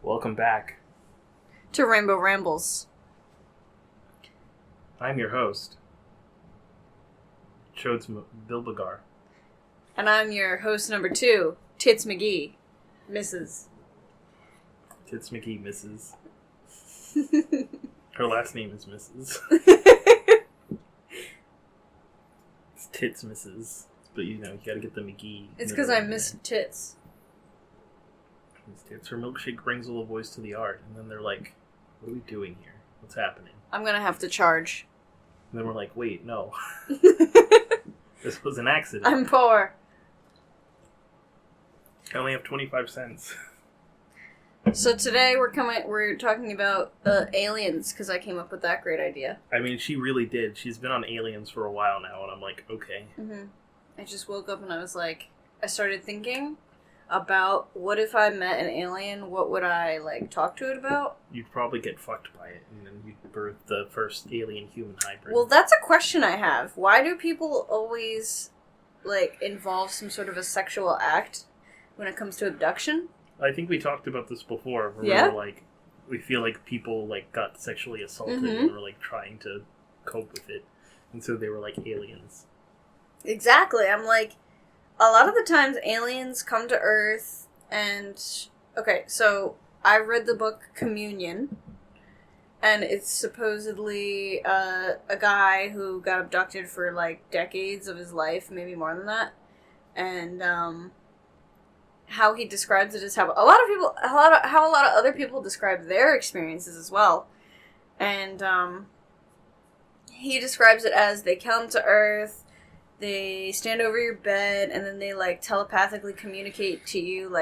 Welcome back. To Rainbow Rambles. I'm your host, Chodes Bilbagar. And I'm your host number 2, Tits McGee, Mrs. Tits McGee, Mrs. Her last name is Mrs. It's Tits Mrs. But you gotta get the McGee. It's because I miss tits. Her milkshake brings all the boys to the art, and then they're like, what are we doing here? What's happening? I'm gonna have to charge. And then we're like, wait, no. This was an accident. I'm poor. I only have 25 cents. So today we're talking about aliens, because I came up with that great idea. I mean, she really did. She's been on Aliens for a while now, and I'm like, okay. Mm-hmm. I just woke up and I was like, I started thinking about what if I met an alien, what would I, talk to it about? You'd probably get fucked by it, and then you'd birth the first alien-human hybrid. Well, that's a question I have. Why do people always, involve some sort of a sexual act when it comes to abduction? I think we talked about this before, where yeah? we were we feel like people, got sexually assaulted mm-hmm. and were, trying to cope with it, and so they were, aliens. Exactly. I'm like, a lot of the times aliens come to Earth and... Okay, so I read the book Communion, and it's supposedly a guy who got abducted for, decades of his life, maybe more than that, and, how he describes it is how a lot of other people describe their experiences as well. And, he describes it as they come to Earth, they stand over your bed, and then they, telepathically communicate to you,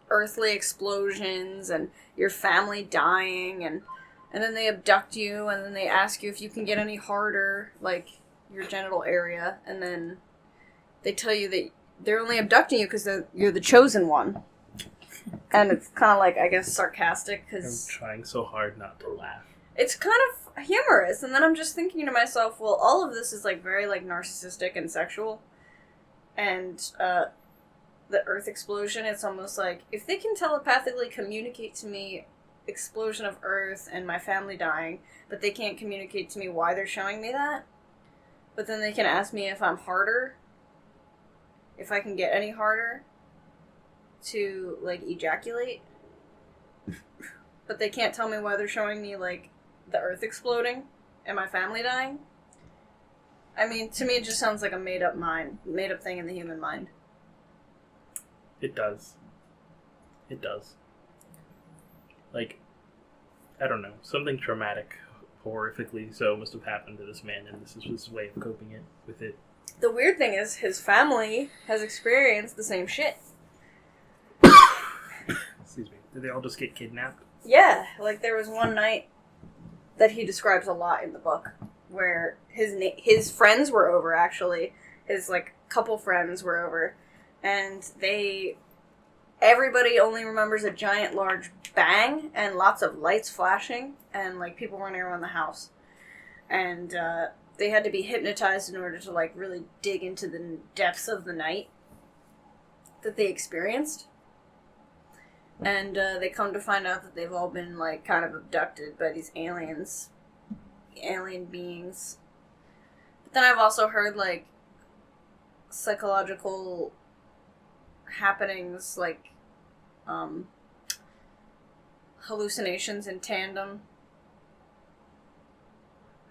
earthly explosions and your family dying, and then they abduct you, and then they ask you if you can get any harder, your genital area, and then they tell you that they're only abducting you because you're the chosen one. And it's kind of, I guess, sarcastic, because... I'm trying so hard not to laugh. It's kind of humorous, and then I'm just thinking to myself, well, all of this is, very, narcissistic and sexual, and, the Earth explosion, it's almost like, if they can telepathically communicate to me explosion of Earth and my family dying, but they can't communicate to me why they're showing me that, but then they can ask me if I'm harder, if I can get any harder to, ejaculate, but they can't tell me why they're showing me, the Earth exploding and my family dying. I mean, to me it just sounds like a made-up thing in the human mind. It does. It does. I don't know, something traumatic, horrifically so, must have happened to this man, and this is his way of coping with it. The weird thing is, his family has experienced the same shit. Excuse me. Did they all just get kidnapped? Yeah, there was one night that he describes a lot in the book, where his friends were over, actually. His, couple friends were over, and everybody only remembers a giant, large bang, and lots of lights flashing, and, people running around the house. And, they had to be hypnotized in order to, really dig into the depths of the night that they experienced. And, they come to find out that they've all been, kind of abducted by these aliens. Alien beings. But then I've also heard, psychological happenings, hallucinations in tandem.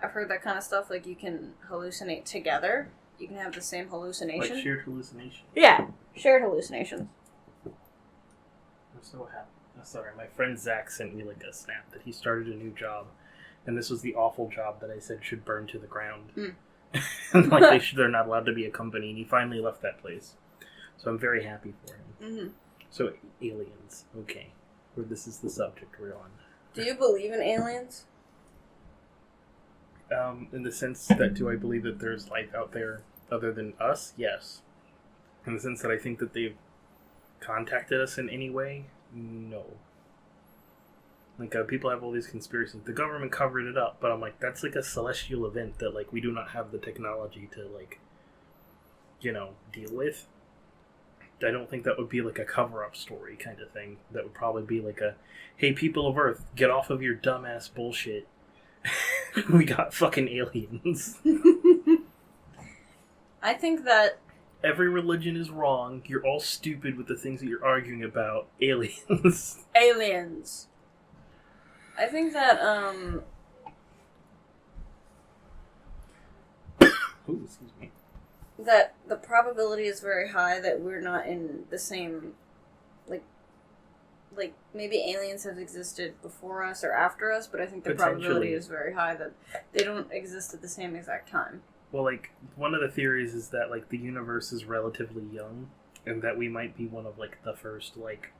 I've heard that kind of stuff, you can hallucinate together. You can have the same hallucination. Shared hallucination? Yeah, shared hallucinations. I'm so happy. Sorry, my friend Zach sent me, a snap that he started a new job, and this was the awful job that I said should burn to the ground. Mm. And, they're not allowed to be a company, and he finally left that place. So I'm very happy for him. Mm-hmm. So, aliens. Okay. This is the subject we're on. Do you believe in aliens? In the sense that, do I believe that there's life out there other than us? Yes. In the sense that I think that they've contacted us in any way? No. People have all these conspiracies. The government covered it up, but I'm that's a celestial event that, we do not have the technology to, deal with. I don't think that would be like a cover-up story kind of thing. That would probably be like a, hey, people of Earth, get off of your dumbass bullshit. We got fucking aliens. I think that every religion is wrong. You're all stupid with the things that you're arguing about. Aliens. Aliens. I think that, Ooh, excuse me. that the probability is very high that we're not in the same, like maybe aliens have existed before us or after us, but I think the probability is very high that they don't exist at the same exact time. Well, like, one of the theories is that, like, the universe is relatively young, and that we might be one of, like, the first, like,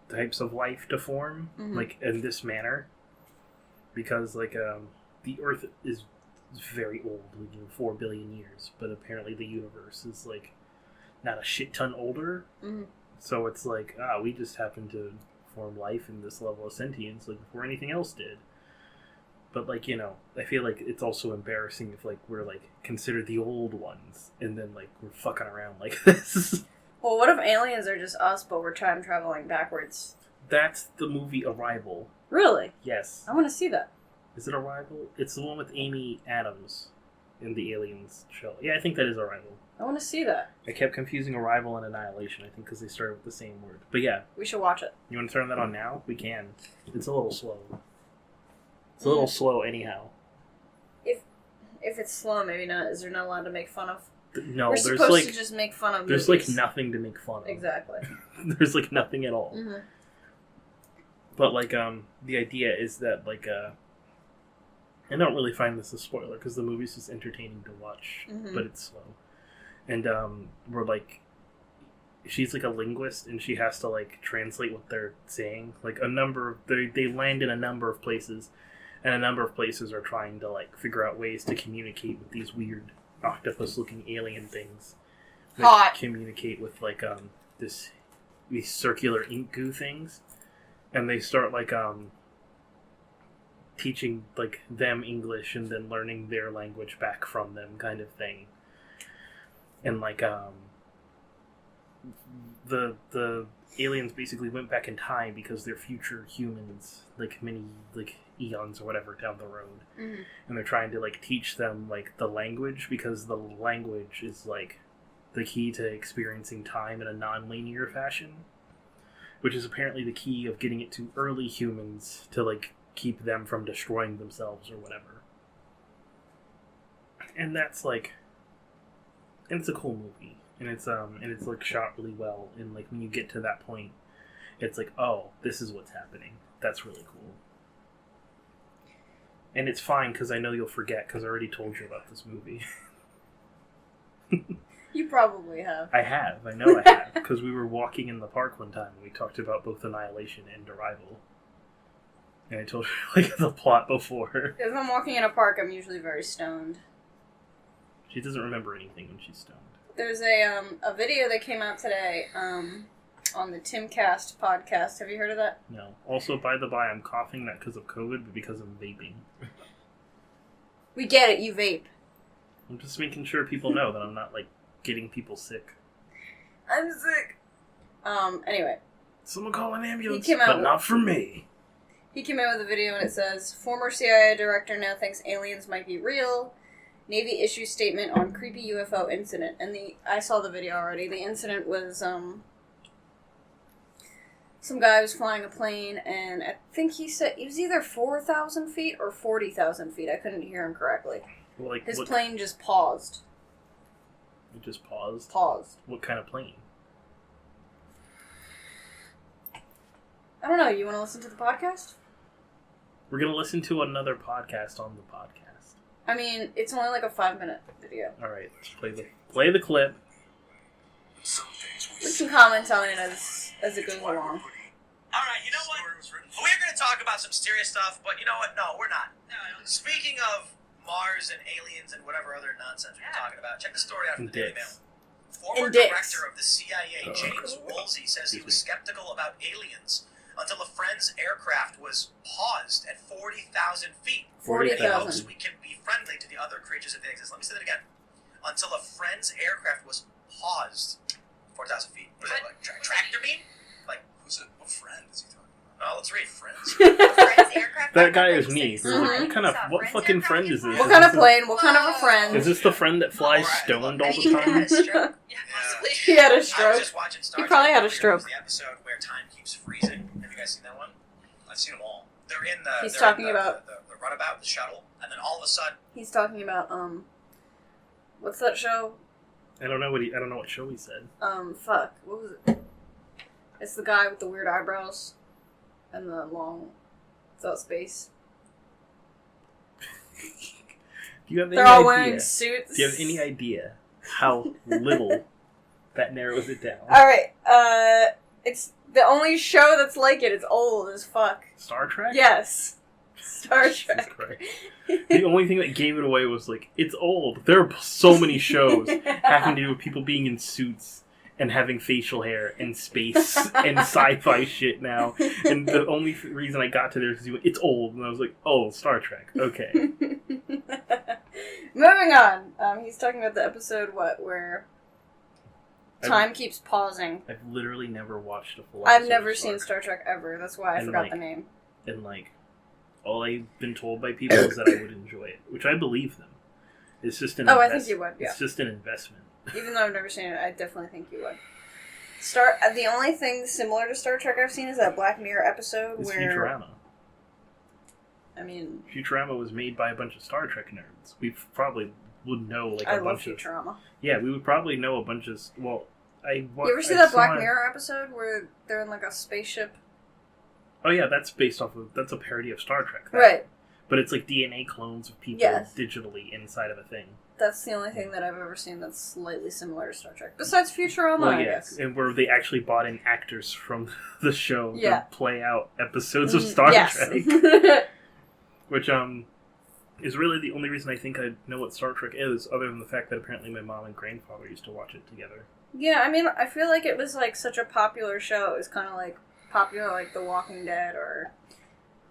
types of life to form, like, in this manner. Because, like, the Earth is very old, like, 4 billion years, but apparently the universe is, like, not a shit ton older. So it's like, we just happen to form life in this level of sentience, like, before anything else did. But, like, you know, I feel like it's also embarrassing if, like, we're, like, considered the old ones, and then, like, we're fucking around like this. Well, what if aliens are just us, but we're time traveling backwards? That's the movie Arrival. Really? Yes. I want to see that. Is it Arrival? It's the one with Amy Adams in the Aliens show. Yeah, I think that is Arrival. I want to see that. I kept confusing Arrival and Annihilation, I think, because they started with the same word. But yeah. We should watch it. You want to turn that on now? We can. It's a little slow. It's a little slow anyhow. If it's slow, maybe not. Is there not allowed to make fun of? No, we're there's supposed like to just make fun of there's movies. like nothing to make fun of. Exactly. There's like nothing at all. But like the idea is that like I don't really find this a spoiler because the movie's just entertaining to watch, but it's slow. And we're like, she's like a linguist and she has to like translate what they're saying. Like a number of they land in a number of places, and a number of places are trying to like figure out ways to communicate with these weird octopus-looking alien things. Hot. Communicate with like these circular ink goo things, and they start like teaching like them English and then learning their language back from them, kind of thing. And like the aliens basically went back in time because they're future humans, like many like eons or whatever down the road, and they're trying to like teach them like the language, because the language is like the key to experiencing time in a non-linear fashion, which is apparently the key of getting it to early humans to like keep them from destroying themselves or whatever. And that's like, and it's a cool movie, and it's like shot really well, and like when you get to that point, it's like, oh, this is what's happening. That's really cool. And it's fine because I know you'll forget because I already told you about this movie. You probably have. I have. I know I have. Because we were walking in the park one time and we talked about both Annihilation and Arrival. And I told you like the plot before. If I'm walking in a park, I'm usually very stoned. She doesn't remember anything when she's stoned. There's a video that came out today on the Timcast podcast. Have you heard of that? No. Also, by the by, I'm coughing not because of COVID, but because I'm vaping. We get it, you vape. I'm just making sure people know that I'm not, like, getting people sick. I'm sick. Anyway. Someone call an ambulance, but not for me. He came out with a video and it says, former CIA director now thinks aliens might be real. Navy issues statement on creepy UFO incident. And I saw the video already. The incident was, some guy was flying a plane, and I think he said it was either 4,000 feet or 40,000 feet. I couldn't hear him correctly. Well, like, his plane just paused. It just paused? Paused. What kind of plane? I don't know. You want to listen to the podcast? We're going to listen to another podcast on the podcast. I mean, it's only like a 5-minute video. Alright, let's play the clip. We can comment on it as it goes along. Alright, you know what? We're going to talk about some serious stuff, but you know what? No, we're not. Speaking of Mars and aliens and whatever other nonsense we're talking about, check the story out from the Daily Mail. Former director of the CIA, James Woolsey, says he was skeptical about aliens until a friend's aircraft was paused at 40,000 feet. 40,000. We can be friendly to the other creatures if they exist. Let me say that again. Until a friend's aircraft was paused 4,000 feet. What is that, like, tractor beam? Like, what friend is he talking about? Oh, let's read. Friends. Friends aircraft. That guy is me. Mhm. What fucking friend is this? What kind of plane? What kind of a friend? Is this the friend that flies stoned all the time? Yeah, possibly. He had a I was stroke. just watching Star He probably Trek. had a It was stroke. the episode where time keeps freezing. Have you guys seen that one? I've seen them all. They're in the. He's they're talking in the, about- the runabout, the shuttle, and then all of a sudden, He's talking about what's that show? I don't know what show he said. Fuck. What was it? It's the guy with the weird eyebrows and the long without space. Do you have any They're all idea? wearing suits. Do you have any idea how little that narrows it down? Alright, it's the only show that's like it. It's old as fuck. Star Trek? Yes. Star Jesus Trek. Christ. The only thing that gave it away was like, it's old. There are so many shows having to do with people being in suits and having facial hair and space and sci-fi shit now. And the only reason I got to there is because it's old. And I was like, oh, Star Trek. Okay. Moving on. He's talking about the episode, where time keeps pausing. I've literally never watched a full I've episode never of seen Star Trek ever. That's why I And, forgot like, the name. And like, all I've been told by people is that I would enjoy it, which I believe them. It's just an I think you would, yeah. It's just an investment. Even though I've never seen it, I definitely think you would. The only thing similar to Star Trek I've seen is that Black Mirror episode It's where... Futurama. I mean... Futurama was made by a bunch of Star Trek nerds. We probably would know like I a love bunch of... Futurama. Yeah, we would probably know a bunch of... Well, You ever see that Black Mirror episode where they're in like a spaceship? Oh yeah, that's based off of... That's a parody of Star Trek. Right. But it's like DNA clones of people Yes. digitally inside of a thing. That's the only thing that I've ever seen that's slightly similar to Star Trek. Besides Futurama, Well, I yeah, guess. and where they actually bought in actors from the show Yeah. to play out episodes of Star yes. Trek. Which, is really the only reason I think I know what Star Trek is, other than the fact that apparently my mom and grandfather used to watch it together. Yeah, I mean, I feel like it was like such a popular show. It was kind of like popular like The Walking Dead or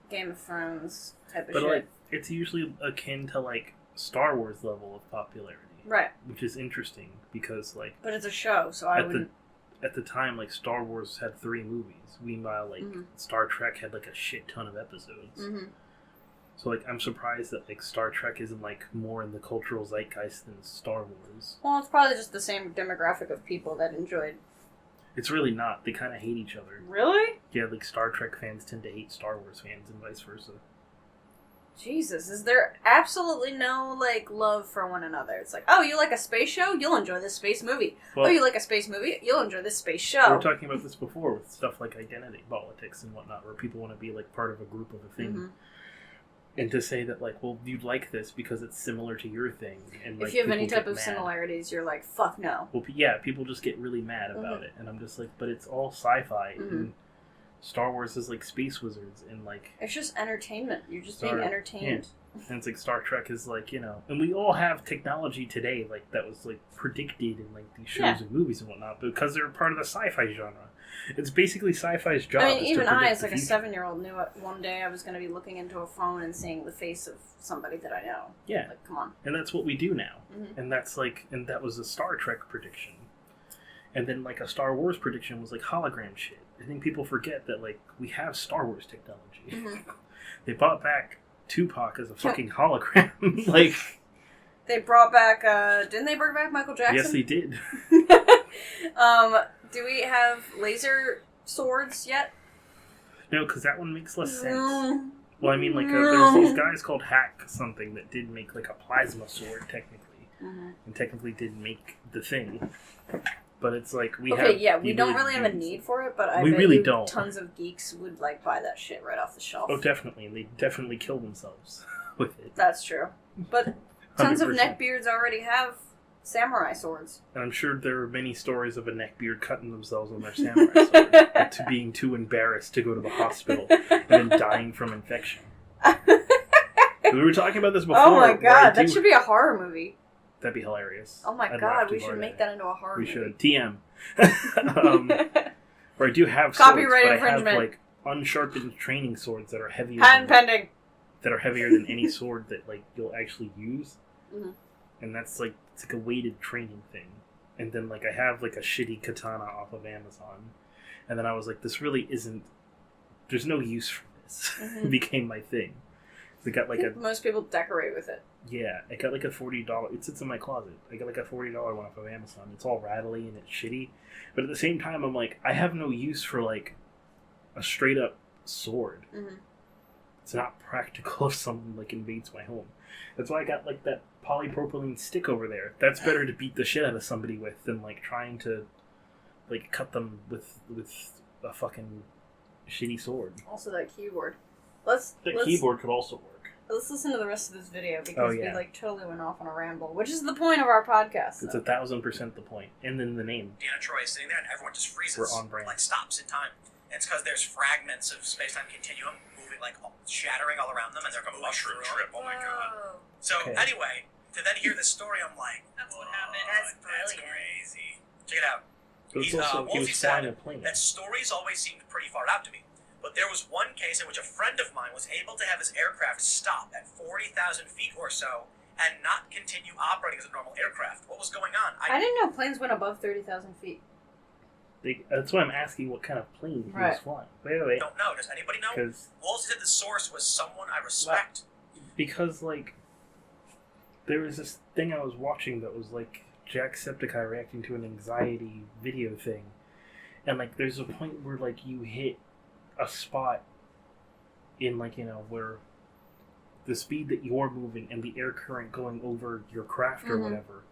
Game of Thrones type of But shit. like, it's usually akin to like Star Wars level of popularity. Right. Which is interesting because like But it's a show, so I wouldn't... at the time like Star Wars had 3 movies. Meanwhile like Mhm. Star Trek had like a shit ton of episodes. Mm-hmm. So like I'm surprised that like Star Trek isn't like more in the cultural zeitgeist than Star Wars. Well, it's probably just the same demographic of people that enjoyed... It's really not. They kind of hate each other. Really? Yeah, like Star Trek fans tend to hate Star Wars fans and vice versa. Jesus, is there absolutely no, like, love for one another? It's like, oh, you like a space show? You'll enjoy this space movie. Well, Oh, you like a space movie? You'll enjoy this space we show. were talking about this before with stuff like identity politics and whatnot, where people want to be like part of a group of a thing. Mhm. And to say that, like, well, you'd like this because it's similar to your thing. And like, If you have any people type get of mad. similarities, you're like, fuck no. Well, yeah, people just get really mad about it. And I'm just like, but it's all sci-fi. Mhm. And Star Wars is like space wizards. And like, It's just entertainment. You're just Star- being entertained. and it's like Star Trek is like, you know, and we all have technology today, like, that was like predicted in like these shows Yeah. and movies and whatnot, because they're part of the sci-fi genre. It's basically sci-fi's job. I mean, is to even I, predict as the like a future. 7-year-old, knew it one day I was going to be looking into a phone and seeing the face of somebody that I know. Yeah. Like, come on. And that's what we do now. Mhm. And that's like, and that was a Star Trek prediction. And then like a Star Wars prediction was like hologram shit. I think people forget that like we have Star Wars technology. Mhm. They brought back Tupac as a fucking hologram. Like, They brought back, didn't they bring back Michael Jackson? yes, they did. Do we have laser swords yet? No, because that one makes less sense. No. Well, I mean, like, there's these guys called Hack something that did make like a plasma sword technically, Mhm. and technically did make the thing. But it's like we Okay, have. yeah, the we don't ability really to have a do need for it, but I We bet really you don't. tons of geeks would like buy that shit right off the shelf. Oh, definitely. And they definitely kill themselves with it. That's true. But tons of 100%. neckbeards already have samurai swords. And I'm sure there are many stories of a neckbeard cutting themselves on their samurai sword, to being too embarrassed to go to the hospital and then dying from infection. We were talking about this before. Oh my where I god, that do- should be a horror movie. That'd be hilarious. Oh my I'd laugh god, too we should hard make at that into a horror We movie. should. TM. Where I do have Copyright swords, but infringement. I have like unsharpened training swords that are heavier. Patent than, pending. that are heavier than any sword that like you'll actually use. Mhm. And that's like it's like a weighted training thing. and then like I have like a shitty katana off of Amazon, and then I was like, this really isn't. There's no use for this. It became my thing. It got like most people decorate with it. Yeah, I got like a $40. It sits in my closet. I got like a $40 one off of Amazon. It's all rattly and it's shitty, but at the same time, I'm like, I have no use for like a straight up sword. It's not practical if someone like invades my home. That's why I got like that polypropylene stick over there. That's better to beat the shit out of somebody with than like trying to like cut them with a fucking shitty sword. Also, that keyboard. Keyboard could also work. Let's listen to the rest of this video because yeah. we like totally went off on a ramble, which is the point of our podcast. It's 1,000% the point, and then the name. Deanna Troi is sitting there, and everyone just freezes. We're on brand. Like stops in time. And it's because there's fragments of space-time continuum moving, like shattering all around them, and they're going mushroom trip. Oh my god! So anyway, to then hear this story, I'm like, that's what happened. That's crazy. Check it out. He was flying a plane. That stories always seemed pretty far out to me. But there was one case in which a friend of mine was able to have his aircraft stop at 40,000 feet or so and not continue operating as a normal aircraft. What was going on? I didn't know planes went above 30,000 feet. That's why I'm asking what kind of plane he was flying. Wait. Don't know. Does anybody know? Wolves said the source was someone I respect. Because, like, there was this thing I was watching that was, like, Jacksepticeye reacting to an anxiety video thing. And, like, there's a point where, like, you hit a spot in, like, you know, where the speed that you're moving and the air current going over your craft or whatever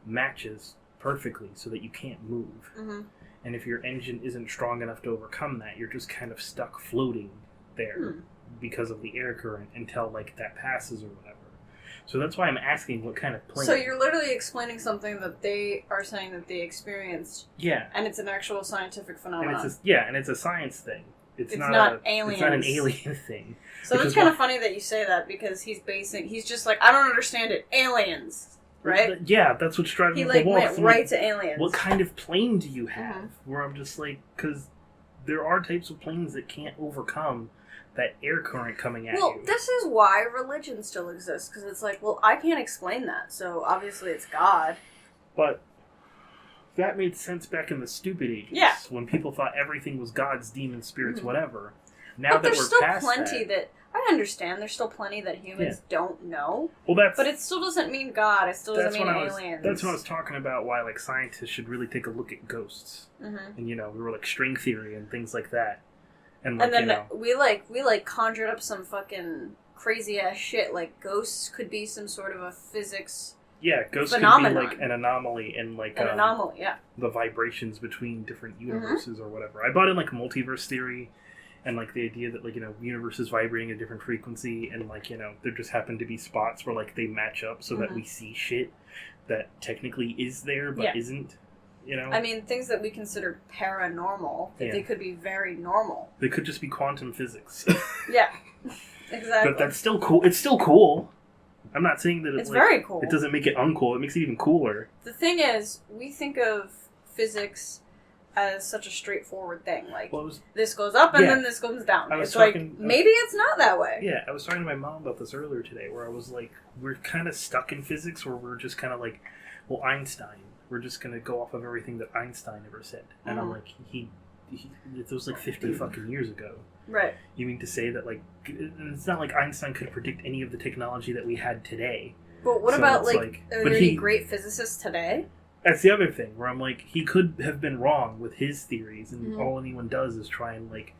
matches perfectly so that you can't move. And if your engine isn't strong enough to overcome that, you're just kind of stuck floating there because of the air current until, like, that passes or whatever. So that's why I'm asking what kind of plane. So you're literally explaining something that they are saying that they experienced. Yeah. And it's an actual scientific phenomenon. And it's a science thing. It's not aliens. It's not an alien thing. So it's kind of funny that you say that because he's just like, I don't understand it. Aliens. Right? Yeah, that's what's driving me up the wall. He went right to aliens. What kind of plane do you have? Where I'm just like, because there are types of planes that can't overcome that air current coming at you. Well, this is why religion still exists, because it's like, well, I can't explain that, so obviously it's God. But that made sense back in the stupid ages. Yeah. When people thought everything was gods, demons, spirits, whatever. Now but that we're past that, I understand there's still plenty that humans don't know. Well, but it still doesn't mean God. It still doesn't mean aliens. That's what I was talking about. Why like scientists should really take a look at ghosts, and we were like string theory and things like that. And then we conjured up some fucking crazy ass shit. Like ghosts could be some sort of a physics. Yeah, ghosts phenomenon. Could be like an anomaly in like an anomaly. Yeah, the vibrations between different universes or whatever. I bought in like multiverse theory. And, like, the idea that, like, universe is vibrating at a different frequency and, like, there just happen to be spots where, like, they match up so that we see shit that technically is there but isn't, I mean, things that we consider paranormal, they could be very normal. They could just be quantum physics. Yeah, exactly. But that's still cool. It's still cool. I'm not saying that it's very cool. It doesn't make it uncool. It makes it even cooler. The thing is, we think of physics as such a straightforward thing. Like, this goes up and then this goes down. It's maybe it's not that way. Yeah, I was talking to my mom about this earlier today, where I was like, we're kind of stuck in physics, where we're just kind of like, well, Einstein, we're just going to go off of everything that Einstein ever said. And I'm like, it was like 50 fucking years ago. Right. You mean to say that, like, it's not like Einstein could predict any of the technology that we had today. But what about, are there any great physicists today? That's the other thing, where I'm like, he could have been wrong with his theories, and all anyone does is try and, like,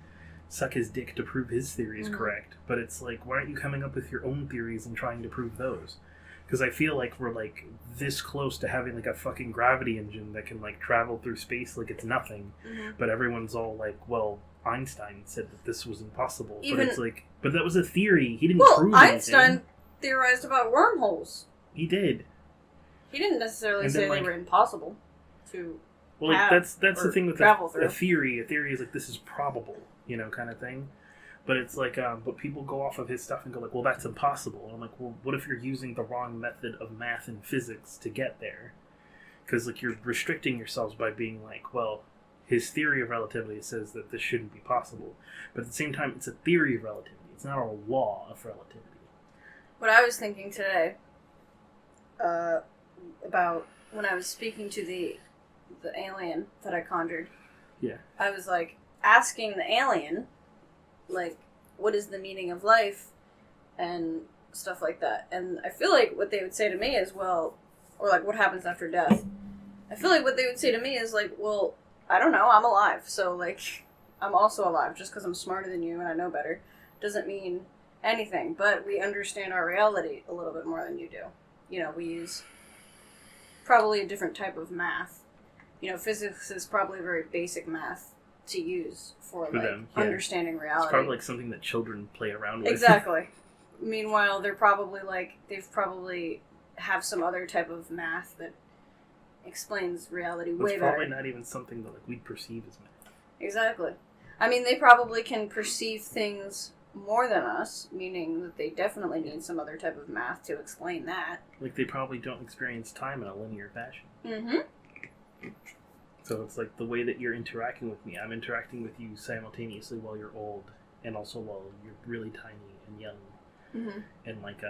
suck his dick to prove his theory is correct. But it's like, why aren't you coming up with your own theories and trying to prove those? Because I feel like we're, like, this close to having, like, a fucking gravity engine that can, like, travel through space like it's nothing. But everyone's all like, well, Einstein said that this was impossible. But it's like, but that was a theory. He didn't prove anything. Einstein theorized about wormholes. He did. He didn't necessarily say they were impossible to that's the thing with a theory. A theory is like, this is probable, kind of thing. But it's like, but people go off of his stuff and go like, well, that's impossible. And I'm like, well, what if you're using the wrong method of math and physics to get there? Because like you're restricting yourselves by being like, well, his theory of relativity says that this shouldn't be possible. But at the same time, it's a theory of relativity. It's not a law of relativity. What I was thinking today, about when I was speaking to the the alien that I conjured. Yeah. I was, like, asking the alien, like, what is the meaning of life? And stuff like that. And I feel like what they would say to me is, well, or, like, what happens after death? I feel like what they would say to me is, like, well, I don't know, I'm alive, so, like, I'm also alive. Just because I'm smarter than you and I know better doesn't mean anything. But we understand our reality a little bit more than you do. You know, we use probably a different type of math. You know, physics is probably very basic math to use for like, them, yeah. understanding reality. It's probably like something that children play around with. Exactly. Meanwhile, they're probably like, they've probably have some other type of math that explains reality way It's better. probably not even something that like we perceive as math. Exactly. I mean, they probably can perceive things more than us, meaning that they definitely need some other type of math to explain that. Like they probably don't experience time in a linear fashion. Mm-hmm. So it's like the way that you're interacting with me. I'm interacting with you simultaneously while you're old, and also while you're really tiny and young, and like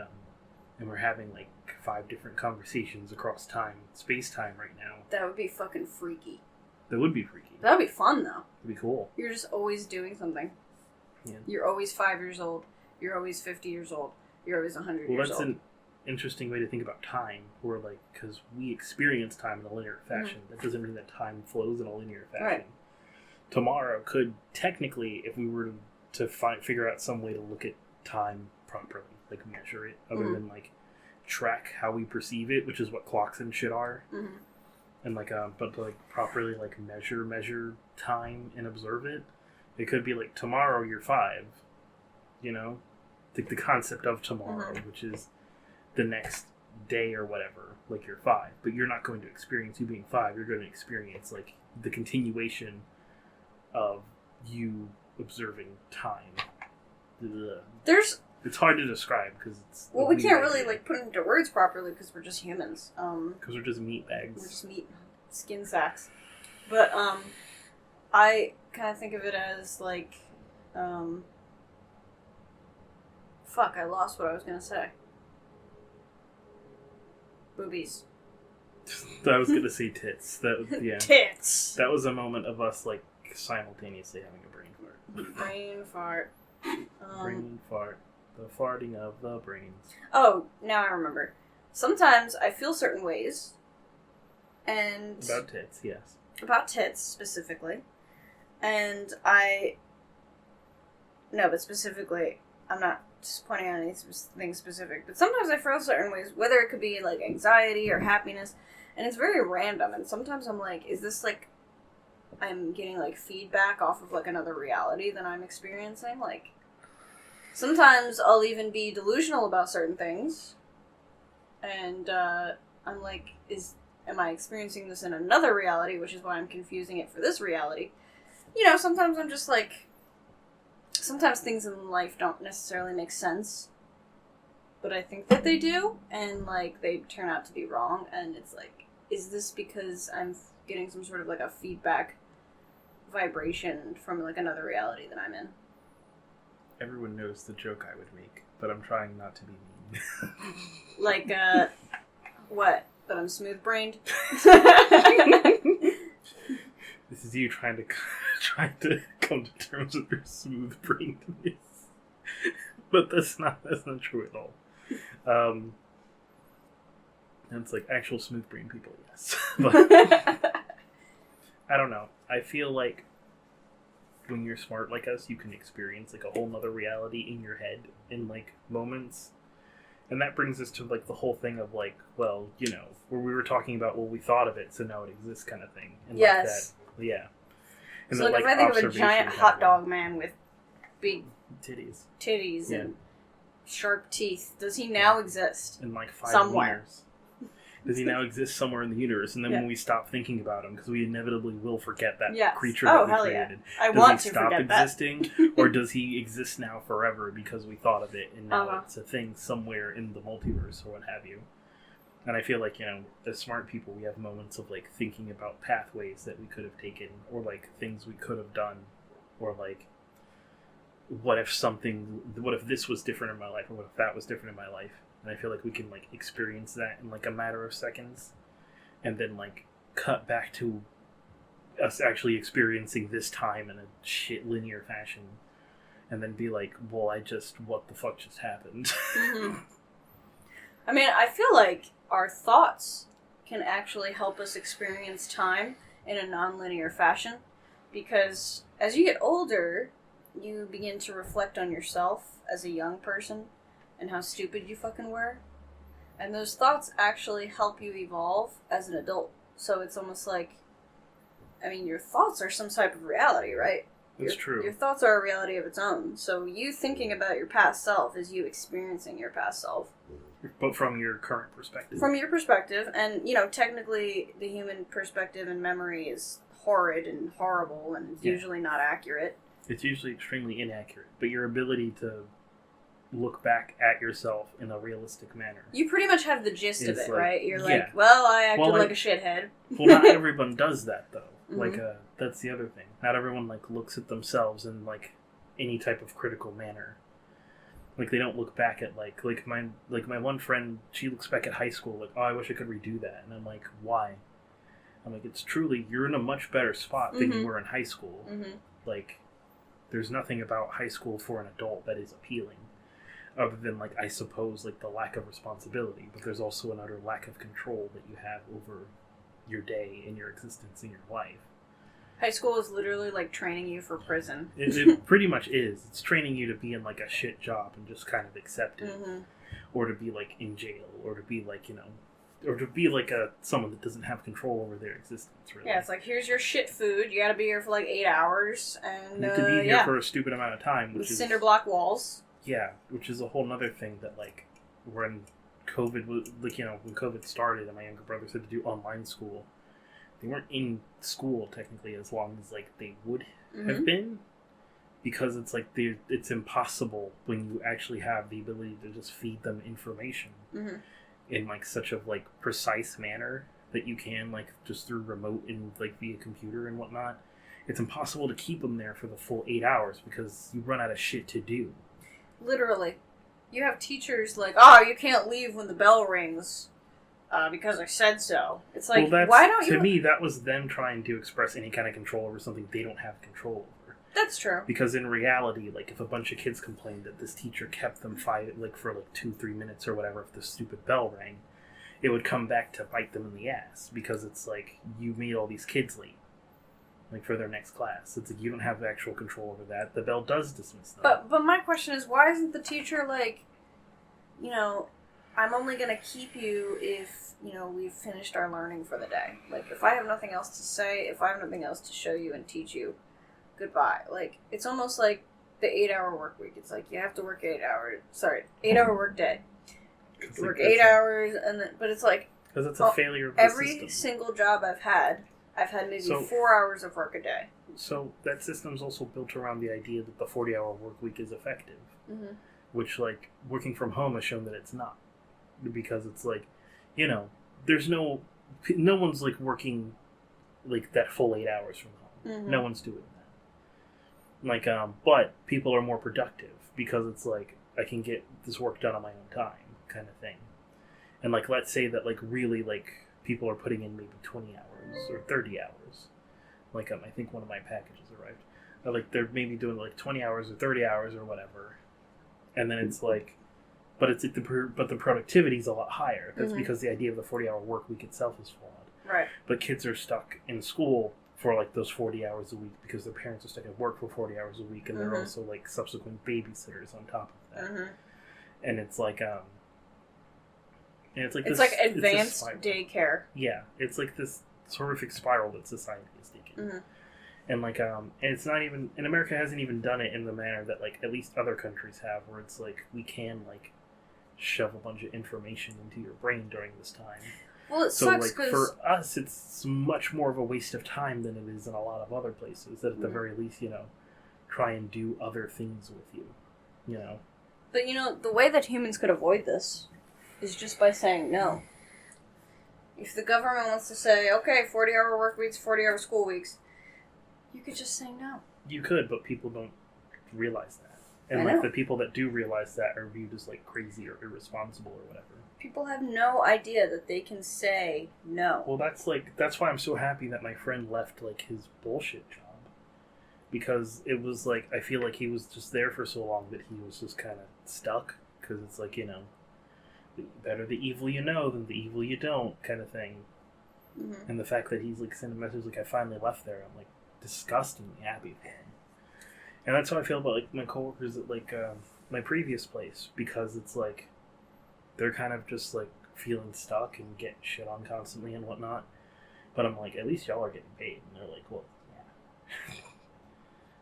and we're having like 5 different conversations across time, space-time right now. That would be fucking freaky. That would be freaky. That would be fun, though. It'd be cool. You're just always doing something. Yeah. You're always 5 years old. You're always 50 years old. You're always 100 Well, years that's old. an interesting way to think about time. Where like, because we experience time in a linear fashion, that doesn't mean that time flows in a linear fashion. Right. Tomorrow could technically, if we were to figure out some way to look at time properly, like measure it, other than like track how we perceive it, which is what clocks and shit are, and like but to like properly like measure time and observe it. It could be like tomorrow you're 5, you know, like the concept of tomorrow, which is the next day or whatever. Like you're 5, but you're not going to experience you being 5. You're going to experience like the continuation of you observing time. It's hard to describe because it's we can't really like put it into words properly because we're just humans. Because we're just meat bags. We're just meat skin sacks. But I kind of think of it as like fuck, I lost what I was gonna say. Boobies. I was gonna say tits. Yeah. Tits. That was a moment of us like simultaneously having a brain fart. Brain fart. Brain fart. The farting of the brains. Oh, now I remember. Sometimes I feel certain ways, and About tits, yes. about tits specifically, and but specifically, I'm not just pointing out anything specific, but sometimes I feel certain ways, whether it could be like anxiety or happiness, and it's very random, and sometimes I'm like, is this like I'm getting like feedback off of like another reality that I'm experiencing? Like, sometimes I'll even be delusional about certain things, and I'm like, am I experiencing this in another reality, which is why I'm confusing it for this reality? You know, sometimes I'm just like, sometimes things in life don't necessarily make sense, but I think that they do, and like they turn out to be wrong, and it's like, is this because I'm getting some sort of like a feedback vibration from like another reality that I'm in? Everyone knows the joke I would make, but I'm trying not to be mean. Like, what? That I'm smooth-brained? This is you trying to come to terms with your smooth-brainedness. But that's not true at all. And it's like actual smooth-brained people, yes. But I don't know. I feel like when you're smart like us, you can experience like a whole nother reality in your head in like moments. And that brings us to like the whole thing of like, well, you know, where we were talking about, well, we thought of it, so now it exists kind of thing. And yes. Like that, yeah. And So then, like, if I think of a observation giant kind hot of dog man with big titties and sharp teeth, does he now exist? in like 5 somewhere years. Does he now exist somewhere in the universe? And then when we stop thinking about him, because we inevitably will forget that creature that we created. I does want he to stop forget existing, or does he exist now forever because we thought of it and now it's a thing somewhere in the multiverse or what have you? And I feel like, you know, as smart people, we have moments of like thinking about pathways that we could have taken, or like things we could have done, or like what if this was different in my life, or what if that was different in my life? And I feel like we can like experience that in like a matter of seconds, and then like cut back to us actually experiencing this time in a shit linear fashion, and then be like, well, what the fuck just happened? Mm-hmm. I mean, I feel like our thoughts can actually help us experience time in a non-linear fashion, because as you get older, you begin to reflect on yourself as a young person and how stupid you fucking were. And those thoughts actually help you evolve as an adult. So it's almost like, I mean, your thoughts are some type of reality, right? That's true. Your thoughts are a reality of its own. So you thinking about your past self is you experiencing your past self. But from your current perspective. From your perspective, and, technically the human perspective and memory is horrid and horrible and usually not accurate. It's usually extremely inaccurate, but your ability to look back at yourself in a realistic manner. You pretty much have the gist of it, right? You're like, well, I acted like a shithead. Well, not everyone does that, though. Mm-hmm. That's the other thing. Not everyone, looks at themselves in, any type of critical manner. They don't look back at, my one friend, she looks back at high school, oh, I wish I could redo that. And I'm like, why? I'm like, it's truly, you're in a much better spot than you were in high school. Mm-hmm. There's nothing about high school for an adult that is appealing. Other than, I suppose, the lack of responsibility. But there's also an utter lack of control that you have over your day and your existence in your life. High school is literally training you for prison. It pretty much is. It's training you to be in a shit job and just kind of accept it. Mm-hmm. Or to be in jail. Or to be or to be someone that doesn't have control over their existence, really. Yeah, it's here's your shit food. You gotta be here for 8 hours. And you have to be here for a stupid amount of time. With cinder block walls. Yeah, which is a whole nother thing that, when COVID was, when COVID started and my younger brothers had to do online school, they weren't in school, technically, as long as, they would have been, because it's, it's impossible when you actually have the ability to just feed them information in, such a, precise manner that you can, just through remote and, via computer and whatnot. It's impossible to keep them there for the full 8 hours, because you run out of shit to do. Literally. You have teachers oh, you can't leave when the bell rings because I said so. It's why don't you... To me, that was them trying to express any kind of control over something they don't have control over. That's true. Because in reality, if a bunch of kids complained that this teacher kept them for 2-3 minutes or whatever, if the stupid bell rang, it would come back to bite them in the ass. Because it's you made all these kids late. For their next class. It's you don't have actual control over that. The bell does dismiss them. But my question is, why isn't the teacher I'm only going to keep you if, we've finished our learning for the day. If I have nothing else to say, if I have nothing else to show you and teach you, goodbye. It's almost like the 8-hour work week. It's you have to work 8 hours. Sorry, 8-hour work day. You work 8 hours, and then, but it's because it's a failure of the every system. Single job I've had maybe 4 hours of work a day. So that system's also built around the idea that the 40-hour work week is effective. Mm-hmm. Which, working from home has shown that it's not. Because it's there's no one's, working, that full 8 hours from home. Mm-hmm. No one's doing that. But people are more productive because it's, I can get this work done on my own time kind of thing. And, let's say that, really, people are putting in maybe 20 hours or 30 hours. I think one of my packages arrived. They're maybe doing, 20 hours or 30 hours or whatever. And then it's, but the productivity's a lot higher. That's because the idea of the 40-hour work week itself is flawed. Right. But kids are stuck in school for, those 40 hours a week because their parents are stuck at work for 40 hours a week, and they're also, subsequent babysitters on top of that. Mm-hmm. And it's, it's advanced daycare. Yeah, it's this horrific spiral that society is taking. Mm-hmm. And and it's not even, and America hasn't even done it in the manner that at least other countries have, where it's we can shove a bunch of information into your brain during this time. Well, it sucks because for us, it's much more of a waste of time than it is in a lot of other places. That at the very least, try and do other things with you. But the way that humans could avoid this is just by saying no. If the government wants to say, okay, 40-hour work weeks, 40-hour school weeks, you could just say no. You could, but people don't realize that. And, like, the people that do realize that are viewed as, like, crazy or irresponsible or whatever. People have no idea that they can say no. Well, that's why I'm so happy that my friend left, like, his bullshit job. Because it was, like, I feel like he was just there for so long that he was just kind of stuck. Because it's like, you know, better the evil you know than the evil you don't kind of thing. Mm-hmm. And the fact that he's, like, sent a message like, I finally left there, I'm, like, disgustingly happy for him. And that's how I feel about, like, my coworkers at, like, my previous place. Because it's, like, they're kind of just, like, feeling stuck and getting shit on constantly and whatnot. But I'm like, at least y'all are getting paid. And they're like, well, yeah.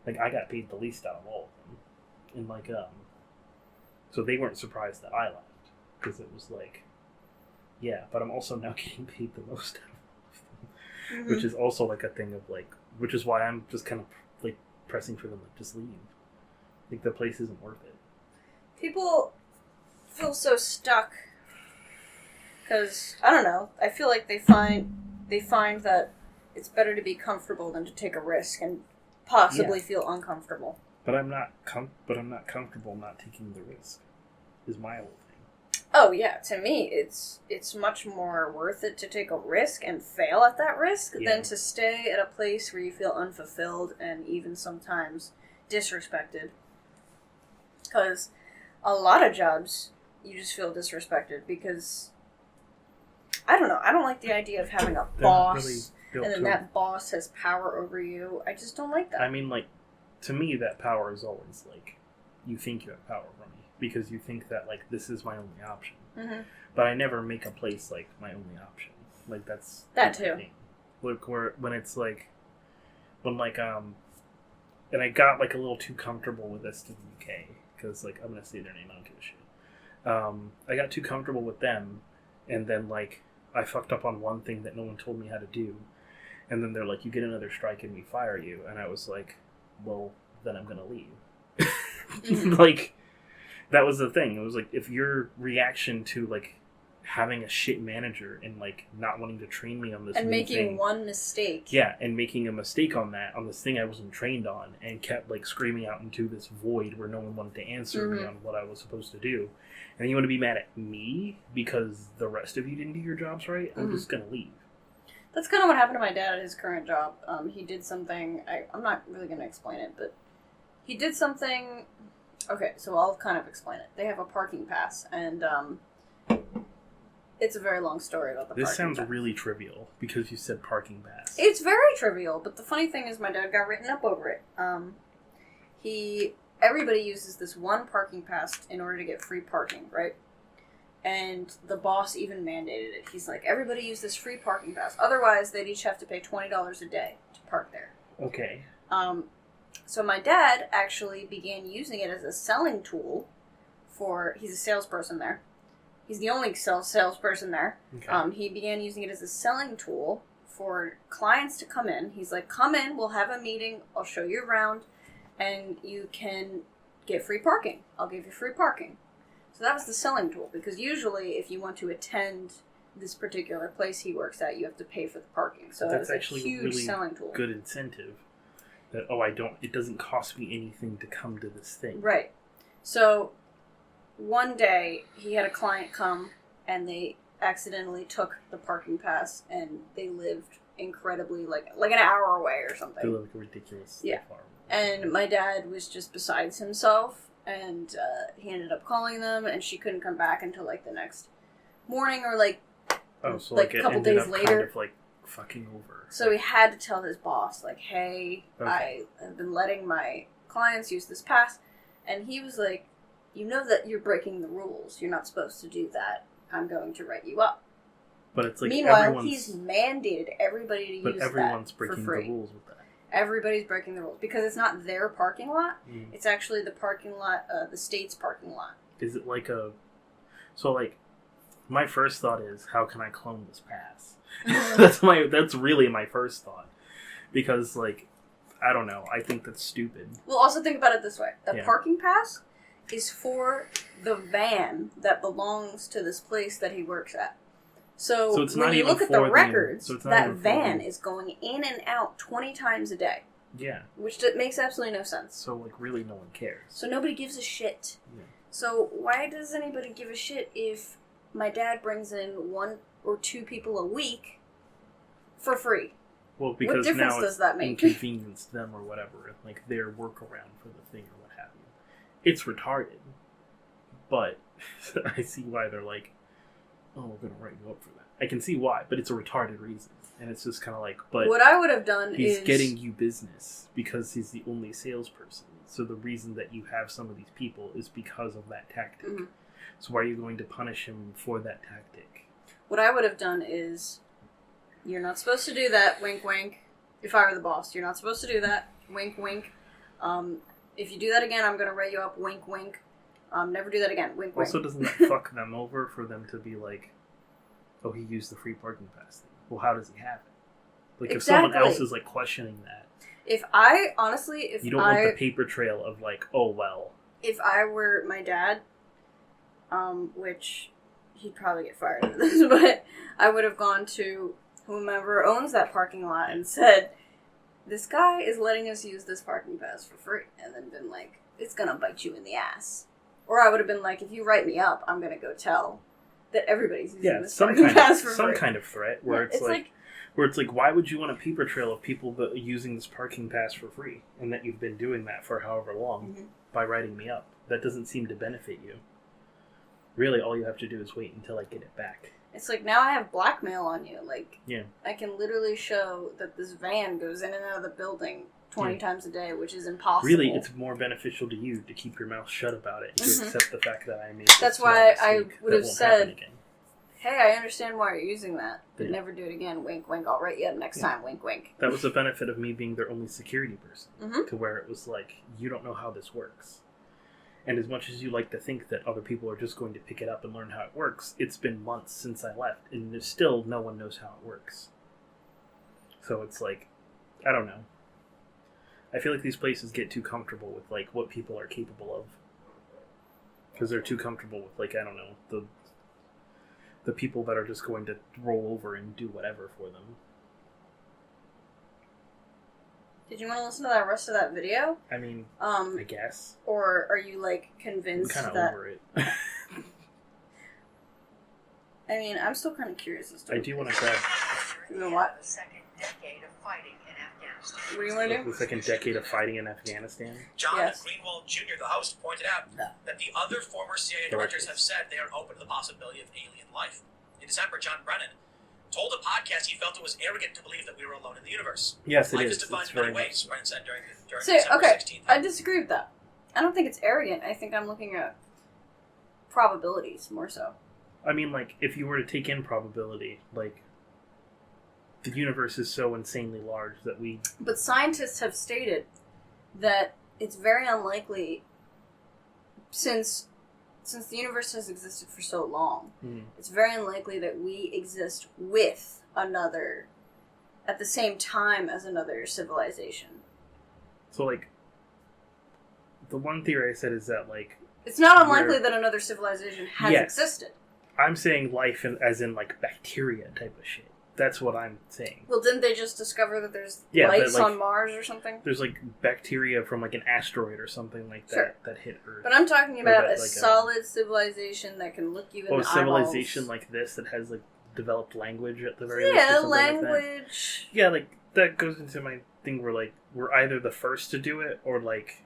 Like, I got paid the least out of all of them. And, like, so they weren't surprised that I left. Because it was like, yeah, but I'm also now getting paid the most out of all of them. Mm-hmm. Which is also, like, a thing of, like, which is why I'm just kind of, like, pressing for them to just leave. Like, the place isn't worth it. People feel so stuck because, I don't know, I feel like they find that it's better to be comfortable than to take a risk and possibly feel uncomfortable. But I'm not comfortable not taking the risk, is my whole thing. Oh yeah, to me it's much more worth it to take a risk and fail at that risk than to stay at a place where you feel unfulfilled and even sometimes disrespected. Because a lot of jobs you just feel disrespected because I don't know, I don't like the idea of having a boss and then that boss has power over you. I just don't like that. I mean, like, to me that power is always like, you think you have power over me because you think that, like, this is my only option. Mm-hmm. But I never make a place like my only option. Like, that's that too. Look, when it's like, and I got, like, a little too comfortable with this to the UK because, like, I'm gonna say their name, I don't give a shit. I got too comfortable with them, and then, like, I fucked up on one thing that no one told me how to do, and then they're like, you get another strike and we fire you, and I was like, well, then I'm gonna leave. Mm-hmm. Like, that was the thing. It was like, if your reaction to, like, having a shit manager and, like, not wanting to train me on this and making thing, one mistake. Yeah, and making a mistake on this thing I wasn't trained on, and kept, like, screaming out into this void where no one wanted to answer me on what I was supposed to do. And you want to be mad at me because the rest of you didn't do your jobs right? I'm just gonna leave. That's kind of what happened to my dad at his current job. He did something, I'm not really going to explain it, but he did something. Okay, so I'll kind of explain it. They have a parking pass, and it's a very long story about the parking pass. This sounds really trivial, because you said parking pass. It's very trivial, but the funny thing is my dad got written up over it. Everybody uses this one parking pass in order to get free parking, right? And the boss even mandated it. He's like, everybody use this free parking pass. Otherwise, they'd each have to pay $20 a day to park there. Okay. So my dad actually began using it as a selling tool he's a salesperson there. He's the only salesperson there. Okay. He began using it as a selling tool for clients to come in. He's like, come in, we'll have a meeting, I'll show you around, and you can get free parking. I'll give you free parking. So that was the selling tool, because usually if you want to attend this particular place he works at, you have to pay for the parking. So that's actually a huge really selling tool. Good incentive. That, it doesn't cost me anything to come to this thing. Right. So one day he had a client come and they accidentally took the parking pass and they lived incredibly, like an hour away or something. They live like a ridiculous farm. And my dad was just besides himself. And he ended up calling them, and she couldn't come back until, like, the next morning or, like, a couple days later. Kind of, like, fucking over. So he had to tell his boss, like, hey, I have been letting my clients use this pass. And he was like, you know that you're breaking the rules. You're not supposed to do that. I'm going to write you up. But it's like meanwhile, he's mandated everybody to use that for free. But everyone's breaking the rules with that. Everybody's breaking the rules because it's not their parking lot. Mm. It's actually the parking lot, the state's parking lot. Is it like so, like, my first thought is, how can I clone this pass? That's really my first thought, because, like, I don't know. I think that's stupid. Well, also think about it this way: the parking pass is for the van that belongs to this place that he works at. So it's when not you even look at the records, so that van is going in and out 20 times a day. Yeah. Which makes absolutely no sense. So, like, really no one cares. So nobody gives a shit. Yeah. So why does anybody give a shit if my dad brings in 1 or 2 people a week for free? Well, because what difference now does it's that make? inconvenienced them or whatever, like their workaround for the thing or what have you. It's retarded, but I see why they're like, "Oh, we're gonna write you up for that." I can see why, but it's a retarded reason, and it's just kind of like, but what I would have done he's is getting you business because he's the only salesperson. So the reason that you have some of these people is because of that tactic. Mm-hmm. So why are you going to punish him for that tactic? What I would have done is, you're not supposed to do that, wink wink. If I were the boss, you're not supposed to do that, wink wink. If you do that again, I'm going to write you up, wink wink. Never do that again, wink wink. Also, doesn't that fuck them over for them to be like, oh, he used the free parking pass thing? Well, how does he have it? Like, if someone else is, like, questioning that. If I, honestly, if you don't want the paper trail of, like, oh, well. If I were my dad, which he'd probably get fired for this, but I would have gone to whomever owns that parking lot and said, this guy is letting us use this parking pass for free, and then been like, it's gonna bite you in the ass. Or I would have been like, if you write me up, I'm gonna go tell that everybody's using this parking pass for free. Some kind of threat where it's like, why would you want a paper trail of people that are using this parking pass for free, and that you've been doing that for however long by writing me up? That doesn't seem to benefit you. Really, all you have to do is wait until I get it back. It's like, now I have blackmail on you. Like, yeah. I can literally show that this van goes in and out of the building 20 times a day, which is impossible. Really, it's more beneficial to you to keep your mouth shut about it and to accept the fact that I made That's why I would have said, hey, I understand why you're using that, but never do it again, wink wink, I'll write you up next time, wink wink. That was the benefit of me being their only security person, to where it was like, you don't know how this works. And as much as you like to think that other people are just going to pick it up and learn how it works, it's been months since I left, and there's still no one knows how it works. So it's like, I don't know. I feel like these places get too comfortable with, like, what people are capable of. Because they're too comfortable with, like, I don't know, the people that are just going to roll over and do whatever for them. Did you want to listen to that rest of that video? I mean, I guess. Or are you, like, convinced I'm kind that... of over it. I mean, I'm still kind of curious as to... I do want to grab... You know what? The second decade of fighting in Afghanistan. What do you want to do? The second decade of fighting in Afghanistan? John Greenwald Jr., the host, pointed out that the other former CIA directors have said they are open to the possibility of alien life. In December, John Brennan told a podcast he felt it was arrogant to believe that we were alone in the universe. Yes, it Life is. is defined in many ways, Brennan said during So, December okay, 16th. I disagree with that. I don't think it's arrogant. I think I'm looking at probabilities, more so. I mean, like, if you were to take in probability, like, the universe is so insanely large that we... But scientists have stated that it's very unlikely, since the universe has existed for so long, it's very unlikely that we exist with another, at the same time as another civilization. So, like, the one theory I said is that, like... It's not unlikely that another civilization has existed. I'm saying life as in, like, bacteria type of shit. That's what I'm saying. Well, didn't they just discover that there's life on Mars or something? There's, like, bacteria from, like, an asteroid or something like that that hit Earth. But I'm talking about a solid civilization that can look you in the eyeballs. Oh, a civilization like this that has, like, developed language at the very least. Yeah, language. Yeah, like, that goes into my thing where, like, we're either the first to do it or, like,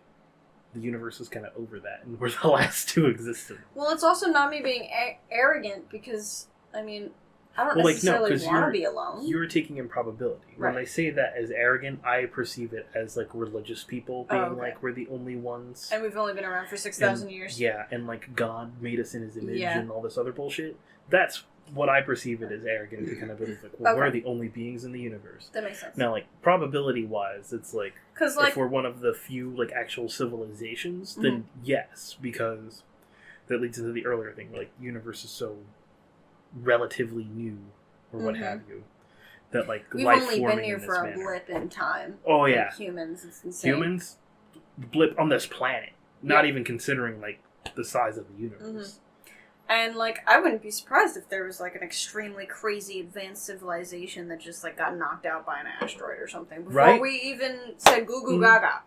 the universe is kind of over that and we're the last to exist. Well, it's also not me being arrogant because, I mean... I don't necessarily want to be alone. You're taking in probability. When I say that as arrogant, I perceive it as, like, religious people being like, we're the only ones. And we've only been around for 6,000 years. Yeah, and, like, God made us in his image and all this other bullshit. That's what I perceive it as arrogant to kind of believe, like, well, we're the only beings in the universe. That makes sense. Now, like, probability-wise, it's like, like, if we're one of the few, like, actual civilizations, then yes, because that leads into the earlier thing, like, universe is so relatively new, or what have you, that, like, we've life only forming been here in for a manner. blip in time. Oh yeah, like humans, it's insane. Humans, blip on this planet, not even considering, like, the size of the universe. And, like, I wouldn't be surprised if there was, like, an extremely crazy advanced civilization that just, like, got knocked out by an asteroid or something. Before we even said goo goo gaga.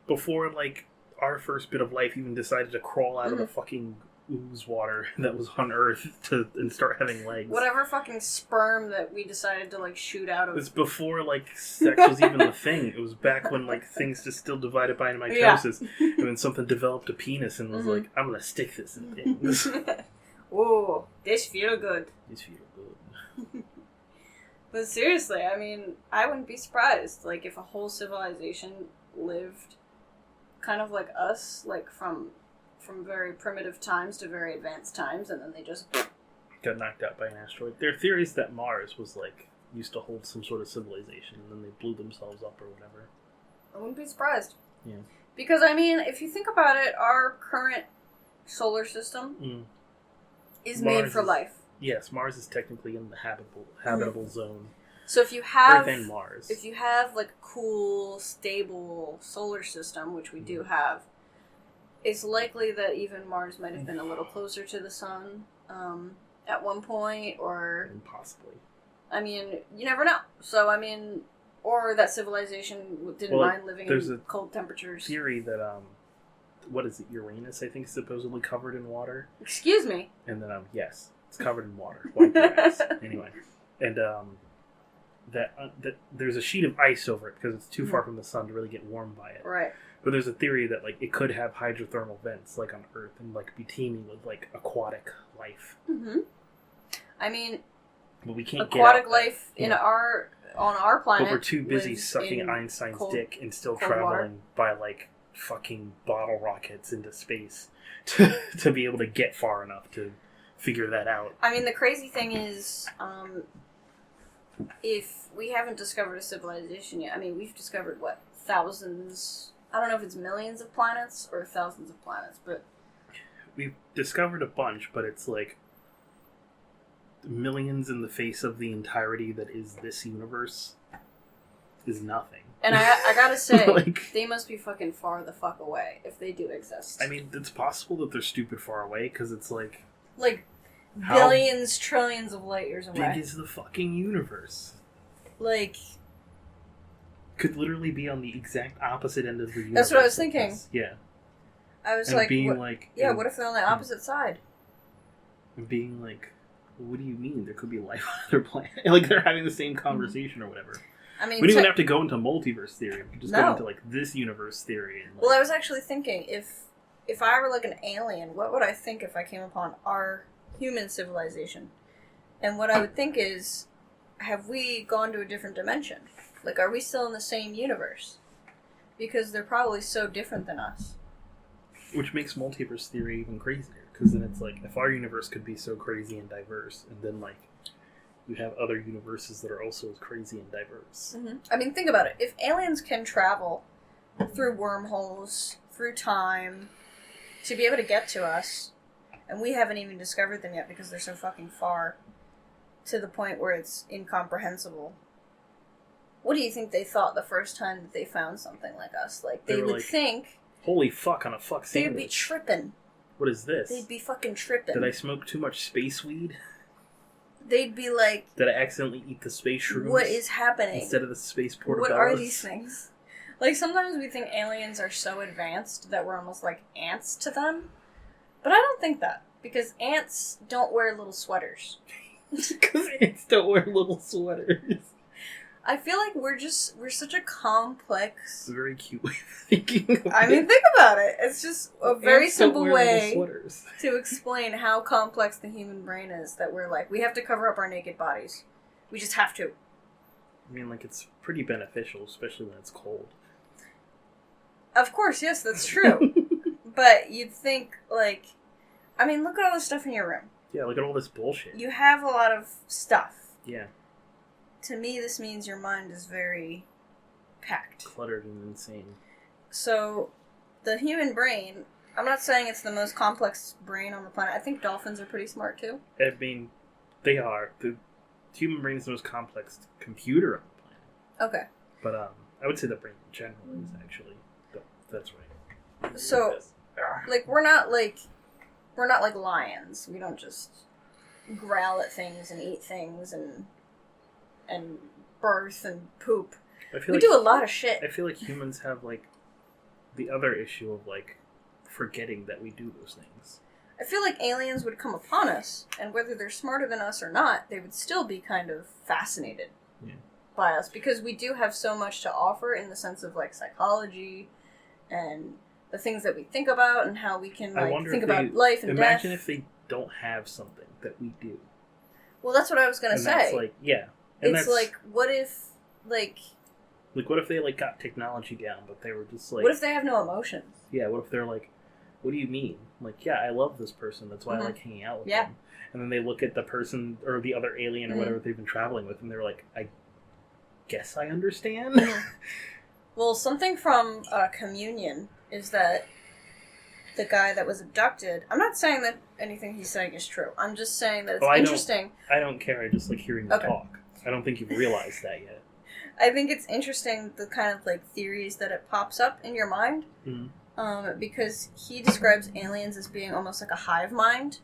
Before, like, our first bit of life even decided to crawl out of the fucking ooze water that was on Earth and start having legs. Whatever fucking sperm that we decided to, like, shoot out of. It was before, like, sex was even a thing. It was back when, like, things just still divided by mitosis. And then something developed a penis and was like, I'm gonna stick this in things. Ooh, this feel good. This feel good. But seriously, I mean, I wouldn't be surprised, like, if a whole civilization lived kind of like us, like, from very primitive times to very advanced times, and then they just got knocked out by an asteroid. There are theories that Mars was, like, used to hold some sort of civilization, and then they blew themselves up or whatever. I wouldn't be surprised. Yeah. Because, I mean, if you think about it, our current solar system is made for life. Yes, Mars is technically in the habitable zone. So if you have... Earth and Mars. If you have, like, a cool, stable solar system, which we do have, it's likely that even Mars might have been a little closer to the sun at one point, or... Possibly. I mean, you never know. So, I mean, or that civilization didn't mind living in cold temperatures. Theory that, what is it, Uranus, I think, is supposedly covered in water. Excuse me? And then, yes, it's covered in water. White grass. Anyway. And, that there's a sheet of ice over it because it's too far from the sun to really get warmed by it. Right. But there's a theory that, like, it could have hydrothermal vents, like, on Earth, and, like, be teeming with, like, aquatic life. Mm-hmm. I mean, but we can't aquatic get life on our planet. But we're too busy sucking Einstein's dick and still traveling water. by, like, fucking bottle rockets into space to be able to get far enough to figure that out. I mean, the crazy thing is, if we haven't discovered a civilization yet, I mean, we've discovered, what, thousands... I don't know if it's millions of planets or thousands of planets, but... We've discovered a bunch, but it's like millions in the face of the entirety that is this universe is nothing. And I gotta say, like, they must be fucking far the fuck away if they do exist. I mean, it's possible that they're stupid far away, because it's like... Like, billions, trillions of light years away. How big is the fucking universe? Like... Could literally be on the exact opposite end of the universe. That's what I was thinking. Yeah. I was and like, being what, like... yeah, and, what if they're on the opposite side? And being like, what do you mean? There could be life on other planets. Like, they're having the same conversation or whatever. I mean, we don't even have to go into multiverse theory. We could just go into, like, this universe theory. And, like, well, I was actually thinking, if I were, like, an alien, what would I think if I came upon our human civilization? And what I would think is, have we gone to a different dimension? Like, are we still in the same universe? Because they're probably so different than us. Which makes multiverse theory even crazier. Because then it's like, if our universe could be so crazy and diverse, and then, like, you have other universes that are also as crazy and diverse. Mm-hmm. I mean, think about it. If aliens can travel through wormholes, through time, to be able to get to us, and we haven't even discovered them yet because they're so fucking far, to the point where it's incomprehensible. What do you think they thought the first time that they found something like us? Like, they would, like, think... Holy fuck on a fuck sandwich. They'd be tripping. What is this? They'd be fucking tripping. Did I smoke too much space weed? They'd be like... Did I accidentally eat the space shrooms? What is happening? Instead of the space portobellos? What are these things? Like, sometimes we think aliens are so advanced that we're almost like ants to them. But I don't think that. Because ants don't wear little sweaters. Because ants don't wear little sweaters. I feel like we're such a complex... It's a very cute way of thinking of I mean, think about it. It's just a very simple way sweaters. to explain how complex the human brain is, that we're like, we have to cover up our naked bodies. We just have to. I mean, like, it's pretty beneficial, especially when it's cold. Of course, yes, that's true. But you'd think, like... I mean, look at all the stuff in your room. Yeah, look at all this bullshit. You have a lot of stuff. Yeah. To me, this means your mind is very packed. Cluttered and insane. So, the human brain, I'm not saying it's the most complex brain on the planet. I think dolphins are pretty smart, too. I mean, they are. The human brain is the most complex computer on the planet. Okay. But, I would say the brain in general is actually... That's right. So, like, we're not, like... we're not like lions. We don't just growl at things and eat things and birth and poop. We do a lot of shit. I feel like humans have, like, the other issue of, like, forgetting that we do those things. I feel like aliens would come upon us, and whether they're smarter than us or not, they would still be kind of fascinated by us, because we do have so much to offer in the sense of, like, psychology and the things that we think about and how we can, like, think about life and death. Imagine if they don't have something that we do. Well, that's what I was going to say. That's, like, yeah. And it's like, what if, like... Like, what if they, like, got technology down, but they were just, like... What if they have no emotions? Yeah, what if they're like, what do you mean? Like, yeah, I love this person, that's why I like hanging out with them. And then they look at the person, or the other alien or whatever they've been traveling with, and they're like, I guess I understand? Well, something from Communion is that the guy that was abducted... I'm not saying that anything he's saying is true. I'm just saying that it's interesting. I don't care, I just like hearing you talk. I don't think you've realized that yet. I think it's interesting, the kind of, like, theories that it pops up in your mind. Because he describes aliens as being almost like a hive mind,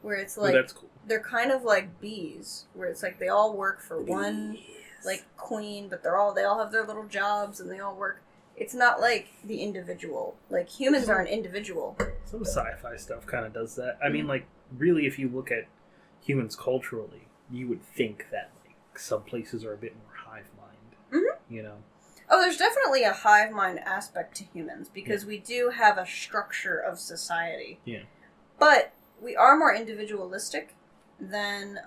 where it's like, that's cool. They're kind of like bees, where it's like they all work for one, like, queen, but they all have their little jobs, and they all work. It's not like the individual. Like, humans are an individual. Some sci-fi stuff kind of does that. I mean, like, really, if you look at humans culturally, you would think that, like, some places are a bit more hive mind. You know? Oh, there's definitely a hive mind aspect to humans, because we do have a structure of society. Yeah. But we are more individualistic than,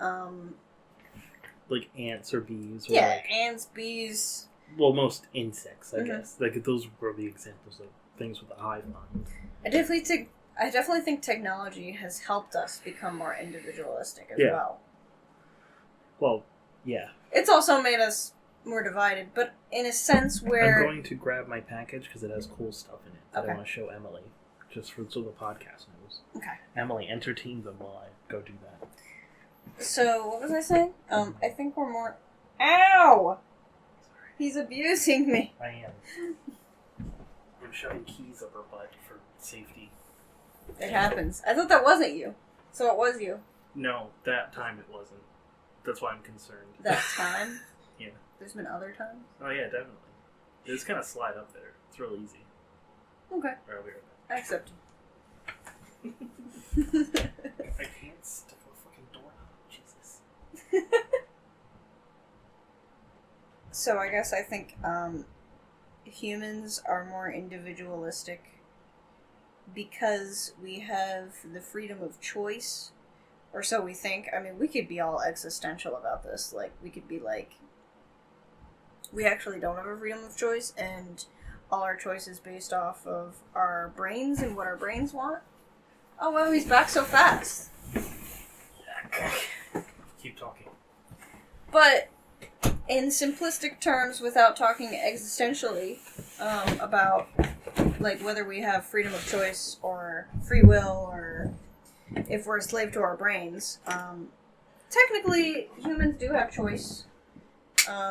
like ants or bees. Or like, ants, bees. Well, most insects, I guess. Like, those were the examples of things with a hive mind. I definitely think technology has helped us become more individualistic as well. Well, yeah. It's also made us more divided, but in a sense where... I'm going to grab my package because it has cool stuff in it that I want to show Emily, just so the podcast knows. Okay. Emily, entertain them while I go do that. So, what was I saying? I think we're more... Ow! Sorry. He's abusing me. I am. I'm shoving keys up her butt for safety. It happens. I thought that wasn't you. So it was you. No, that time it wasn't. That's why I'm concerned. That time? Yeah. There's been other times? Oh, yeah, definitely. They just kind of slide up there. It's real easy. Okay. Right over here. I accept. I can't stick a fucking doorknob. Jesus. So I guess I think humans are more individualistic because we have the freedom of choice, or so we think. I mean, we could be all existential about this. Like, we could be like, we actually don't have a freedom of choice, and all our choices based off of our brains and what our brains want. Oh, wow, he's back so fast. Keep talking. But in simplistic terms, without talking existentially about, like, whether we have freedom of choice or free will, or if we're a slave to our brains, technically humans do have choice.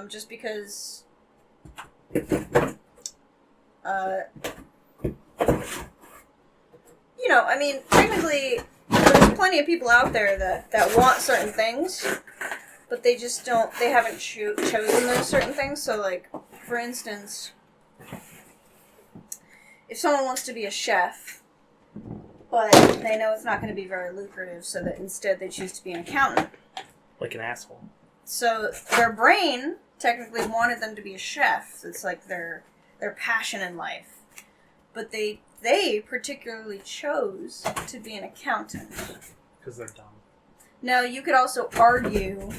Just because, you know, I mean, technically, there's plenty of people out there that want certain things, but they just don't, they haven't chosen those certain things. So, like, for instance, if someone wants to be a chef, but they know it's not going to be very lucrative, so that instead they choose to be an accountant. Like an asshole. So their brain technically wanted them to be a chef. It's like their passion in life. But they particularly chose to be an accountant. Because they're dumb. Now, you could also argue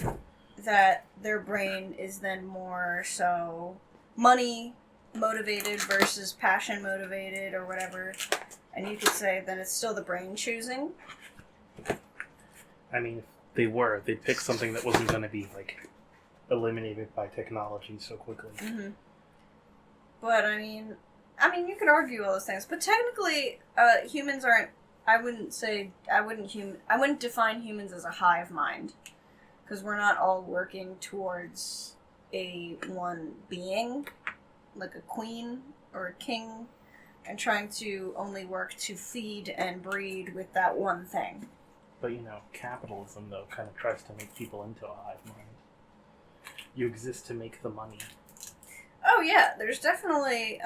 that their brain is then more so money motivated versus passion motivated or whatever. And you could say that it's still the brain choosing. I mean, if they'd pick something that wasn't going to be, like, eliminated by technology so quickly. Mm-hmm. But, I mean, you could argue all those things. But technically, humans aren't, I wouldn't define humans as a hive mind. Because we're not all working towards one being, like a queen or a king. and trying to only work to feed and breed with that one thing. But, capitalism, though, kind of tries to make people into a hive mind. You exist to make the money. Oh, yeah. There's definitely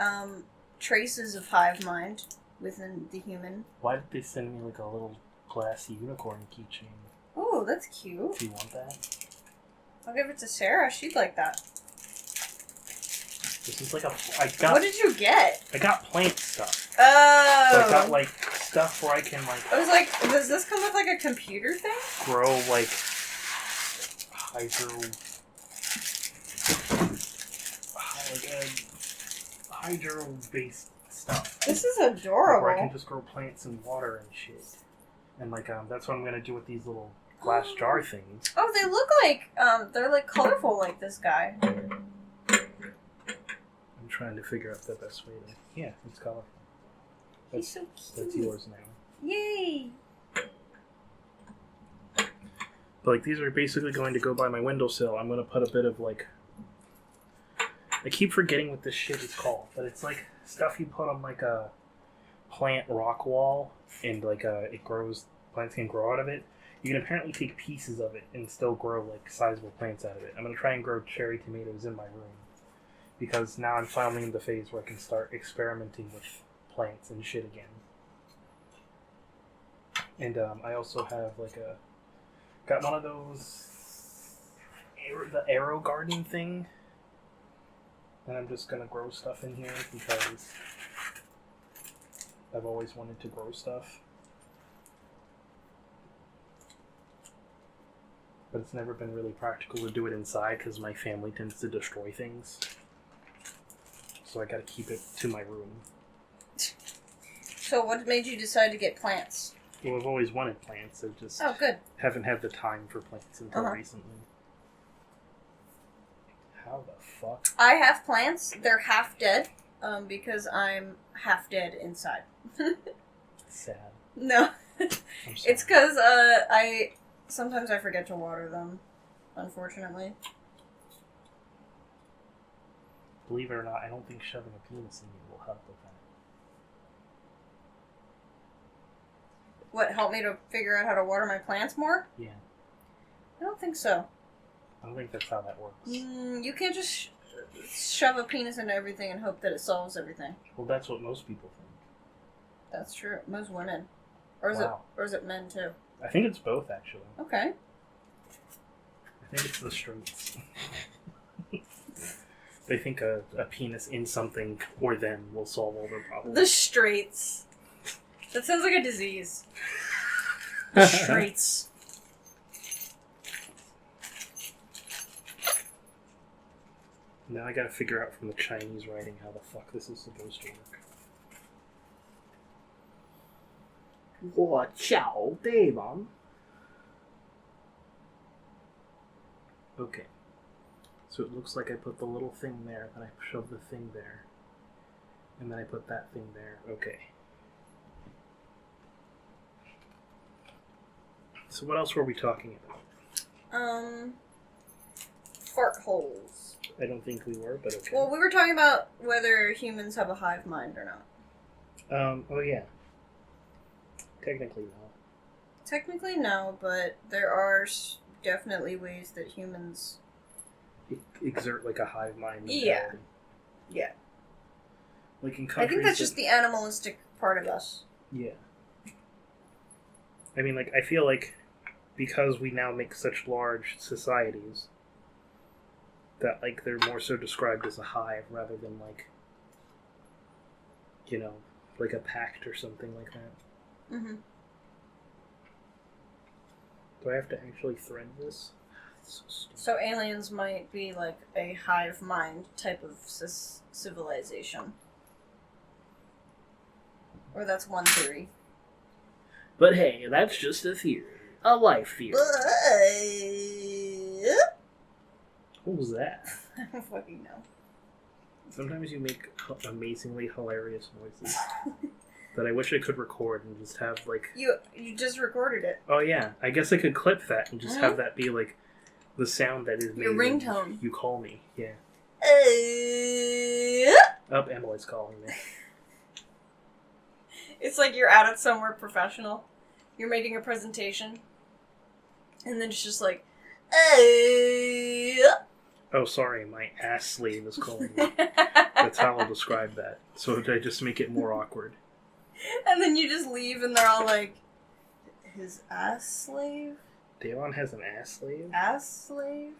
traces of hive mind within the human. Why did they send me, a little glassy unicorn keychain? Oh, that's cute. Do you want that? I'll give it to Sarah. She'd like that. This is What did you get? I got plant stuff. Oh! So I got, stuff where I can, I was like, does this come with, a computer thing? grow, hydro-based stuff. This is adorable. Where I can just grow plants and water and shit. And, that's what I'm gonna do with these little glass jar things. Oh, they look they're, colorful like this guy. I'm trying to figure out the best way to... Yeah, it's colorful. He's so cute. That's yours now. Yay! But, these are basically going to go by my windowsill. I'm gonna put a bit of, I keep forgetting what this shit is called, but it's, stuff you put on, a plant rock wall, and, it grows... Plants can grow out of it. You can apparently take pieces of it and still grow, sizable plants out of it. I'm gonna try and grow cherry tomatoes in my room. Because now I'm finally in the phase where I can start experimenting with plants and shit again. And I also have got one of those the arrow garden thing, and I'm just gonna grow stuff in here because I've always wanted to grow stuff, but it's never been really practical to do it inside because my family tends to destroy things. So I gotta keep it to my room. So what made you decide to get plants? Well, I've always wanted plants. I just good. haven't had the time for plants until recently. How the fuck? I have plants. They're half dead, because I'm half dead inside. Sad. No. I'm sorry. It's because, sometimes I forget to water them, unfortunately. Believe it or not, I don't think shoving a penis in you will help with that. What, help me to figure out how to water my plants more? Yeah. I don't think so. I don't think that's how that works. You can't just shove a penis into everything and hope that it solves everything. Well, that's what most people think. That's true. Most women. Or is it men too? I think it's both, actually. Okay. I think it's the straights. They think a penis in something or them will solve all their problems. The straights. That sounds like a disease. The straights. Now I gotta figure out from the Chinese writing how the fuck this is supposed to work. 我晓得吗? Okay. So it looks like I put the little thing there, then I shove the thing there, and then I put that thing there. Okay. So what else were we talking about? Fart holes. I don't think we were, but okay. Well, we were talking about whether humans have a hive mind or not. Oh yeah. Technically no. Technically no, but there are definitely ways that humans... exert a hive mind mentality. Yeah. In countries I think that's just the animalistic part of us. Yeah. I mean, I feel like because we now make such large societies that, they're more so described as a hive rather than, a pact or something like that. Mm-hmm. Do I have to actually thread this? So aliens might be a hive mind type of civilization. Or that's one theory. But hey, that's just a theory. A life theory. What was that? I don't fucking know. Sometimes you make amazingly hilarious noises that I wish I could record and just have, You just recorded it. Oh yeah, I guess I could clip that and just have that be, the sound that is made your ringtone. You call me, yeah. Oh, Emily's calling me. It's like you're out at somewhere professional. You're making a presentation. And then it's just like, Oh, sorry, my ass slave is calling me. That's how I'll describe that. So did I just make it more awkward? And then you just leave and they're all like, his ass slave? Devon has an ass slave? Ass slave?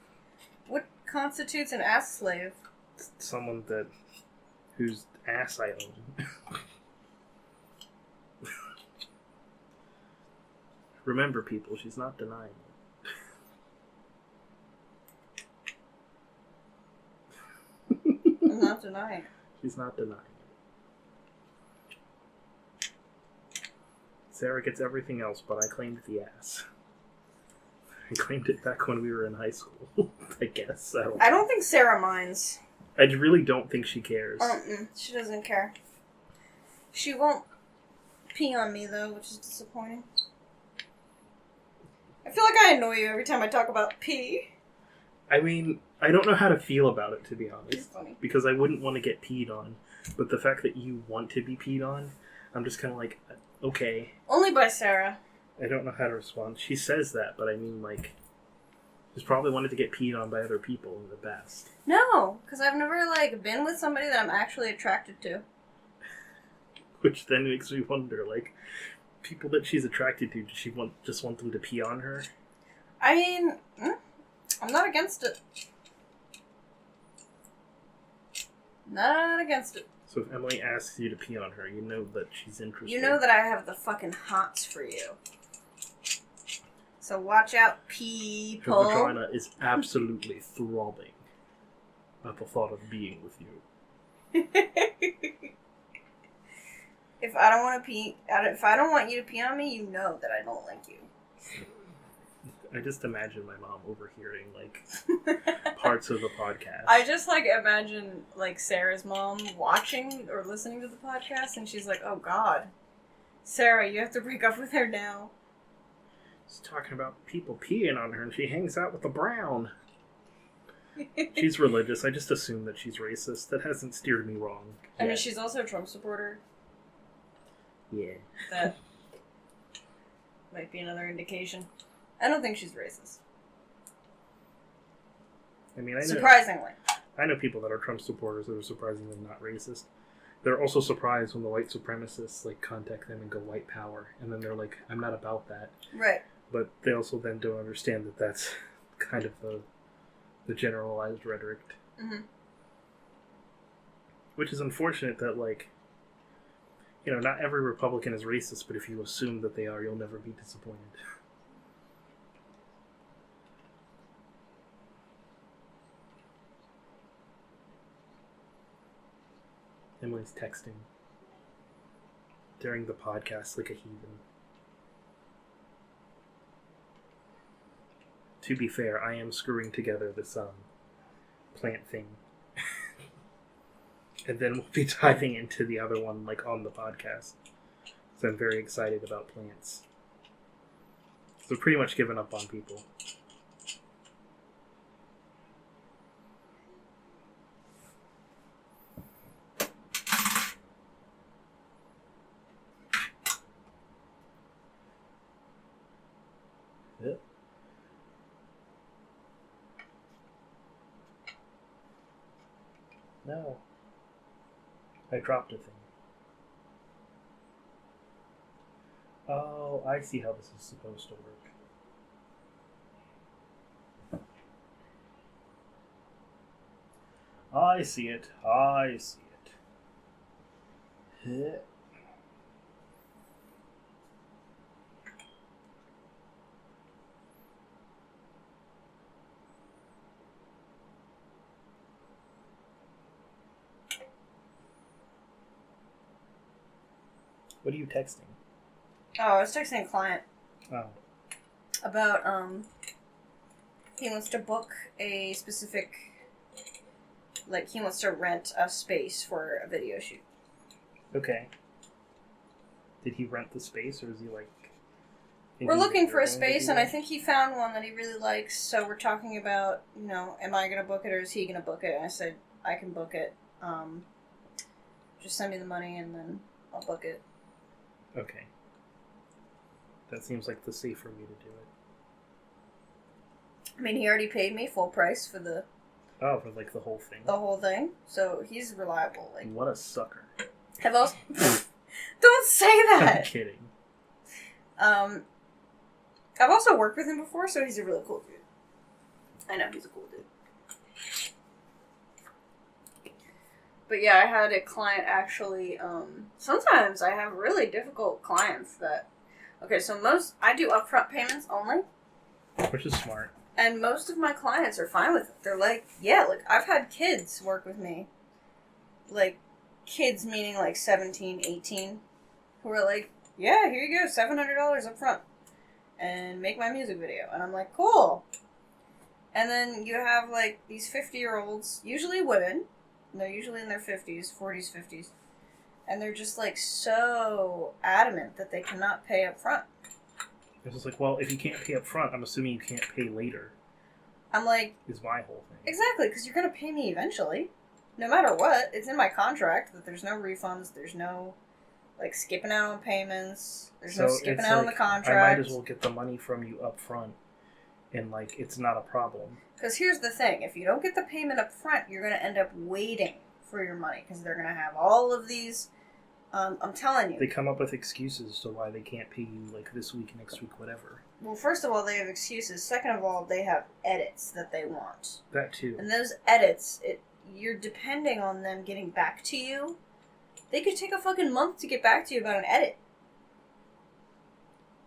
What constitutes an ass slave? Someone whose ass I own. Remember, people, she's not denying it. I'm not denying. She's not denying it. Sarah gets everything else, but I claimed the ass. I claimed it back when we were in high school, I guess. I don't think Sarah minds. I really don't think she cares. She doesn't care. She won't pee on me, though, which is disappointing. I feel like I annoy you every time I talk about pee. I mean, I don't know how to feel about it, to be honest. It's funny. Because I wouldn't want to get peed on. But the fact that you want to be peed on, I'm just kind of like, okay. Only by Sarah. I don't know how to respond. She says that, but I mean, like, she's probably wanted to get peed on by other people in the past. No, because I've never, like, been with somebody that I'm actually attracted to. Which then makes me wonder, like, people that she's attracted to, does she just want them to pee on her? I mean, I'm not against it. Not against it. So if Emily asks you to pee on her, you know that she's interested. You know that I have the fucking hots for you. So watch out, Her people. vagina is absolutely throbbing at the thought of being with you. If I don't want to pee, if I don't want you to pee on me, you know that I don't like you. I just imagine my mom overhearing, like, parts of the podcast. I just, like, imagine, like, Sarah's mom watching or listening to the podcast, and she's like, oh, God. Sarah, you have to break up with her now. She's talking about people peeing on her, and she hangs out with the Brown. She's religious. I just assume that she's racist. That hasn't steered me wrong. I mean, yet. she's also a Trump supporter. Yeah. That might be another indication. I don't think she's racist. I mean, I know... Surprisingly. I know people that are Trump supporters that are surprisingly not racist. They're also surprised when the white supremacists, like, contact them and go white power. And then they're like, I'm not about that. Right. But they also then don't understand that that's kind of the generalized rhetoric. Mm-hmm. Which is unfortunate that, like, you know, not every Republican is racist, but if you assume that they are, you'll never be disappointed. Emily's texting during the podcast like a heathen. To be fair, I am screwing together this plant thing. And then we'll be diving into the other one, like, on the podcast. So I'm very excited about plants. So I've pretty much given up on people. Yep. No. I dropped a thing. Oh, I see how this is supposed to work. I see it. I see it. What are you texting? Oh, I was texting a client. Oh. About, he wants to book a specific, like, he wants to rent a space for a video shoot. Okay. Did he rent the space, or is he, like... We're looking for a space, and I think he found one that he really likes, so we're talking about, you know, am I going to book it, or is he going to book it? And I said, I can book it. Just send me the money, and then I'll book it. Okay. That seems like the safer way to do it. I mean, he already paid me full price for the Oh, for like the whole thing. whole thing, so he's reliable. Like, What a sucker. I've also don't say I'm that. kidding. I've also worked with him before, so he's a really cool dude. I know he's a cool dude. But yeah, I had a client actually. Sometimes I have really difficult clients that. Okay, so I do upfront payments only. Which is smart. And most of my clients are fine with it. They're like, yeah, like, I've had kids work with me. Like, kids meaning like 17, 18, who are like, yeah, here you go, $700 up front. And make my music video. And I'm like, cool. And then you have like these 50-year-olds, usually women. They're usually in their 50s, 40s, 50s. And they're just like so adamant that they cannot pay up front. It's just like, well, if you can't pay up front, I'm assuming you can't pay later. I'm like... Is my whole thing. Exactly, because you're going to pay me eventually. No matter what. It's in my contract that there's no refunds, there's no, like, skipping out on payments, there's no skipping out on the contract. I might as well get the money from you up front, and, like, it's not a problem. Because here's the thing. If you don't get the payment up front, you're going to end up waiting for your money, because they're going to have all of these... I'm telling you. They come up with excuses to why they can't pay you, like, this week, next week, whatever. Well, first of all, they have excuses. Second of all, they have edits that they want. That, too. And those edits, you're depending on them getting back to you. They could take a fucking month to get back to you about an edit.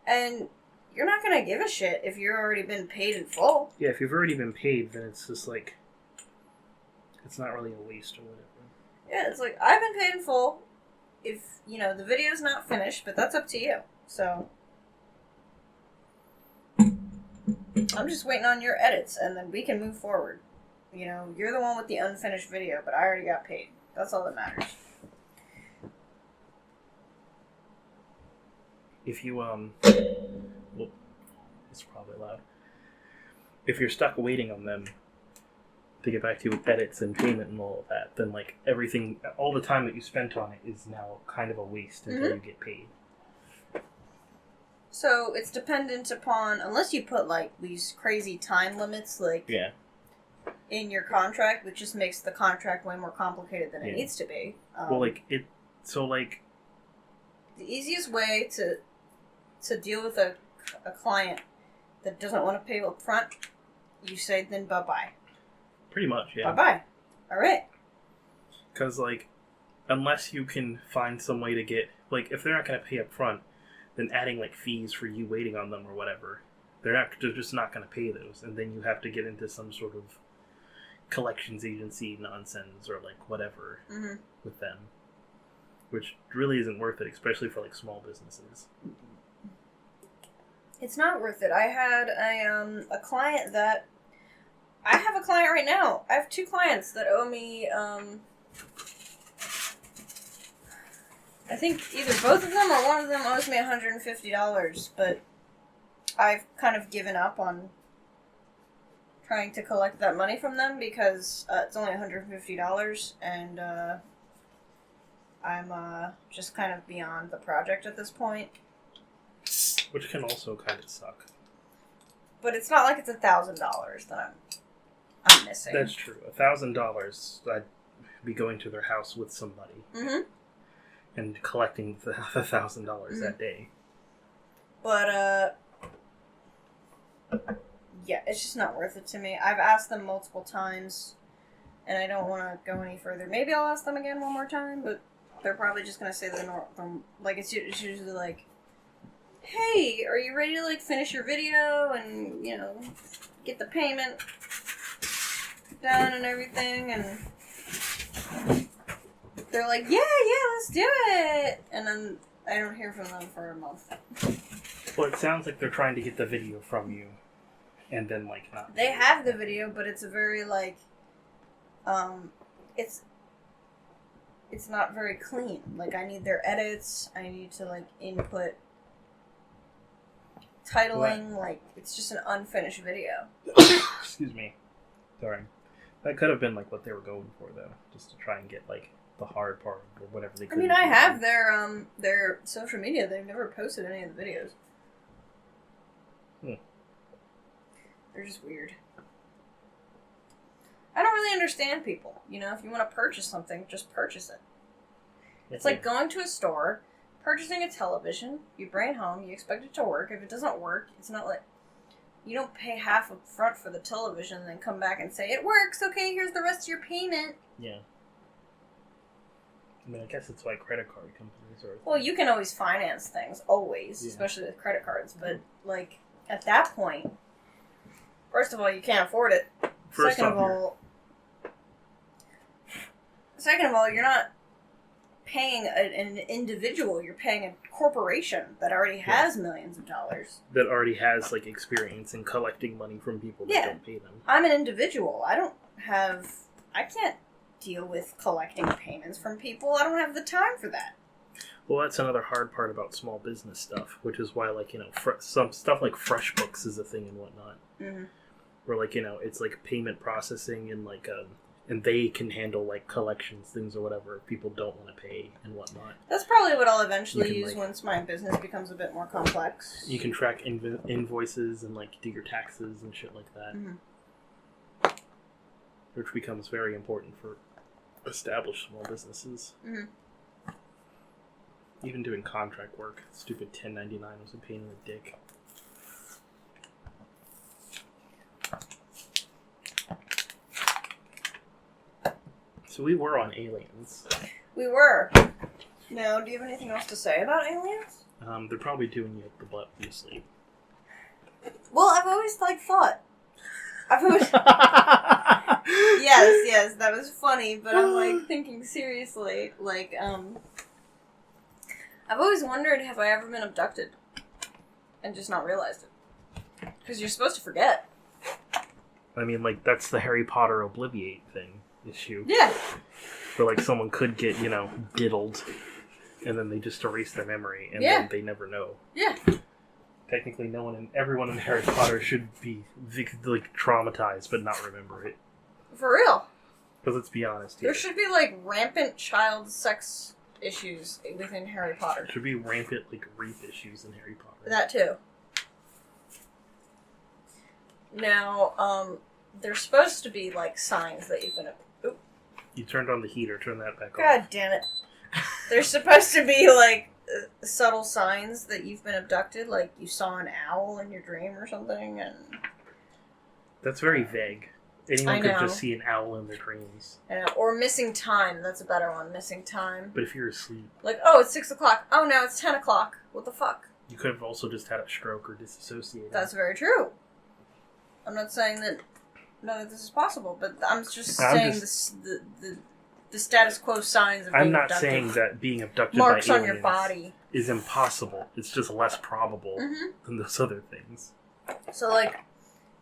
And you're not going to give a shit if you've already been paid in full. Yeah, if you've already been paid, then it's just, like, it's not really a waste or whatever. Yeah, it's like, I've been paid in full. If, you know, the video's not finished, but that's up to you. So, I'm just waiting on your edits, and then we can move forward. You know, you're the one with the unfinished video, but I already got paid. That's all that matters. If you, well, it's probably loud. If you're stuck waiting on them to get back to you with edits and payment and all of that, then, like, everything, all the time that you spent on it is now kind of a waste until you get paid. So, it's dependent upon, unless you put, like, these crazy time limits, like, Yeah. in your contract, which just makes the contract way more complicated than it Yeah. needs to be. Well, like, the easiest way to deal with a client that doesn't want to pay up front, you say then bye-bye. pretty much, yeah. Bye-bye. All right. Because, like, unless you can find some way to get, like, if they're not going to pay up front, then adding, like, fees for you waiting on them or whatever, they're just not going to pay those, and then you have to get into some sort of collections agency nonsense or, like, whatever with them, which really isn't worth it, especially for, like, small businesses. It's not worth it. I had a client that... I have a client right now. I have 2 clients that owe me, I think either both of them or one of them owes me $150, but I've kind of given up on trying to collect that money from them because it's only $150, and I'm just kind of beyond the project at this point. Which can also kind of suck. But it's not like it's $1,000 that I'm missing. That's true. $1,000, I'd be going to their house with somebody and collecting the $1,000 that day. But, yeah, it's just not worth it to me. I've asked them multiple times, and I don't want to go any further. Maybe I'll ask them again one more time, but they're probably just going to say like, it's usually like, hey, are you ready to, like, finish your video and, you know, get the payment done and everything? And they're like, yeah, let's do it. And then I don't hear from them for a month. Well, it sounds like they're trying to get the video from you, and then, like, not. They have the video, but it's a very, like, it's not very clean. Like, I need their edits. I need to, like, input titling. What? Like, it's just an unfinished video. Excuse me. Sorry. That could have been, like, what they were going for, though. Just to try and get, like, the hard part, or whatever they. I mean, I have their social media. They've never posted any of the videos. They're just weird. I don't really understand people. You know, if you want to purchase something, just purchase it. It's like going to a store, purchasing a television, you bring it home, you expect it to work. If it doesn't work, it's not like... You don't pay half up front for the television and then come back and say, it works, okay, here's the rest of your payment. Yeah. I mean, I guess it's why credit card companies are... Well, you can always finance things, always, especially with credit cards. But, like, at that point, first of all, you can't afford it. Second of all, you're not paying an individual. You're paying a corporation that already has millions of dollars. That already has, like, experience in collecting money from people that don't pay them. I'm an individual. I can't deal with collecting payments from people. I don't have the time for that. Well, that's another hard part about small business stuff, which is why, like, you know, some stuff like FreshBooks is a thing and whatnot. Mm-hmm. Where, like, you know, it's, like, payment processing and, like, and they can handle, like, collections, things or whatever, if people don't want to pay and whatnot. That's probably what I'll eventually use once my business becomes a bit more complex. You can track invoices and, like, do your taxes and shit like that. Mm-hmm. Which becomes very important for established small businesses. Mm-hmm. Even doing contract work. Stupid 1099 was a pain in the dick. So we were on Aliens. We were. Now, do you have anything else to say about Aliens? They're probably doing you up the butt when you sleep. Well, I've always, like, thought... Yes, that was funny, but I'm, like, thinking seriously. Like, I've always wondered, have I ever been abducted? And just not realized it. Because you're supposed to forget. I mean, like, that's the Harry Potter Obliviate thing. Issue. Yeah. Where, like, someone could get, you know, diddled, and then they just erase their memory, and then they never know. Yeah. Technically, everyone in Harry Potter should be, like, traumatized, but not remember it. For real. Because let's be honest here. There should be, like, rampant child sex issues within Harry Potter. There should be rampant, like, rape issues in Harry Potter. That, too. Now, there's supposed to be, like, signs that you've been... You turned on the heater. Turn that back on. God damn it. There's supposed to be, like, subtle signs that you've been abducted, like you saw an owl in your dream or something, and... That's very vague. Anyone could just see an owl in their dreams. Or missing time. That's a better one. Missing time. But if you're asleep... Like, oh, it's 6 o'clock. Oh, no, it's 10 o'clock. What the fuck? You could have also just had a stroke or disassociated. That's very true. I'm not saying that... No, that this is possible, but I'm just saying the status quo signs of being abducted. I'm not saying that being abducted marks by on your body is impossible. It's just less probable than those other things. So, like,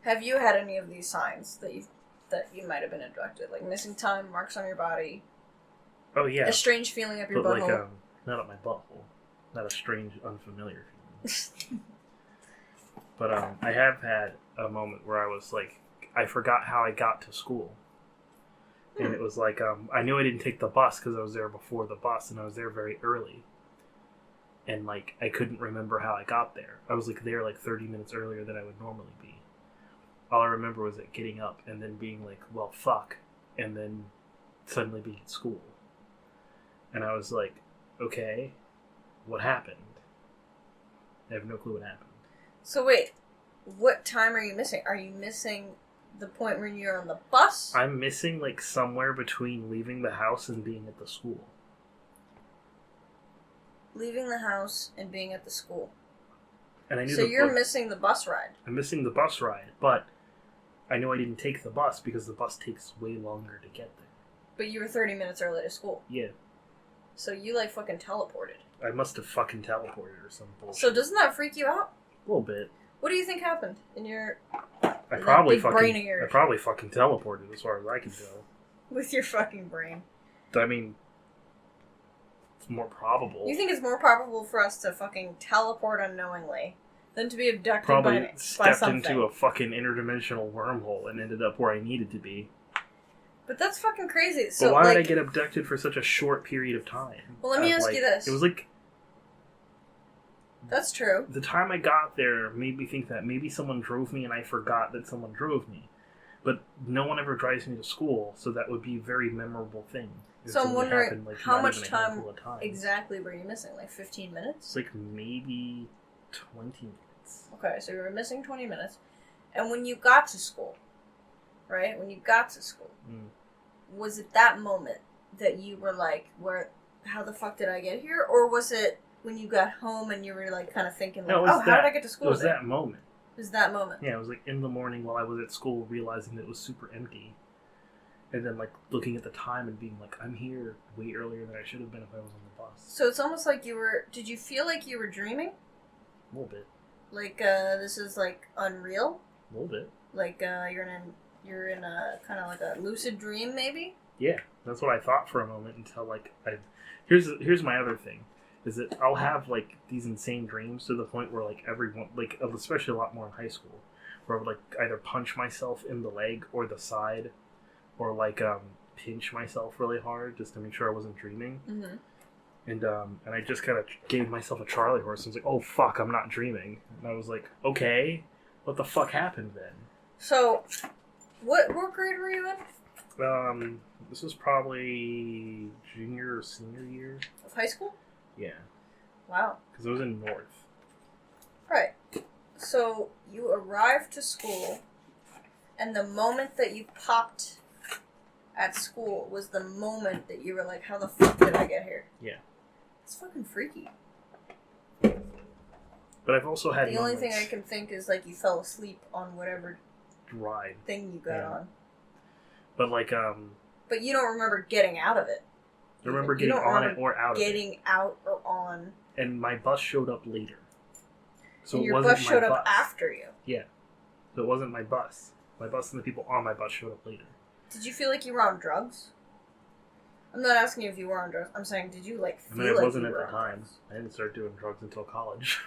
have you had any of these signs that you might have been abducted? Like missing time, marks on your body? Oh, yeah. A strange feeling up your butthole? Like, not up my butthole. Not a strange, unfamiliar feeling. But I have had a moment where I was like, I forgot how I got to school. And it was like, I knew I didn't take the bus because I was there before the bus, and I was there very early. And, like, I couldn't remember how I got there. I was, like, there, like, 30 minutes earlier than I would normally be. All I remember was, like, getting up and then being like, well, fuck. And then suddenly being at school. And I was like, okay, what happened? I have no clue what happened. So, wait, what time are you missing? Are you missing... the point when you're on the bus? I'm missing, like, somewhere between leaving the house and being at the school. Leaving the house and being at the school. And I knew so you're missing the bus ride. I'm missing the bus ride, but I know I didn't take the bus because the bus takes way longer to get there. But you were 30 minutes early to school. Yeah. So you, like, fucking teleported. I must have fucking teleported or some bullshit. So doesn't that freak you out? A little bit. What do you think happened in your... I probably fucking teleported as far as I can go. With your fucking brain. I mean, it's more probable. You think it's more probable for us to fucking teleport unknowingly than to be abducted by something? Stepped into a fucking interdimensional wormhole and ended up where I needed to be. But that's fucking crazy. But So why like, did I get abducted for such a short period of time? Well, let me ask you this. It was like... That's true. The time I got there made me think that maybe someone drove me and I forgot that someone drove me. But no one ever drives me to school, so that would be a very memorable thing. So I'm wondering, happened, like, how not much even a time handful of times. exactly were you missing? Like 15 minutes? It's like maybe 20 minutes. Okay, so you were missing 20 minutes. And when you got to school, right? When you got to school, was it that moment that you were like, how the fuck did I get here? Or was it when you got home and you were like kind of thinking, like, how did I get to school? It was today? that moment. It was that moment. Yeah, it was like in the morning while I was at school, realizing that it was super empty. And then like looking at the time and being like, I'm here way earlier than I should have been if I was on the bus. So it's almost like did you feel like you were dreaming? A little bit. Like, this is like unreal? A little bit. Like, you're in a kind of like a lucid dream, maybe? Yeah, that's what I thought for a moment until like here's my other thing. Is that I'll have, like, these insane dreams to the point where, like, everyone, like, especially a lot more in high school, where I would, like, either punch myself in the leg or the side, or, like, pinch myself really hard just to make sure I wasn't dreaming. Mm-hmm. And I just kind of gave myself a Charlie horse and was like, oh, fuck, I'm not dreaming. And I was like, okay, what the fuck happened then? So, what grade were you in? This was probably junior or senior year. Of high school? Yeah. Wow. Because it was in North. Right. So, you arrived to school, and the moment that you popped at school was the moment that you were like, how the fuck did I get here? Yeah. It's fucking freaky. But I've also had The only thing I can think is, like, you fell asleep on whatever ride thing you got on. But, like, But you don't remember getting out of it. I remember getting on it or out of it. Getting out or on. And my bus showed up later. So and it your wasn't bus showed my up bus. after you. Yeah. So it wasn't my bus. My bus and the people on my bus showed up later. Did you feel like you were on drugs? I'm not asking you if you were on drugs. I'm saying, did you, like, feel like you were on drugs? I wasn't at the time. I didn't start doing drugs until college.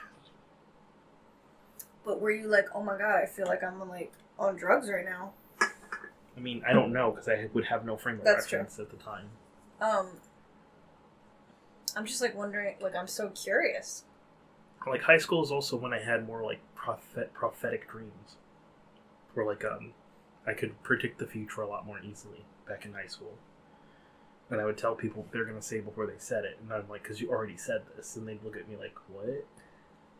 But were you like, oh my god, I feel like I'm, like, on drugs right now? I mean, I don't know, because I would have no frame of reference at the time. I'm just, like, wondering, like, I'm so curious. Like, high school is also when I had more, like, prophetic dreams. Where, like, I could predict the future a lot more easily back in high school. And I would tell people what they're going to say before they said it. And I'm like, because you already said this. And they'd look at me like, what?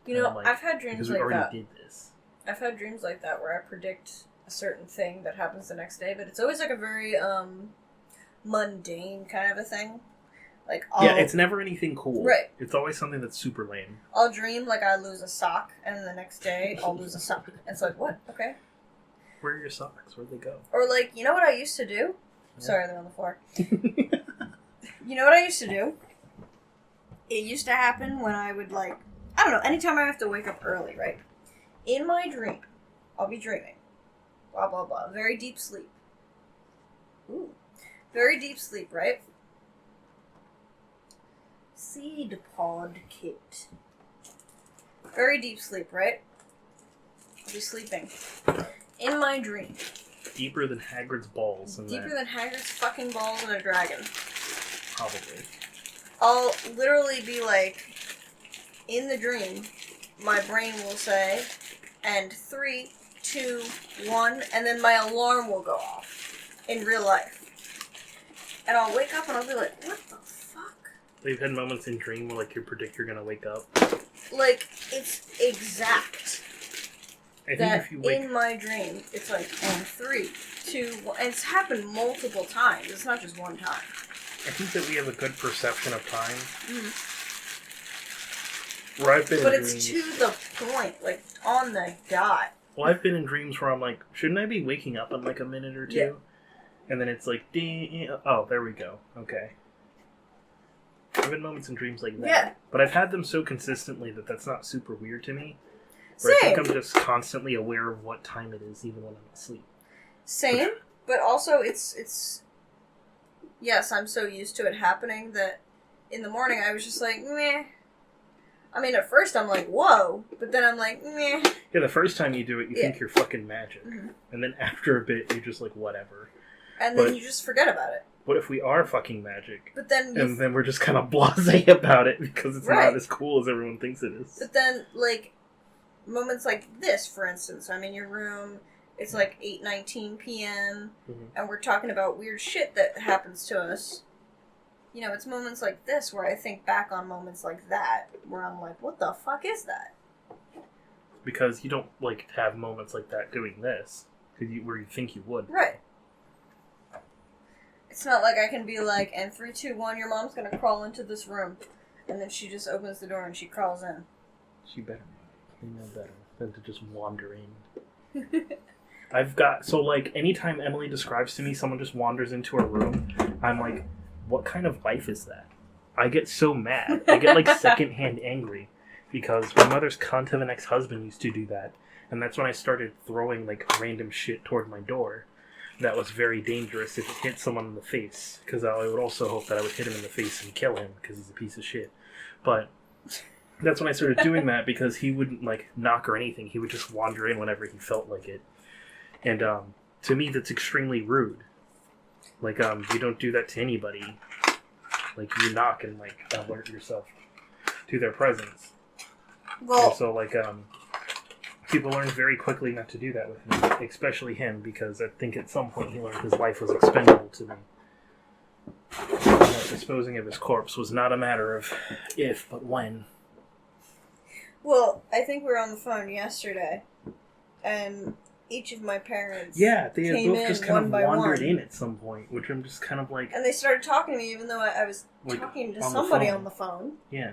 You know, like, I've had dreams like that. Because we already did this. I've had dreams like that where I predict a certain thing that happens the next day. But it's always, like, a very, mundane kind of a thing. Like, it's never anything cool. Right. It's always something that's super lame. I'll dream like I lose a sock, and then the next day I'll lose a sock. And it's like, what? Okay. Where are your socks? Where'd they go? Or, like, you know what I used to do? Yeah. Sorry, they're on the floor. You know what I used to do? It used to happen when I would, like, I don't know, anytime I have to wake up early, right? In my dream, I'll be dreaming. Blah, blah, blah. Very deep sleep. Ooh. Very deep sleep, right? Seed pod kit. Very deep sleep, right? I'll be sleeping. In my dream. Deeper than Hagrid's balls. Deeper than Hagrid's fucking balls and a dragon. Probably. I'll literally be like, in the dream, my brain will say, and 3, 2, 1, and then my alarm will go off. In real life. And I'll wake up and I'll be like, what the fuck? You've had moments in dream where, like, you predict you're gonna wake up? Like, it's exact. I think if you wake... in my dream, it's like, and 3, 2, 1, and it's happened multiple times. It's not just one time. I think that we have a good perception of time. Mm-hmm. Where I've been but in it's dreams... to the point, like, on the dot. Well, I've been in dreams where I'm like, shouldn't I be waking up in, like, a minute or two? Yeah. And then it's like, ding, oh, there we go. Okay. I've had moments in dreams like that. Yeah. But I've had them so consistently that that's not super weird to me. Same. I think I'm just constantly aware of what time it is, even when I'm asleep. Same, but also it's... Yes, I'm so used to it happening that in the morning I was just like, meh. I mean, at first I'm like, whoa, but then I'm like, meh. Yeah, the first time you do it, you think you're fucking magic. Mm-hmm. And then after a bit, you're just like, whatever. And then you just forget about it. What if we are fucking magic? But then and then we're just kind of blasé about it because it's not as cool as everyone thinks it is. But then, like, moments like this, for instance, I'm in your room, it's like 8:19 p.m., and we're talking about weird shit that happens to us. You know, it's moments like this where I think back on moments like that, where I'm like, what the fuck is that? Because you don't, like, have moments like that doing this, where you think you would. Right. It's not like I can be like, and 3, 2, 1, your mom's gonna crawl into this room. And then she just opens the door and she crawls in. She better. They know better than to just wander in. I've got, so like, anytime Emily describes to me someone just wanders into her room, I'm like, what kind of life is that? I get so mad. I get, like, secondhand angry. Because my mother's cunt of an ex-husband used to do that. And that's when I started throwing, like, random shit toward my door. That was very dangerous if it hit someone in the face. Because I would also hope that I would hit him in the face and kill him, because he's a piece of shit. But that's when I started doing that, because he wouldn't, like, knock or anything. He would just wander in whenever he felt like it. And, to me, that's extremely rude. Like, you don't do that to anybody. Like, you knock and, like, alert yourself to their presence. Well, and so, like, people learn very quickly not to do that with me, especially him, because I think at some point he learned his life was expendable to me. And that disposing of his corpse was not a matter of if, but when. Well, I think we were on the phone yesterday, and each of my parents they came both just in kind of one by wandered one. in at some point, which I'm just kind of like... And they started talking to me even though I was like, talking to on somebody on the phone. Yeah.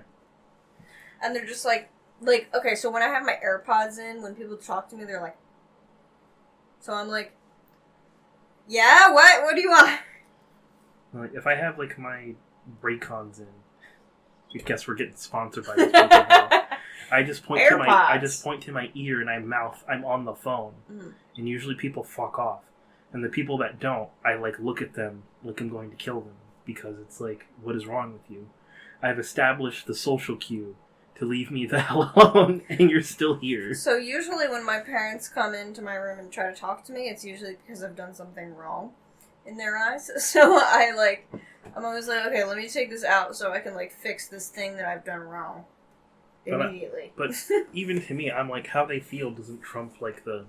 And they're just like, okay, so when I have my AirPods in, when people talk to me, they're like... So I'm like, yeah, what? What do you want? Like, if I have, like, my Raycons in, I guess we're getting sponsored by these people now. I just point to my ear and I mouth, I'm on the phone. Mm. And usually people fuck off. And the people that don't, I, like, look at them like I'm going to kill them. Because it's like, what is wrong with you? I've established the social cue to leave me the hell alone, and you're still here. So usually when my parents come into my room and try to talk to me, it's usually because I've done something wrong in their eyes. So I'm always like, okay, let me take this out so I can, like, fix this thing that I've done wrong immediately. But even to me, I'm like, how they feel doesn't trump, like, the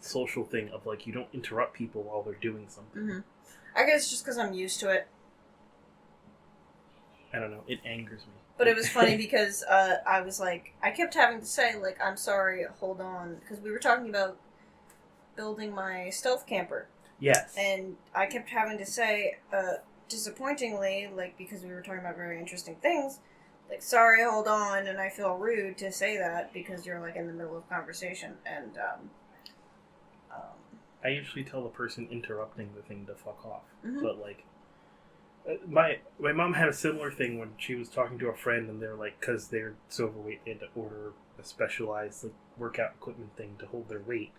social thing of, like, you don't interrupt people while they're doing something. Mm-hmm. I guess it's just because I'm used to it. I don't know. It angers me. But it was funny because I was like, I kept having to say, like, I'm sorry, hold on. Because we were talking about building my stealth camper. Yes. And I kept having to say, disappointingly, like, because we were talking about very interesting things, like, sorry, hold on, and I feel rude to say that because you're, like, in the middle of conversation. And, I usually tell the person interrupting the thing to fuck off. Mm-hmm. But, like, my mom had a similar thing when she was talking to a friend, and they're like, because they're so overweight, they had to order a specialized, like, workout equipment thing to hold their weight.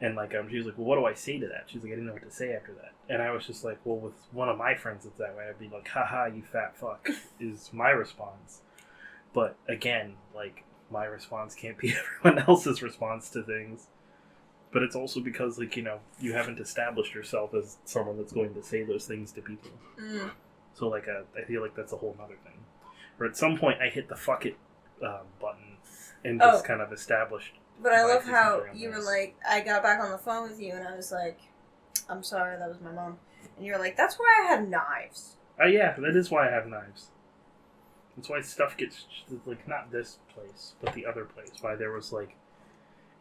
And, like, she was like, well, what do I say to that? She's like, I didn't know what to say after that. And I was just like, well, with one of my friends that's that way, I'd be like, haha, you fat fuck, is my response. But, again, like, my response can't be everyone else's response to things. But it's also because, like, you know, you haven't established yourself as someone that's going to say those things to people. Mm. So, like, I feel like that's a whole other thing. Or at some point, I hit the fuck it button and just kind of established. But I love how you were like, I got back on the phone with you and I was like, I'm sorry, that was my mom. And you're like, that's why I have knives. Oh, yeah, that is why I have knives. That's why stuff gets, like, not this place, but the other place. Why there was, like,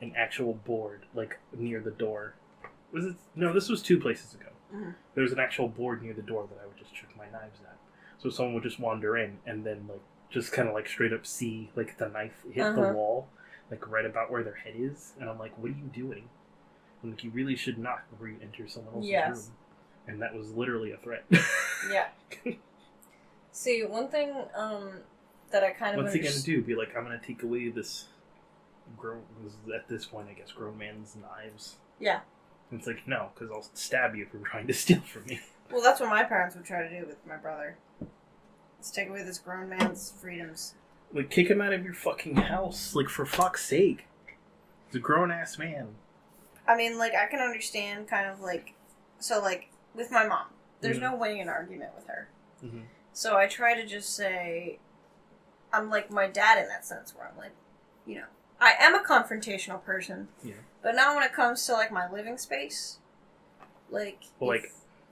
an actual board, like, near the door. Was it? No, this was 2 places ago. Mm-hmm. There was an actual board near the door that I would just chuck my knives at. So someone would just wander in and then, like, just kind of, like, straight up see, like, the knife hit the wall, like, right about where their head is. And I'm like, what are you doing? I'm like, you really should knock before you enter someone else's room. And that was literally a threat. Yeah. See, one thing that I kind of What's he going to do? Be like, I'm going to take away this at this point, I guess, grown man's knives. Yeah. And it's like, no, because I'll stab you for trying to steal from me. Well, that's what my parents would try to do with my brother. Let's take away this grown man's freedoms. Like, kick him out of your fucking house. Like, for fuck's sake. He's a grown-ass man. I mean, like, I can understand kind of, like, so, like, with my mom, there's no winning an argument with her. Mm-hmm. So I try to just say, I'm like my dad in that sense, where I'm like, you know, I am a confrontational person, but not when it comes to, like, my living space. Like, Well,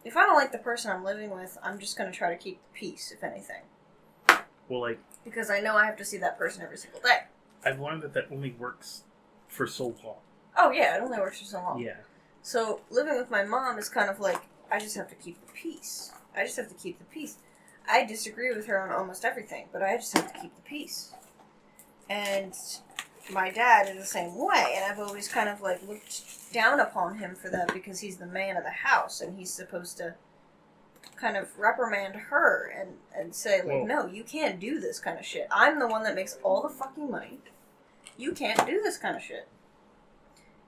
if I don't like the person I'm living with, I'm just going to try to keep the peace, if anything. Well, like... Because I know I have to see that person every single day. I've learned that only works for so long. Oh, yeah, it only works for so long. Yeah. So, living with my mom is kind of like, I just have to keep the peace. I just have to keep the peace. I disagree with her on almost everything, but I just have to keep the peace. And my dad is the same way, and I've always kind of, like, looked down upon him for that because he's the man of the house, and he's supposed to kind of reprimand her and say, like, no, you can't do this kind of shit. I'm the one that makes all the fucking money. You can't do this kind of shit.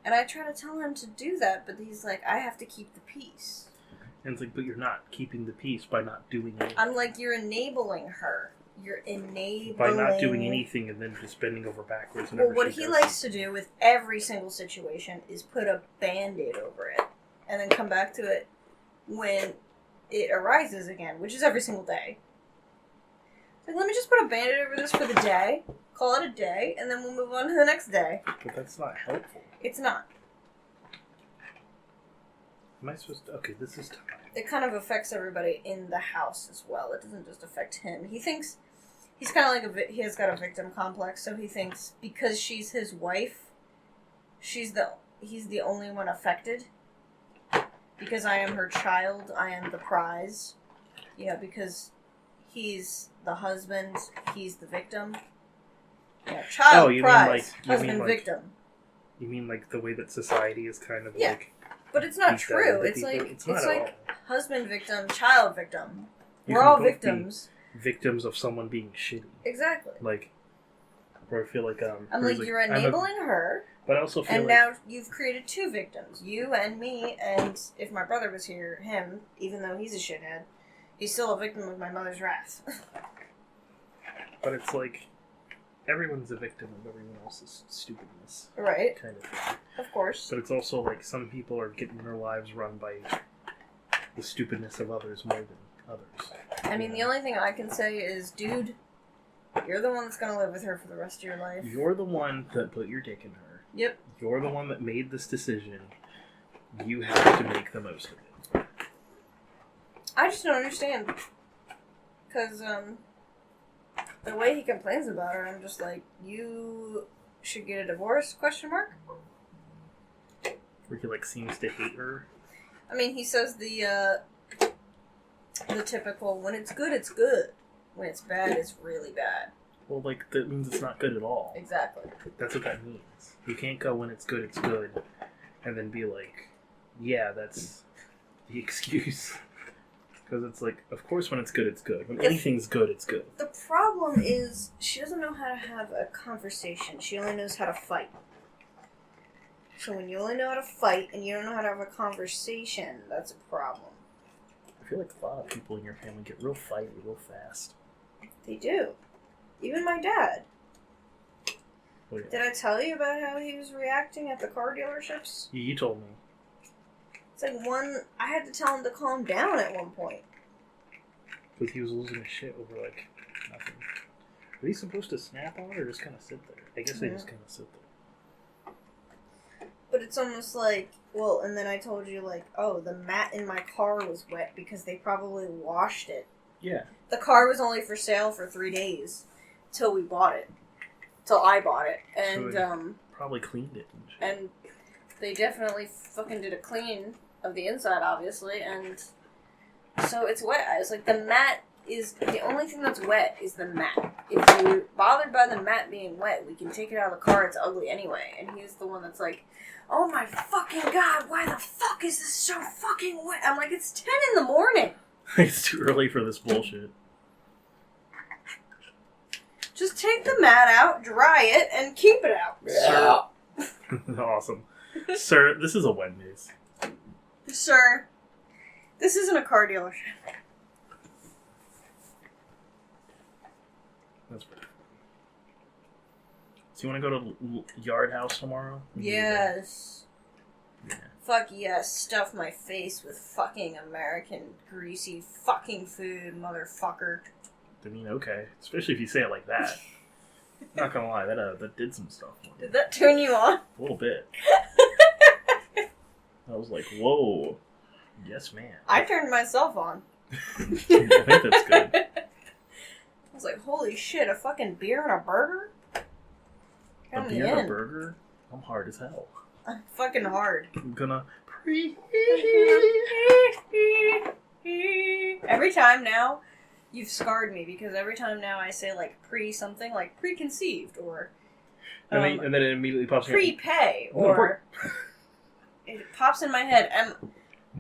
And I try to tell him to do that, but he's like, I have to keep the peace. And it's like, but you're not keeping the peace by not doing it. I'm like, you're enabling her. You're enabling... By not doing anything and then just bending over backwards. Well, what he likes to do with every single situation is put a Band-Aid over it. And then come back to it when it arises again, which is every single day. Like, let me just put a Band-Aid over this for the day, call it a day, and then we'll move on to the next day. But that's not helpful. It's not. Am I supposed to... Okay, this is time. It kind of affects everybody in the house as well. It doesn't just affect him. He thinks... He's kind of like he has got a victim complex, so he thinks because she's his wife, he's the only one affected. Because I am her child, I am the prize. You know, because he's the husband, he's the victim. Yeah, child, prize, husband, victim. You mean like the way that society is kind of like... But it's not true. It's like husband, victim, child, victim. We're all victims. Victims of someone being shitty. Exactly. Like, where I feel like I'm like, you're enabling her. But I also feel and like... now you've created two victims. You and me, and if my brother was here, him, even though he's a shithead, he's still a victim of my mother's wrath. But it's like, everyone's a victim of everyone else's stupidness. Right. Kind of thing. Of course. But it's also like, some people are getting their lives run by the stupidness of others more than others. I mean, the only thing I can say is, dude, you're the one that's gonna live with her for the rest of your life. You're the one that put your dick in her. Yep. You're the one that made this decision. You have to make the most of it. I just don't understand. Because, the way he complains about her, I'm just like, you should get a divorce, ? Where he, like, seems to hate her. I mean, he says the typical, when it's good, it's good. When it's bad, it's really bad. Well, like, that means it's not good at all. Exactly. That's what that means. You can't go when it's good, and then be like, yeah, that's the excuse. Because it's like, of course when it's good, it's good. When anything's good, it's good. The problem is, she doesn't know how to have a conversation. She only knows how to fight. So when you only know how to fight, and you don't know how to have a conversation, that's a problem. I feel like a lot of people in your family get real fighty real fast. They do. Even my dad. Well, yeah. Did I tell you about how he was reacting at the car dealerships? You told me. It's like I had to tell him to calm down at one point. Because he was losing his shit over, like, nothing. Are you supposed to snap on it or just kind of sit there? I guess they just kind of sit there. But it's almost like, well, and then I told you, like, oh, the mat in my car was wet because they probably washed it. Yeah. The car was only for sale for 3 days. Till we bought it. Till I bought it. And, so probably cleaned it and shit. And they definitely fucking did a clean of the inside, obviously, and so it's wet. It's like the mat is, the only thing that's wet is the mat. If you're bothered by the mat being wet, we can take it out of the car, it's ugly anyway. And he's the one that's like, oh my fucking god, why the fuck is this so fucking wet? I'm like, it's 10 in the morning. It's too early for this bullshit. Just take the mat out, dry it, and keep it out. Yeah. Awesome. Sir, this is a Wendy's. Sir, this isn't a car dealership. That's pretty funny. So you want to go to Yard House tomorrow? Yes. Yeah. Fuck yes, stuff my face with fucking American greasy fucking food, motherfucker. I mean, okay. Especially if you say it like that. Not gonna lie, that did some stuff. Did that turn you on? A little bit. I was like, whoa. Yes, ma'am. I turned myself on. I think that's good. I was like, holy shit, a fucking beer and a burger? A Count me beer and a in. burger? I'm hard as hell. I'm fucking hard. I'm gonna Every time now, you've scarred me because every time now I say like something like preconceived or and then it immediately pops in. Prepay or it pops in my head. I'm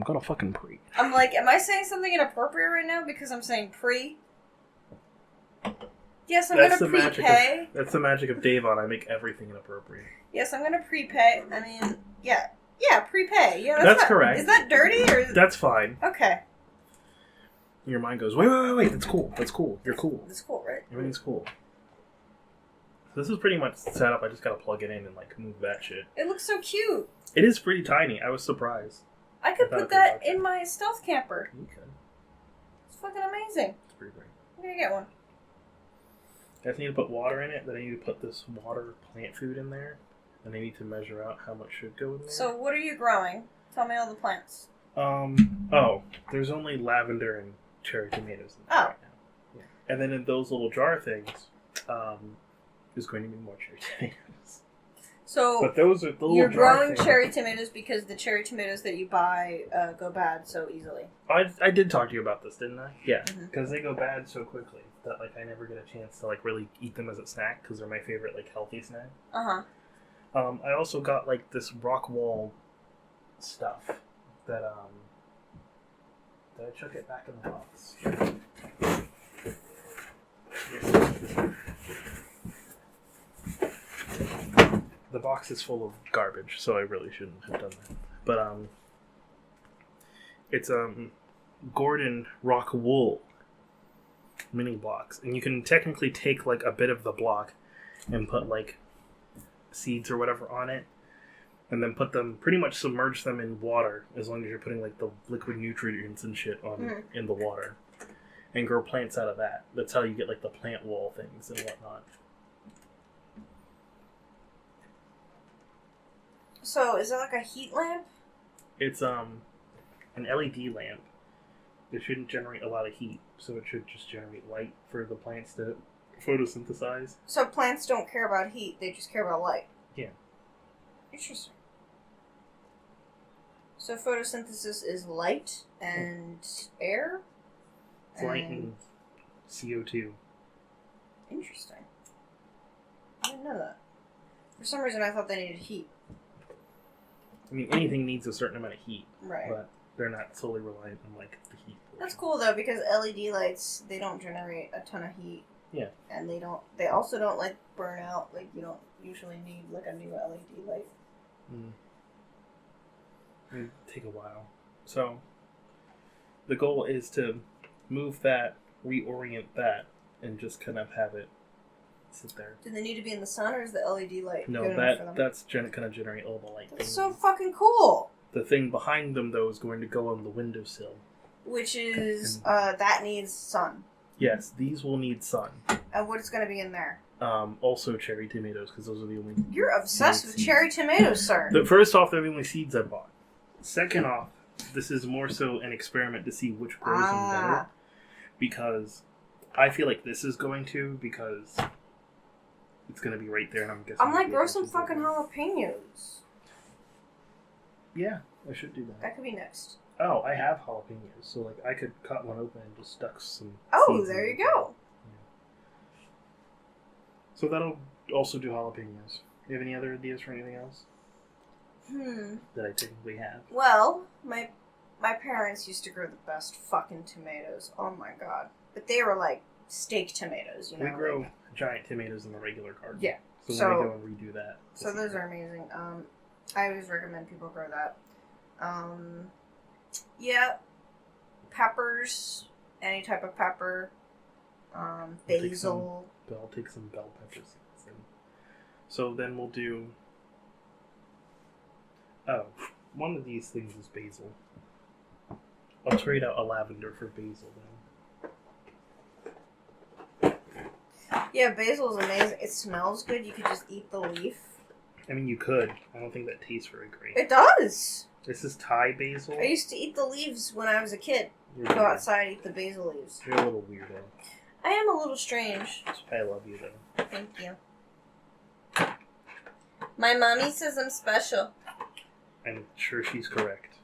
gonna fucking pre. I'm like, am I saying something inappropriate right now because I'm saying pre? Yes, I'm gonna prepay. That's the magic of Davon. I make everything inappropriate. Yes, I'm gonna prepay. I mean, yeah, prepay. Yeah, that's correct. Is that dirty or? That's fine. Okay. Your mind goes, wait. That's cool. That's cool. You're cool. That's cool, right? Everything's cool. So this is pretty much set up. I just gotta plug it in and like move that shit. It looks so cute. It is pretty tiny. I was surprised. I could put that in my stealth camper. You could. It's fucking amazing. It's pretty great. I'm gonna get one. I just need to put water in it. Then I need to put this water plant food in there. And I need to measure out how much should go in there. So what are you growing? Tell me all the plants. There's only lavender and cherry tomatoes in there right now. Yeah. And then in those little jar things, there's going to be more cherry tomatoes. So but those are the little you're growing things. cherry tomatoes because the cherry tomatoes that you buy go bad so easily. I did talk to you about this, didn't I? Yeah, Mm-hmm. because they go bad so quickly that like I never get a chance to like really eat them as a snack because they're my favorite like healthy snack. I also got like this rock wall stuff that did I chuck it back in the box? The box is full of garbage, so I really shouldn't have done that. But it's Gordon rock wool mini blocks, and you can technically take like a bit of the block and put like seeds or whatever on it, and then put them pretty much submerge them in water as long as you're putting like the liquid nutrients and shit on in the water, and grow plants out of that. That's how you get like the plant wall things and whatnot. So is it like a heat lamp? It's an LED lamp. It shouldn't generate a lot of heat, so it should just generate light for the plants to photosynthesize. So plants don't care about heat; they just care about light. Yeah. Interesting. So photosynthesis is light and air? It's light and CO2. Interesting. I didn't know that. For some reason I thought they needed heat. I mean, anything needs a certain amount of heat. Right. But they're not solely reliant on, like, the heat. That's cool, though, because LED lights, they don't generate a ton of heat. Yeah. And they also don't, like, burn out. Like, you don't usually need, like, a new LED light. It'd take a while. So, the goal is to move that, reorient that, and just kind of have it sit there. Do they need to be in the sun, or is the LED light No, good enough for them? that's going to generate all the light. That's so fucking cool! The thing behind them, though, is going to go on the windowsill. Which is, that needs sun. Yes, these will need sun. And what is going to be in there? Also cherry tomatoes, because those are the only... You're obsessed with cherry tomatoes, sir. First off, they're the only seeds I bought. Second off, this is more so an experiment to see which grows them better. Because I feel like this is going to, because it's going to be right there, and I'm guessing... I'm like, grow some fucking jalapenos. Yeah, I should do that. That could be next. Oh, I have jalapenos, so like I could cut one open and just stuck some Oh, there you go. Yeah. So that'll also do jalapenos. Do you have any other ideas for anything else? That I technically have. Well, my parents used to grow the best fucking tomatoes. Oh my god. But they were like steak tomatoes, you know? We grow giant tomatoes in the regular garden. Yeah. So when we go and redo that. So those are amazing. I always recommend people grow that. Yeah. Peppers. Any type of pepper. Basil. I'll take some bell peppers. So then we'll do... Oh, one of these things is basil. I'll trade out a lavender for basil then. Yeah, basil is amazing. It smells good. You could just eat the leaf. I mean, you could. I don't think that tastes very great. It does. This is Thai basil. I used to eat the leaves when I was a kid. You're Go weird. outside, eat the basil leaves. You're a little weirdo. I am a little strange. That's why I love you, though. Thank you. My mommy says I'm special. I'm sure she's correct.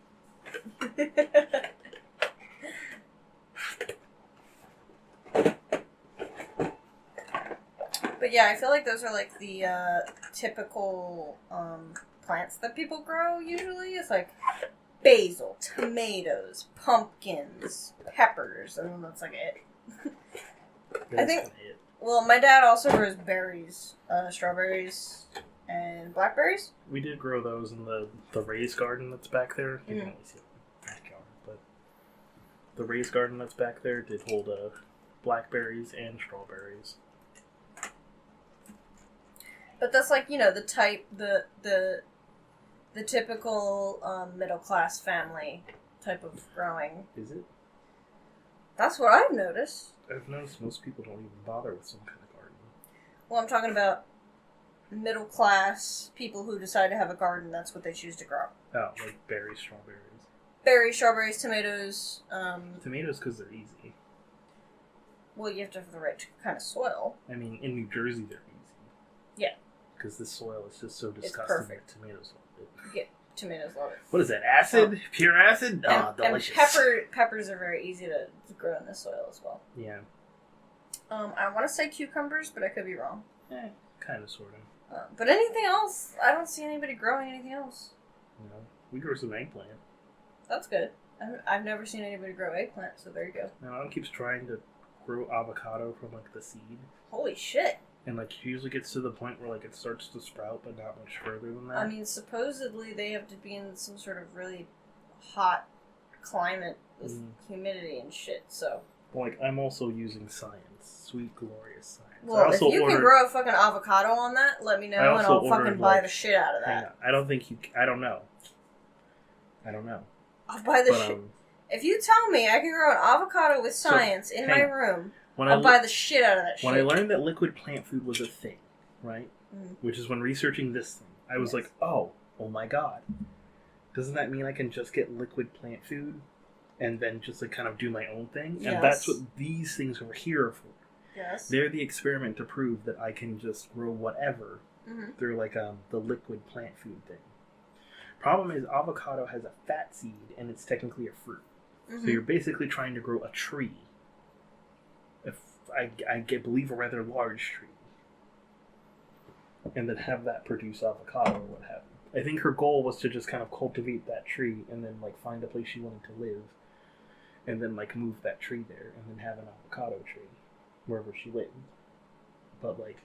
But yeah, I feel like those are like the typical plants that people grow usually. It's like basil, tomatoes, pumpkins, peppers, and then that's like it. That's think- kinda it. Well, my dad also grows berries, strawberries, and blackberries. We did grow those in the raised garden that's back there. You Mhm. can only see it in the backyard, but the raised garden that's back there did hold blackberries and strawberries. But that's like, you know, the type, the typical middle class family type of growing. Is it? That's what I've noticed. I've noticed most people don't even bother with some kind of garden. Well, I'm talking about middle class people who decide to have a garden. That's what they choose to grow. Oh, like berries, strawberries. Berries, strawberries, tomatoes. Tomatoes because they're easy. Well, you have to have the right kind of soil. I mean, in New Jersey they're easy. Yeah. Because the soil is just so disgusting perfect. that tomatoes love it. Yeah, tomatoes love it. What is that, acid? Pure acid? And, Ah, delicious. and peppers are very easy to grow in this soil as well. Yeah. I want to say cucumbers, but I could be wrong. Kind of, sort of. But anything else, I don't see anybody growing anything else. You know, we grow some eggplant. That's good. I've never seen anybody grow eggplant, so there you go. My mom keeps trying to grow avocado from, like, the seed. Holy shit. And, like, she usually gets to the point where, like, it starts to sprout, but not much further than that. I mean, supposedly they have to be in some sort of really hot climate with humidity and shit, so... Like, I'm also using science. Sweet, glorious science. Well, if you can grow a fucking avocado on that, let me know, and I'll fucking buy the shit out of that. I don't think you... I don't know. I'll buy the But, shit... If you tell me I can grow an avocado with science in my room, I'll buy the shit out of that shit. When I learned that liquid plant food was a thing, right? Mm. Which is when researching this thing, I was like, oh my god. Doesn't that mean I can just get liquid plant food and then just like kind of do my own thing? Yes. And that's what these things are here for. Yes. They're the experiment to prove that I can just grow whatever Mm-hmm. through like the liquid plant food thing. Problem is, avocado has a fat seed and it's technically a fruit. Mm-hmm. So you're basically trying to grow a tree. I believe a rather large tree. And then have that produce avocado or what have you. I think her goal was to just kind of cultivate that tree and then like find a place she wanted to live. And then like move that tree there and then have an avocado tree wherever she lived. But like,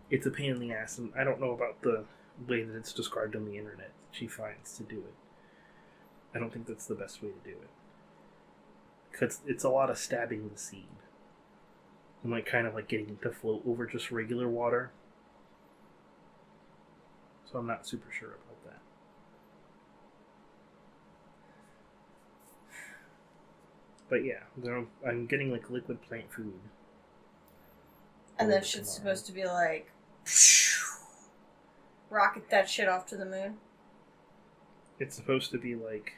it's a pain in the ass, and I don't know about the way that it's described on the internet that she finds to do it. I don't think that's the best way to do it. Because it's a lot of stabbing the seed. And like kind of like getting it to float over just regular water. So I'm not super sure about that. But yeah, I'm getting like liquid plant food. And that shit's supposed to be like... rocket that shit off to the moon. It's supposed to be like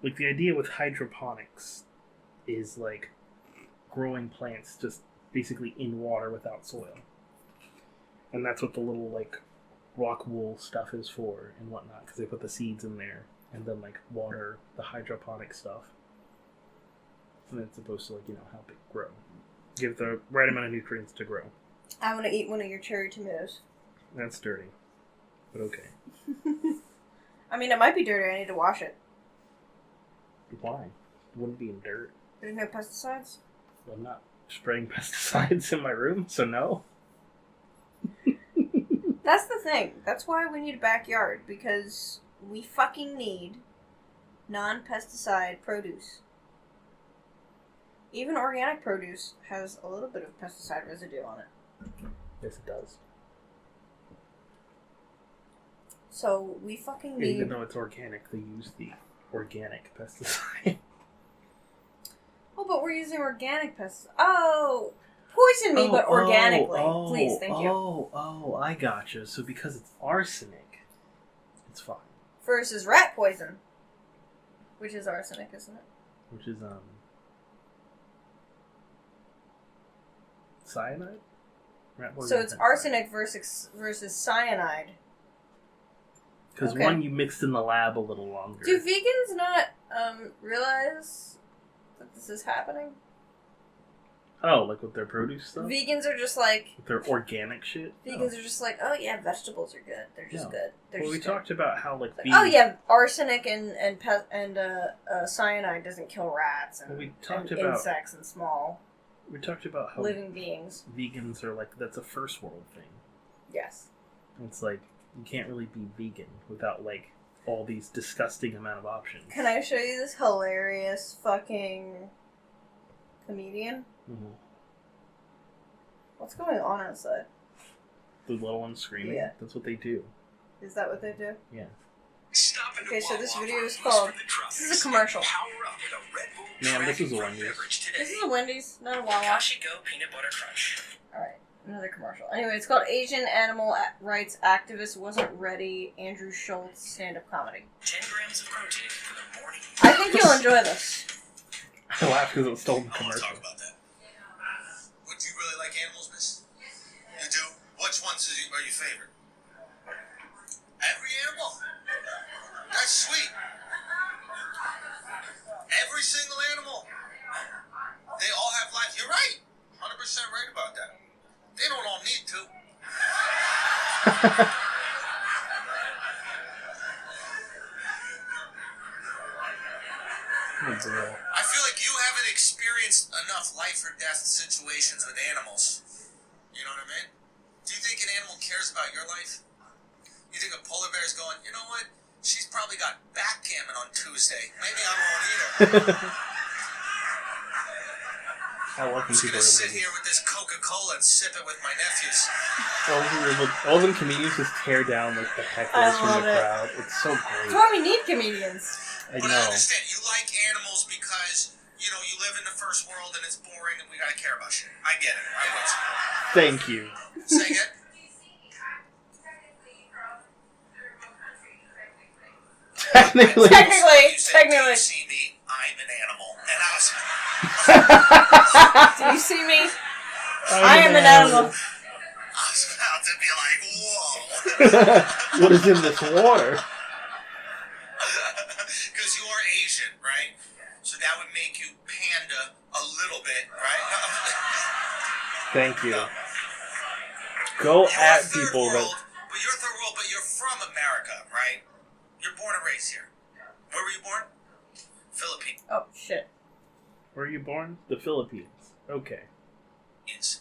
the idea with hydroponics is like growing plants just basically in water without soil. And that's what the little like rock wool stuff is for and whatnot, because they put the seeds in there and then like water the hydroponic stuff. And it's supposed to like, help it grow. Give the right amount of nutrients to grow. I want to eat one of your cherry tomatoes. That's dirty. But okay. I mean, it might be dirty. I need to wash it. Why? It wouldn't be in dirt. There's no pesticides? I'm not spraying pesticides in my room, so no. That's the thing. That's why we need a backyard, because we fucking need non-pesticide produce. Even organic produce has a little bit of pesticide residue on it. Yes, it does. So we fucking need... Even though it's organic, they use the organic pesticide. Oh, but we're using organic pesticides. Oh! Poison me, but organically. Please, thank you. Oh, I gotcha. So because it's arsenic, it's fine. Versus rat poison. Which is arsenic, isn't it? Which is, cyanide? Rat poison. So it's arsenic versus cyanide. Because Okay. one you mixed in the lab a little longer. Do vegans not realize that this is happening? Oh, like with their produce stuff? Vegans are just like... With their organic shit? Vegans are just like, oh yeah, vegetables are good. They're just good. They're Well, we just good. talked about how, like, Oh yeah, arsenic and cyanide doesn't kill rats and, Well, we talked and about- insects and small we talked about how living beings. vegans are, like, that's a first world thing. Yes. It's like, you can't really be vegan without, like, all these disgusting amount of options. Can I show you this hilarious fucking comedian? Mm-hmm. What's going on outside? The little ones screaming? Yeah. That's what they do. Is that what they do? Yeah. Okay, so this video is called... This is a commercial. Ma'am, this is a Wendy's. This is a Wendy's, not a Wawa. Go peanut butter crunch. Alright, another commercial. Anyway, it's called Asian Animal Rights Activist Wasn't Ready, Andrew Schultz stand-up comedy. 10 grams of protein for the morning. I think you'll enjoy this. I laugh because it was stolen I want to commercial. talk about that. Would you really like animals, miss? You do? Which ones are your favorite? Every animal? That's sweet. Every single animal. They all have life. You're right. 100% right about that. They don't all need to. Oh, girl. I feel like you haven't experienced enough life or death situations with animals. You know what I mean? Do you think an animal cares about your life? You think a polar bear's going, you know what? She's probably got backgammon on Tuesday. Maybe I won't eat her. I love I'm when just people gonna are sit here with this Coca-Cola and sip it with my nephews. all them comedians just tear down like the hecklers from the crowd. It's so That's great. why we need comedians. I But I know. understand, you like animals because, you know, you live in the first world and it's boring and we gotta care about shit. I get it. I get it. Thank you. Say again? Technically. You said, Technically. "Do you see me? I'm an animal." And I was... Do you see me? I am an animal. I was about to be like, whoa. What is in this water? Because you are Asian, right? So that would make you panda a little bit, right? Thank you. Go You're at third people world, that. but you're third world, but you're from America, right? You're born and raised here. Where were you born? Philippines. Oh, shit. Where are you born? The Philippines. Okay.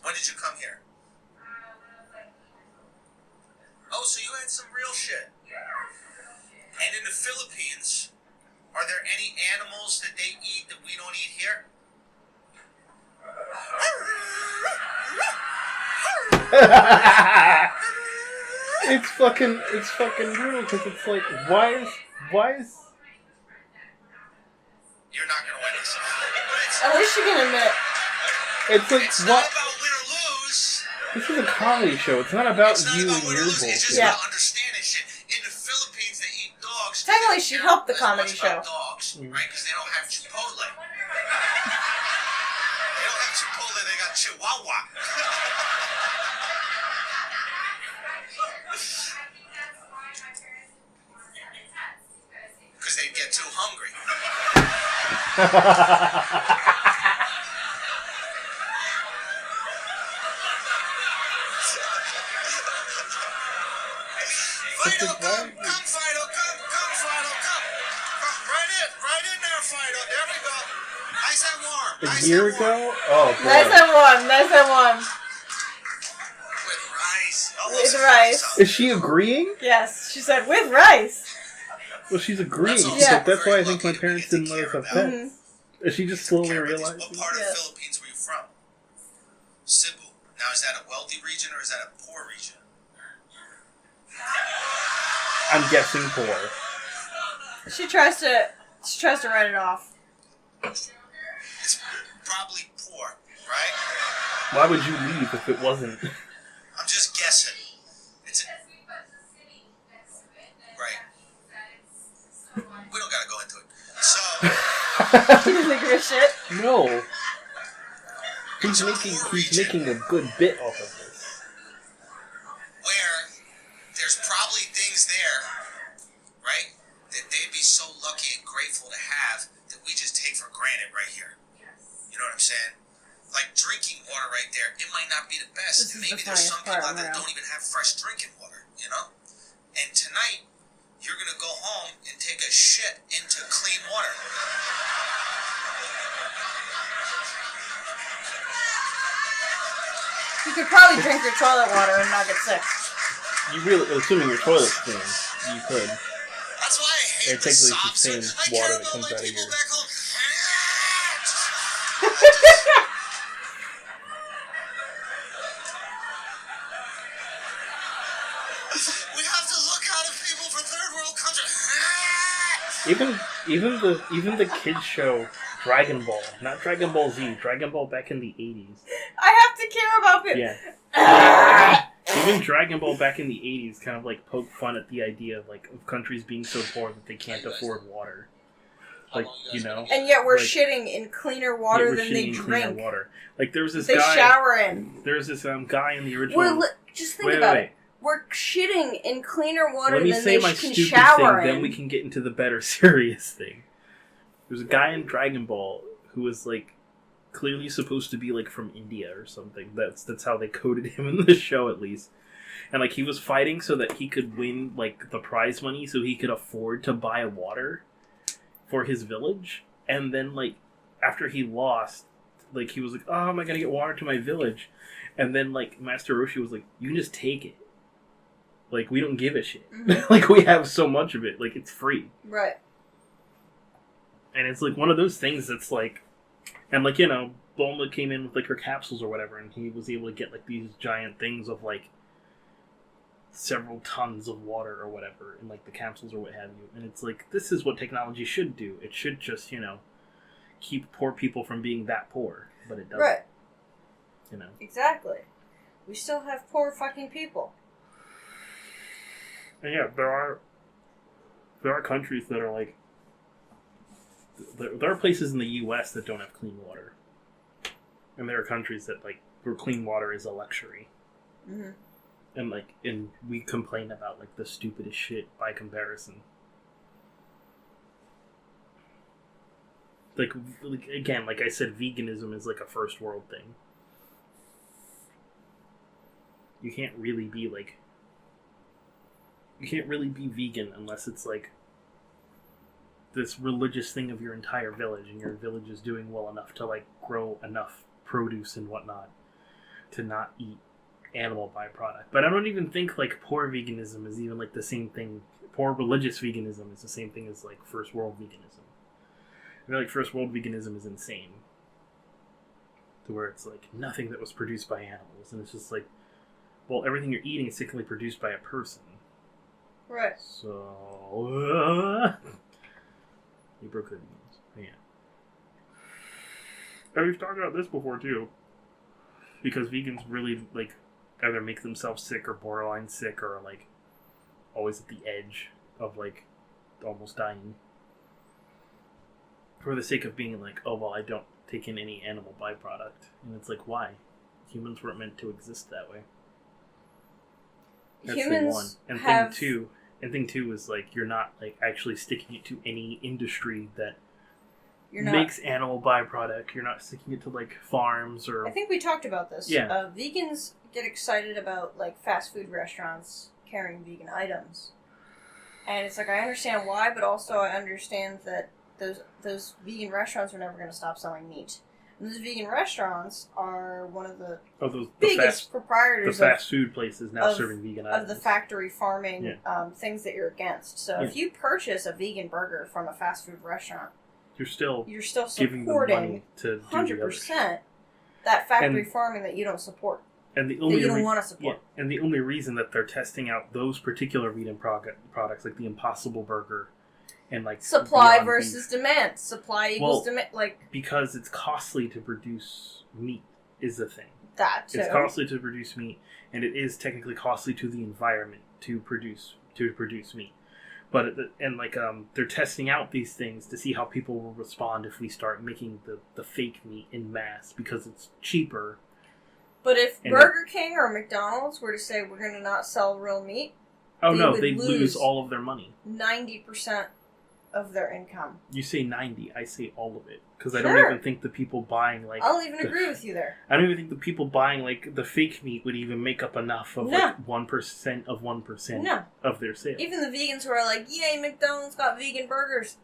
When did you come here? Oh, so you had some real shit. And in the Philippines, are there any animals that they eat that we don't eat here? It's fucking brutal because it's like, why is, You're not gonna win this. But At least you can admit. it's like, it's what? not about win or lose. This is a comedy show. It's not about It's not you about and win your or lose. It's just bullshit. Yeah. about understanding shit. In the Philippines, they eat dogs. Technically, They she don't helped the care comedy as much about show. dogs, Mm. right? Because they don't have Chipotle. They don't have Chipotle. They got Chihuahua. Because they get too hungry. Fido, come, Fido, come, Fido, come. Right in there, Fido. There we go. Nice and warm. A Nice year and warm. ago? Oh, boy. Nice and warm, nice and warm. With rice. With rice. Is she agreeing? Yes, she said with rice. Well, she's agreeing. That's She's Yeah. like, that's why I very think my lucky to parents be didn't let us taken have care pets. Mhm. Is she just slowly Care about these. realizing? What part of Yes. the Philippines were you from? Cebu. Now, is that a wealthy region or is that a poor region? I'm guessing poor. She tries to write it off. It's probably poor, right? Why would you leave if it wasn't? I'm just guessing. Right. We don't gotta go into it. So, He doesn't give a shit. No. He's making a good bit off of this. where there's probably things there, right, that they'd be so lucky and grateful to have that we just take for granted right here. You know what I'm saying? Like drinking water right there, it might not be the best. This is Maybe the there's some funniest people part, out there that yeah. don't even have fresh drinking water, you know? And tonight, you're going to go home and take a shit into clean water. You could probably drink your toilet water and not get sick. You really, assuming your toilet's clean, you could. That's why I hate It the takes the sob same story. I water care that about comes my out of people your- back home. We have to look out at people for third world countries. Even the kids show Dragon Ball, not Dragon Ball Z, Dragon Ball back in the 80s. I have to care about people. Yeah. Even Dragon Ball back in the 80s kind of like poked fun at the idea of like of countries being so poor that they can't afford water. Like, you know. And yet we're like, shitting in cleaner yeah, water we're than shitting they in cleaner drink. water. Like there was this They guy. shower in. There was this guy in the original. Just think about it. We're shitting in cleaner water Let me than say they my can stupid shower thing, in. then we can get into the better serious thing. There's a guy in Dragon Ball who was like clearly supposed to be like from India or something. That's how they coded him in the show, at least. And like he was fighting so that he could win like the prize money, so he could afford to buy water for his village. And then like after he lost, like he was like, "Oh, how am I gonna get water to my village?" And then like Master Roshi was like, "You can just take it. Like we don't give a shit. Mm-hmm. Like we have so much of it. Like it's free." Right. And it's like one of those things that's like, and like, you know, Bulma came in with like her capsules or whatever, and he was able to get like these giant things of like several tons of water or whatever in like the capsules or what have you. And it's like, this is what technology should do. It should just, you know, keep poor people from being that poor, but it doesn't. Right. You know. Exactly. We still have poor fucking people. And yeah, there are countries that are like, there are places in the U.S. that don't have clean water, and there are countries that like where clean water is a luxury, Mm-hmm. and we complain about like the stupidest shit by comparison. Like again, like I said, veganism is like a first world thing. You can't really be vegan unless it's like this religious thing of your entire village, and your village is doing well enough to like grow enough produce and whatnot to not eat animal byproduct. But I don't even think like poor veganism is even like the same thing. Poor religious veganism is the same thing as like first world veganism. I feel like first world veganism is insane, to where it's like nothing that was produced by animals, and it's just like, well, everything you're eating is technically produced by a person. Right. So you broke the news. Yeah. And we've talked about this before too, because vegans really like either make themselves sick or borderline sick, or like always at the edge of like almost dying, for the sake of being like, oh well, I don't take in any animal byproduct. And it's like, why? Humans weren't meant to exist that way. That's thing one. And thing two is like, you're not like actually sticking it to any industry that makes animal byproduct. You're not sticking it to like farms or. I think we talked about this. Yeah. Vegans get excited about like fast food restaurants carrying vegan items, and it's like, I understand why, but also I understand that those vegan restaurants are never going to stop selling meat. And those vegan restaurants are one of the biggest proprietors the fast food places now serving vegan items. Of the factory farming things that you're against. So if you purchase a vegan burger from a fast food restaurant, you're still giving them money supporting to do 100% that factory farming that you don't support. And the that only you don't want to support. Yeah, and the only reason that they're testing out those particular vegan products, like the Impossible Burger, and like Supply Beyond versus Beef, demand. Supply equals demand. because it's costly to produce meat is the thing. That too. It's costly to produce meat, and it is technically costly to the environment to produce meat. But they're testing out these things to see how people will respond if we start making the fake meat in mass because it's cheaper. But if Burger King or McDonald's were to say we're going to not sell real meat, they'd lose all of their money. 90% of their income. You say 90, I say all of it. Because I don't even think the people buying, like... I'll even agree with you there. I don't even think the people buying, like, the fake meat would even make up enough of, like, 1% of 1% of their sales. Even the vegans who are like, yay, McDonald's got vegan burgers.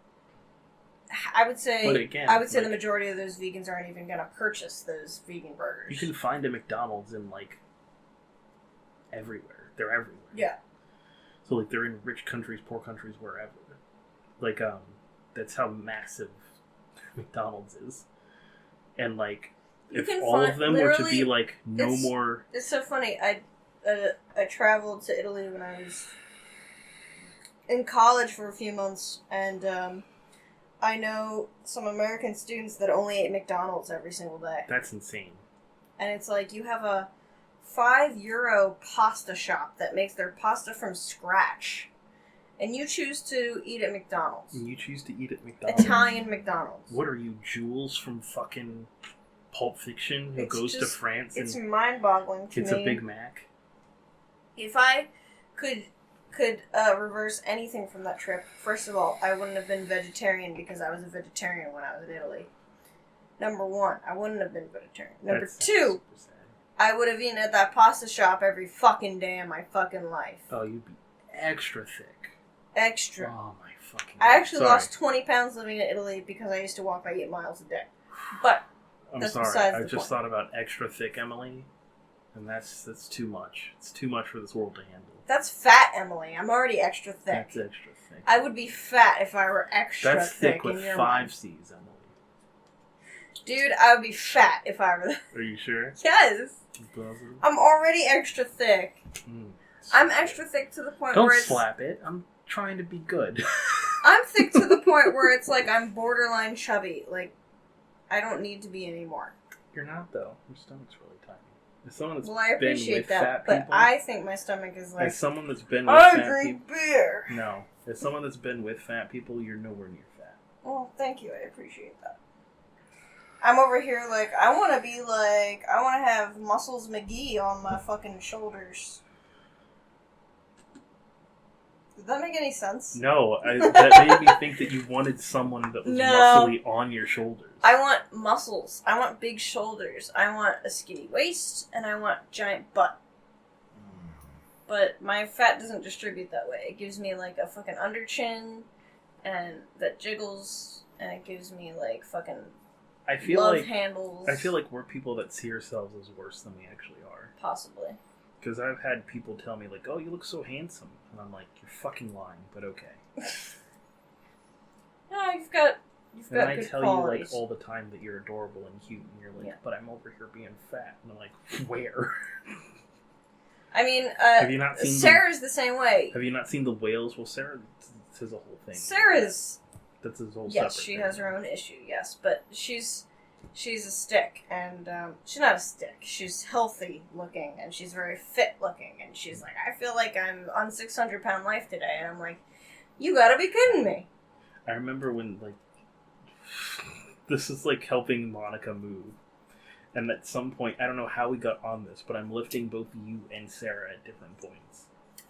I would say the majority of those vegans aren't even going to purchase those vegan burgers. You can find a McDonald's in, like, everywhere. They're everywhere. Yeah. So, like, they're in rich countries, poor countries, wherever. Like, that's how massive McDonald's is. And, like, if all of them were to be, like, no more... It's so funny. I traveled to Italy when I was in college for a few months, and I know some American students that only ate McDonald's every single day. That's insane. And it's like, you have a €5 pasta shop that makes their pasta from scratch. And you choose to eat at McDonald's. And you choose to eat at McDonald's. Italian McDonald's. What are you, Jules from fucking Pulp Fiction who goes to France it's and mind-boggling to me. gets a Big Mac? If I could reverse anything from that trip, first of all, I wouldn't have been vegetarian because I was a vegetarian when I was in Italy. Number one, I wouldn't have been vegetarian. Number two, I would have eaten at that pasta shop every fucking day of my fucking life. Oh, you'd be extra thick. Extra. Oh my fucking God. I actually lost 20 pounds living in Italy because I used to walk by 8 miles a day. But I'm sorry, I just thought about extra thick Emily, and that's too much. It's too much for this world to handle. That's fat Emily. I'm already extra thick. That's extra thick. I would be fat if I were extra That's thick with 5 C's, Emily. Dude, I would be fat if I were... Are you sure? Yes. I'm already extra thick. I'm extra thick to the point where it's... Don't slap it. I'm trying to be good. I'm thick to the point where it's like I'm borderline chubby. Like, I don't need to be anymore. You're not, though. Your stomach's really tiny. As someone that's I appreciate with that, fat but people, I think my stomach is like... As someone that's been with I fat drink people... beer! No. As someone that's been with fat people, you're nowhere near fat. Well, thank you. I appreciate that. I'm over here like, I want to have Muscles McGee on my fucking shoulders. Did that make any sense? No, that made me think that you wanted someone that was muscly on your shoulders. I want muscles. I want big shoulders. I want a skinny waist, and I want giant butt. But my fat doesn't distribute that way. It gives me like a fucking under chin, and that jiggles, and it gives me like fucking handles. I feel like we're people that see ourselves as worse than we actually are. Possibly. Because I've had people tell me, like, oh, you look so handsome. And I'm like, you're fucking lying, but okay. No, you've got and I good tell qualities. you, like, all the time that you're adorable and cute. And you're like, but I'm over here being fat. And I'm like, where? I mean, have you not seen Sarah's the same way. Have you not seen The Whales? Well, Sarah says a whole thing. Sarah's... That's his whole Yes, separate she thing. has her own issue, yes. But she's a stick, and she's not a stick. She's healthy looking, and she's very fit looking, and she's like, I feel like I'm on 600-pound life today, and I'm like, you gotta be kidding me. I remember when, like, this is like helping Monica move, and at some point, I don't know how we got on this, but I'm lifting both you and Sarah at different points.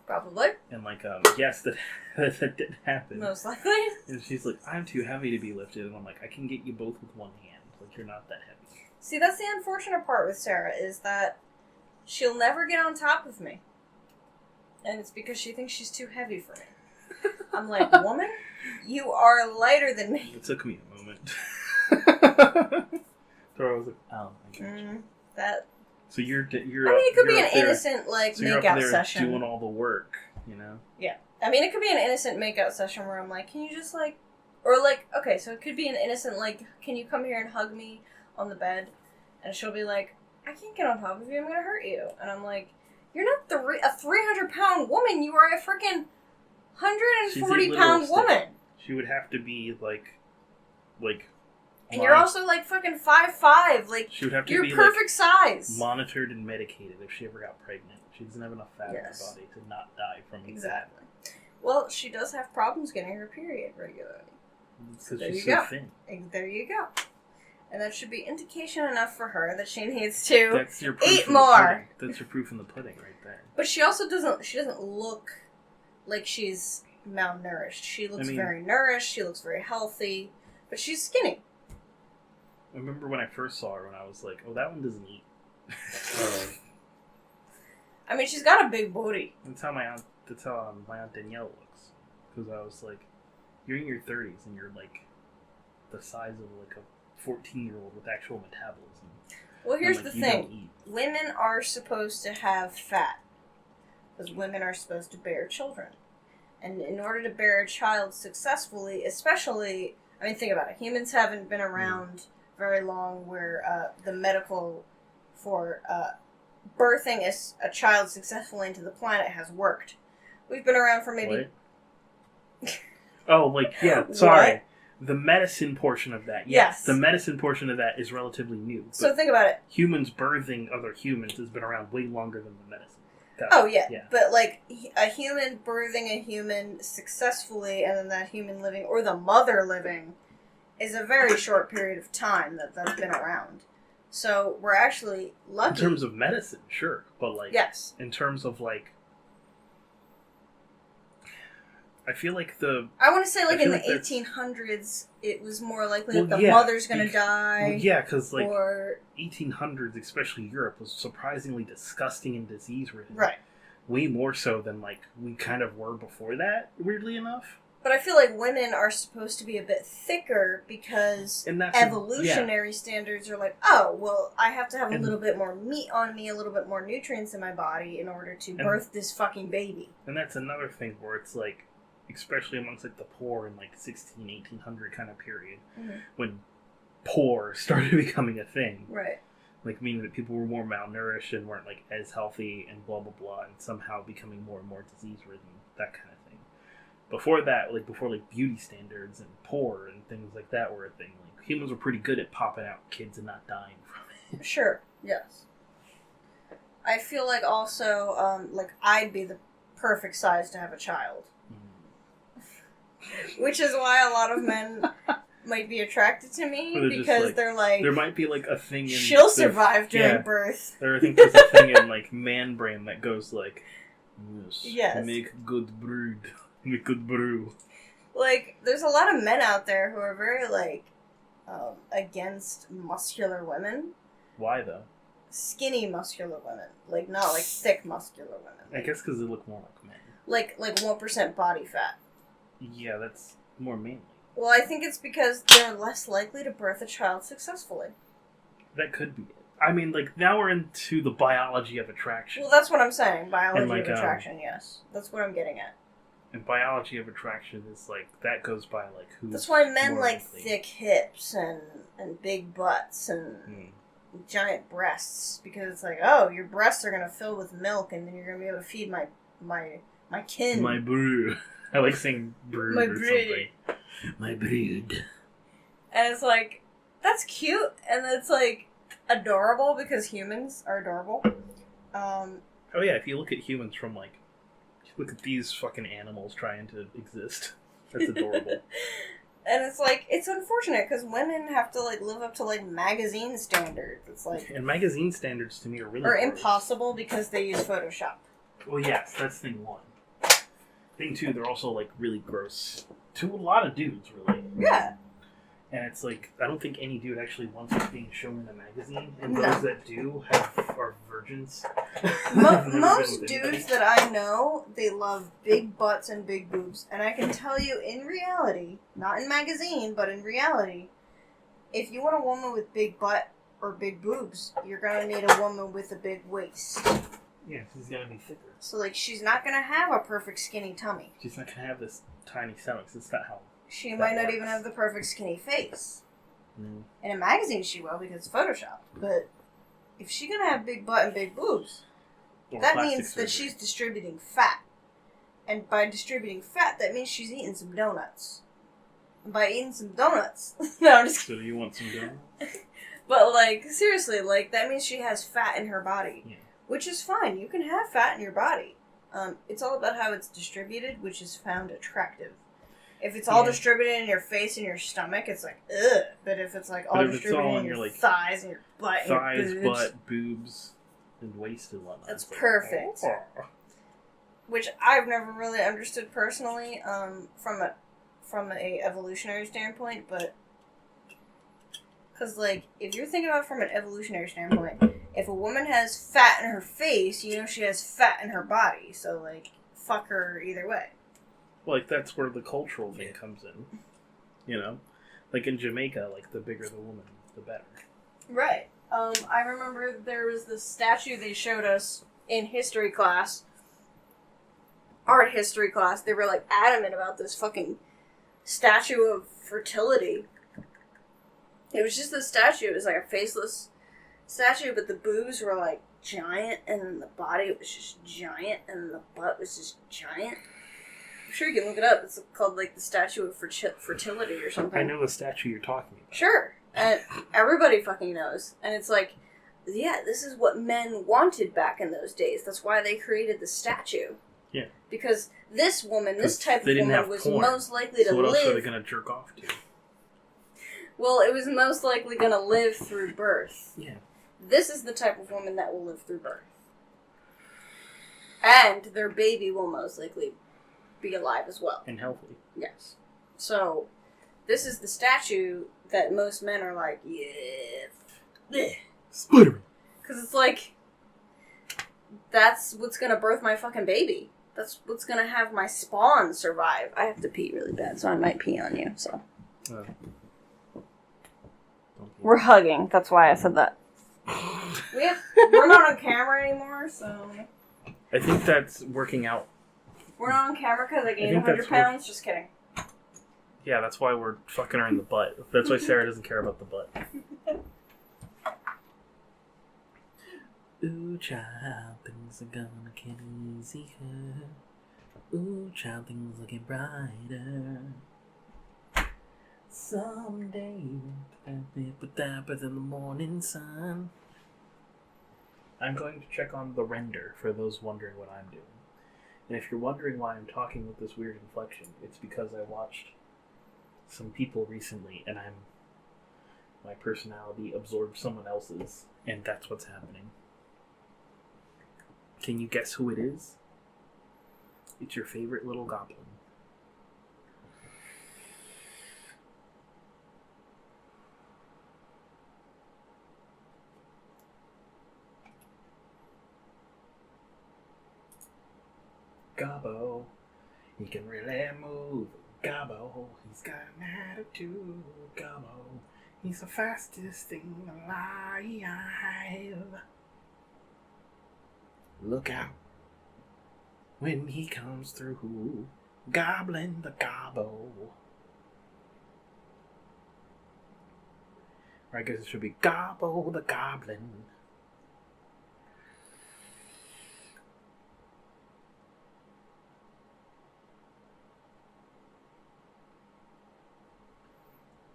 Probably. And like, yes, that did happen. Most likely. And she's like, I'm too heavy to be lifted, and I'm like, I can get you both with one hand. Like, you're not that heavy. See, that's the unfortunate part with Sarah, is that she'll never get on top of me. And it's because she thinks she's too heavy for me. I'm like, woman, you are lighter than me. It took me a moment. So I was like, oh, I got you. That... So you're. I mean, it could be an innocent, like, so you're makeout up there session. doing all the work, you know? Yeah. I mean, it could be an innocent makeout session where I'm like, can you just, like... Or, like, okay, so it could be an innocent, like, can you come here and hug me on the bed? And she'll be like, I can't get on top of you, I'm gonna hurt you. And I'm like, you're not a 300-pound woman, you are a freaking 140-pound woman. She would have to be, like... And you're also, like, fucking 5'5". Like, she would have to you're be perfect size. Monitored and medicated if she ever got pregnant. She doesn't have enough fat in her body to not die from Exactly. Well, she does have problems getting her period regularly. Because she's so thin. There you go. And that should be indication enough for her that she needs to That's your proof eat more. That's your proof in the pudding right there. But she also doesn't look like she's malnourished. She looks very nourished, she looks very healthy, but she's skinny. I remember when I first saw her when I was like, oh, that one doesn't eat. I mean, she's got a big booty. That's how my aunt Danielle looks. Because I was like, you're in your 30s and you're like the size of like a 14-year-old with actual metabolism. Well, here's the thing. Women are supposed to have fat. Because women are supposed to bear children. And in order to bear a child successfully, especially, I mean, think about it. Humans haven't been around very long where the medical for birthing a child successfully into the planet has worked. We've been around for maybe... Oh, like, yeah, sorry. What? The medicine portion of that, yes. The medicine portion of that is relatively new. So think about it. Humans birthing other humans has been around way longer than the medicine. Yeah. But, like, a human birthing a human successfully and then that human living, or the mother living, is a very short period of time that's been around. So we're actually lucky. In terms of medicine, sure. But, like, yes. In terms of, like, I feel like I want to say, like, in the 1800s, it was more likely that the mother's going to die. Well, yeah, because, like, 1800s, especially Europe, was surprisingly disgusting and disease-ridden. Right. Way more so than, like, we kind of were before that, weirdly enough. But I feel like women are supposed to be a bit thicker because evolutionary standards are like, oh, well, I have to have a little bit more meat on me, a little bit more nutrients in my body in order to birth this fucking baby. And that's another thing where it's like, especially amongst like the poor in like 1800 kind of period, when poor started becoming a thing. Right. Like, meaning that people were more malnourished and weren't like as healthy and blah, blah, blah, and somehow becoming more and more disease-ridden, that kind of thing. Before that, like, beauty standards and poor and things like that were a thing, like, humans were pretty good at popping out kids and not dying from it. Sure, yes. I feel like also, like, I'd be the perfect size to have a child. Which is why a lot of men might be attracted to me, because they're like... There might be, like, a thing in... She'll survive during birth. I think there's a thing in, like, man brain that goes like, yes. Make good brood. Make good brew. Like, there's a lot of men out there who are very, like, against muscular women. Why, though? Skinny muscular women. Like, not, like, thick muscular women. I guess because they look more like men. Like 1% body fat. Yeah, that's more manly. Well, I think it's because they're less likely to birth a child successfully. That could be it. I mean, like, now we're into the biology of attraction. Well, that's what I'm saying. Biology of attraction, yes. That's what I'm getting at. And biology of attraction is, like, that goes by, like, who's... That's why men like thick hips and big butts and giant breasts. Because it's like, oh, your breasts are going to fill with milk and then you're going to be able to feed my kin. My brood. I like saying brood or something. My brood. And it's like, that's cute, and it's like adorable because humans are adorable. Oh yeah, if you look at humans from like, look at these fucking animals trying to exist. That's adorable. And it's like, it's unfortunate because women have to like live up to like magazine standards. It's like, and magazine standards to me are really impossible because they use Photoshop. Well, yes, that's thing one. Thing two, they're also like really gross to a lot of dudes, really. Yeah. And it's like, I don't think any dude actually wants it being shown in a magazine, and those that do are virgins. Most dudes that I know, they love big butts and big boobs, and I can tell you in reality, not in magazine, but in reality, if you want a woman with big butt or big boobs, you're gonna need a woman with a big waist. Yeah, she's gonna be thicker. So, like, she's not gonna have a perfect skinny tummy. She's not gonna have this tiny stomach. That's not how. She might not even have the perfect skinny face. In a magazine, she will because it's Photoshop. But if she's gonna have big butt and big boobs, Or that plastic means that surgery. she's distributing fat. And by distributing fat, that means she's eating some donuts. And by eating some donuts... no, I'm just So do you want some donuts? But, like, seriously, like, that means she has fat in her body. Yeah. Which is fine. You can have fat in your body. It's all about how it's distributed, which is found attractive. If it's all distributed in your face and your stomach, it's like, ugh. But if it's, like, all distributed in your like, thighs and your butt and thighs, your boobs... butt, boobs, and waist and whatnot. That's perfect. Oh. Which I've never really understood personally, from a evolutionary standpoint, but... Because, like, if you're thinking about it from an evolutionary standpoint, if a woman has fat in her face, you know she has fat in her body. So, like, fuck her either way. Like, that's where the cultural thing comes in. You know? Like, in Jamaica, like, the bigger the woman, the better. Right. I remember there was this statue they showed us in history class. Art history class. They were, like, adamant about this fucking statue of fertility. It was just a statue. It was like a faceless statue, but the boobs were like giant, and then the body was just giant, and the butt was just giant. I'm sure you can look it up. It's called like the statue of fertility or something. I know the statue you're talking about. Sure. And everybody fucking knows. And it's like, yeah, this is what men wanted back in those days. That's why they created the statue. Yeah. Because this woman, this type of woman, was porn. most likely to so what live... else are they going to jerk off to? Well, it was most likely going to live through birth. Yeah. This is the type of woman that will live through birth. And their baby will most likely be alive as well. And healthy. Yes. So, this is the statue that most men are like, yeah. Spider-Man. Because it's like, that's what's going to birth my fucking baby. That's what's going to have my spawn survive. I have to pee really bad, so I might pee on you, so... We're hugging. That's why I said that. We're not on camera anymore, so... I think that's working out. We're not on camera because I gained think 100 pounds? Just kidding. Yeah, that's why we're fucking her in the butt. That's why Sarah doesn't care about the butt. Ooh, child, things are gonna get easier. Ooh, child, things looking brighter. Someday, dapper in the morning sun. I'm going to check on the render for those wondering what I'm doing. And if you're wondering why I'm talking with this weird inflection, it's because I watched some people recently and my personality absorbed someone else's, and that's what's happening. Can you guess who it is? It's your favorite little goblin. Gobbo, he can really move. Gobbo, he's got an attitude. Gobbo, he's the fastest thing alive. Look out when he comes through. Goblin the Gobbo. Or I guess it should be Gobbo the Goblin.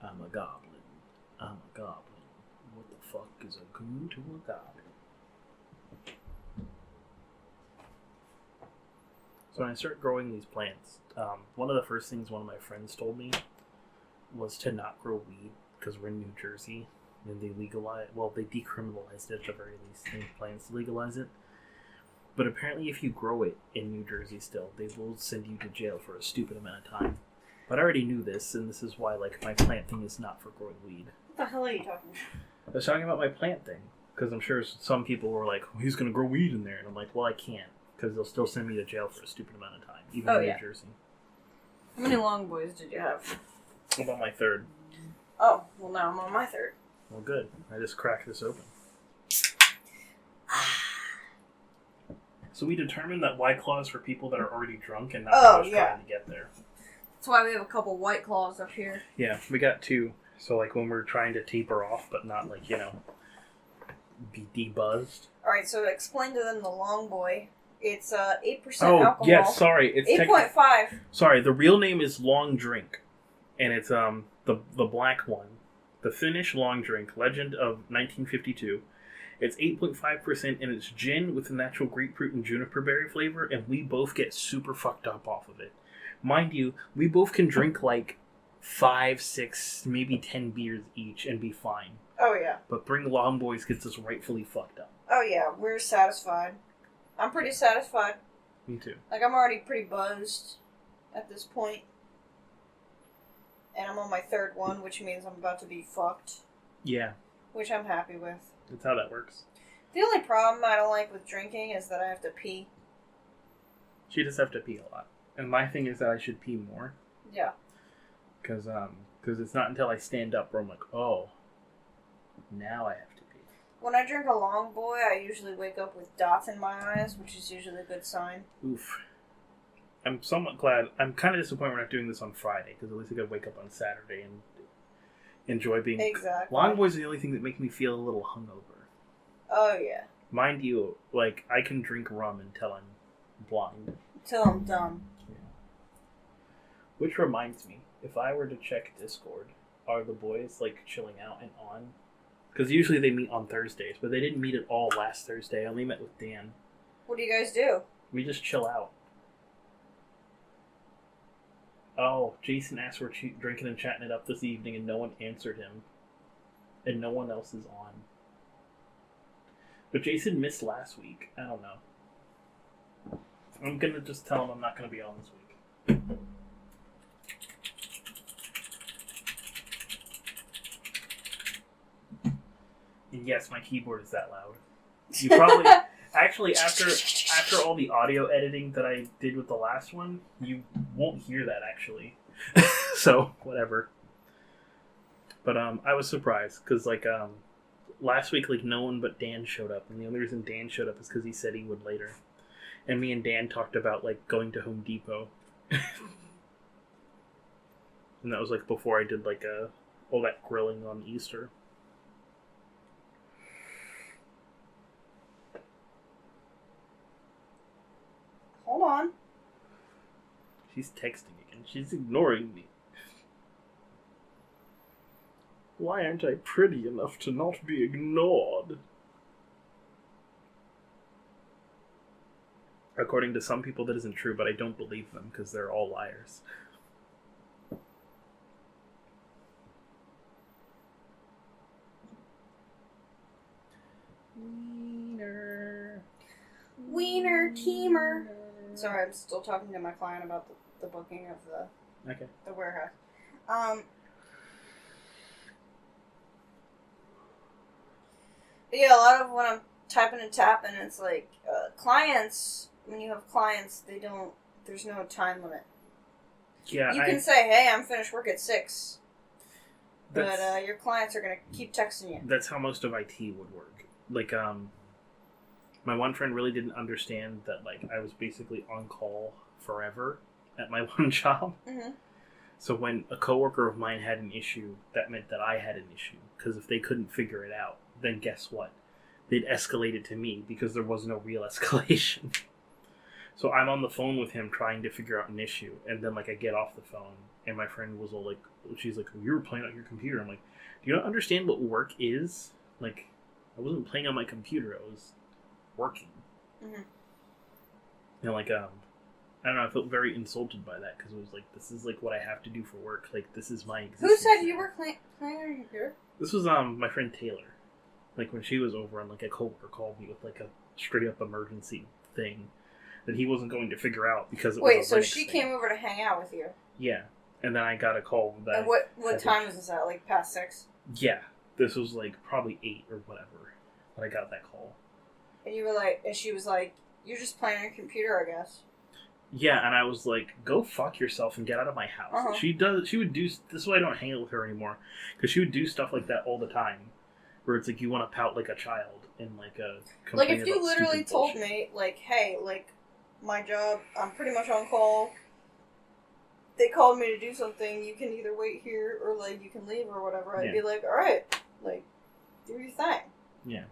I'm a goblin. I'm a goblin. What the fuck is a goon to a goblin? So when I started growing these plants, one of the first things one of my friends told me was to not grow weed, because we're in New Jersey, and they decriminalized it at the very least. They plans to legalize it. But apparently if you grow it in New Jersey still, they will send you to jail for a stupid amount of time. But I already knew this, and this is why, like, my plant thing is not for growing weed. What the hell are you talking about? I was talking about my plant thing, because I'm sure some people were like, well, he's going to grow weed in there. And I'm like, well, I can't, because they'll still send me to jail for a stupid amount of time, even in New Jersey. How many long boys did you have? I'm on my third. Oh, well now I'm on my third. Well, good. I just cracked this open. So we determined that White Claw is for people that are already drunk and not trying to get there. That's why we have a couple White Claws up here. Yeah, we got two. So, like, when we're trying to taper off, but not, like, be debuzzed. Alright, so explain to them the long boy. It's 8% Oh, alcohol. yes, sorry. It's 8.5. Sorry, the real name is Long Drink. And it's the black one. The Finnish Long Drink, Legend of 1952. It's 8.5% and it's gin with a natural grapefruit and juniper berry flavor, and we both get super fucked up off of it. Mind you, we both can drink like 5, 6, maybe 10 beers each and be fine. Oh, yeah. But Bring Long Boys gets us rightfully fucked up. Oh, yeah. We're satisfied. I'm pretty satisfied. Me too. Like, I'm already pretty buzzed at this point. And I'm on my third one, which means I'm about to be fucked. Yeah. Which I'm happy with. That's how that works. The only problem I don't like with drinking is that I have to pee. She just have to pee a lot. And my thing is that I should pee more. Yeah. Because it's not until I stand up where I'm like, oh, now I have to pee. When I drink a long boy, I usually wake up with dots in my eyes, which is usually a good sign. Oof. I'm somewhat glad. I'm kind of disappointed we're not doing this on Friday, because at least I could wake up on Saturday and enjoy being... Exactly. Long boys are the only thing that make me feel a little hungover. Oh, yeah. Mind you, like, I can drink rum until I'm blind. Until I'm done. Yeah. Which reminds me, if I were to check Discord, are the boys, like, chilling out and on? Because usually they meet on Thursdays, but they didn't meet at all last Thursday. I only met with Dan. What do you guys do? We just chill out. Oh, Jason asked we're drinking and chatting it up this evening, and no one answered him. And no one else is on. But Jason missed last week. I don't know. I'm gonna just tell him I'm not gonna be on this week. And yes, my keyboard is that loud. You probably... Actually, after all the audio editing that I did with the last one, you won't hear that, actually. So, whatever. But, I was surprised, because, like, last week, like, no one but Dan showed up, and the only reason Dan showed up is because he said he would later. And me and Dan talked about, like, going to Home Depot. And that was, like, before I did, like, all that grilling on Easter. Hold on. She's texting again. She's ignoring me. Why aren't I pretty enough to not be ignored? According to some people, that isn't true, but I don't believe them because they're all liars. Wiener Teamer. Sorry, I'm still talking to my client about the booking of the warehouse. But yeah, a lot of when I'm typing and tapping, it's like clients. When you have clients, there's no time limit. Yeah, you can say, "Hey, I'm finished work at 6," but your clients are gonna keep texting you. That's how most of IT would work. Like, my one friend really didn't understand that, like, I was basically on call forever at my one job. Mm-hmm. So when a coworker of mine had an issue, that meant that I had an issue. Because if they couldn't figure it out, then guess what? They'd escalate it to me because there was no real escalation. So I'm on the phone with him trying to figure out an issue, and then, like, I get off the phone, and my friend was all like, she's like, "You were playing on your computer." I'm like, "Do you not understand what work is? Like, I wasn't playing on my computer, I was working." Mm-hmm. And, like, I don't know, I felt very insulted by that, because it was like, this is, like, what I have to do for work. Like, this is my existence. Who said you were playing on your computer? This was, my friend Taylor. Like, when she was over, and, like, a coworker called me with, like, a straight-up emergency thing that he wasn't going to figure out because it was Wait, a so Linux she thing. came over to hang out with you? Yeah. And then I got a call that... And what time was this at? Like, past 6? Yeah. This was, like, probably 8 or whatever when I got that call. And you were like... And she was like, "You're just playing on your computer, I guess." Yeah, and I was like, "Go fuck yourself and get out of my house." Uh-huh. She would do... This is why I don't hang out with her anymore. Because she would do stuff like that all the time. Where it's like, you want to pout like a child and, like, Like, if you about literally stupid told bullshit. me, like, "Hey, like, my job, I'm pretty much on call. They called me to do something. You can either wait here or, like, you can leave or whatever." I'd be like, "All right, like, do your thing." Yeah.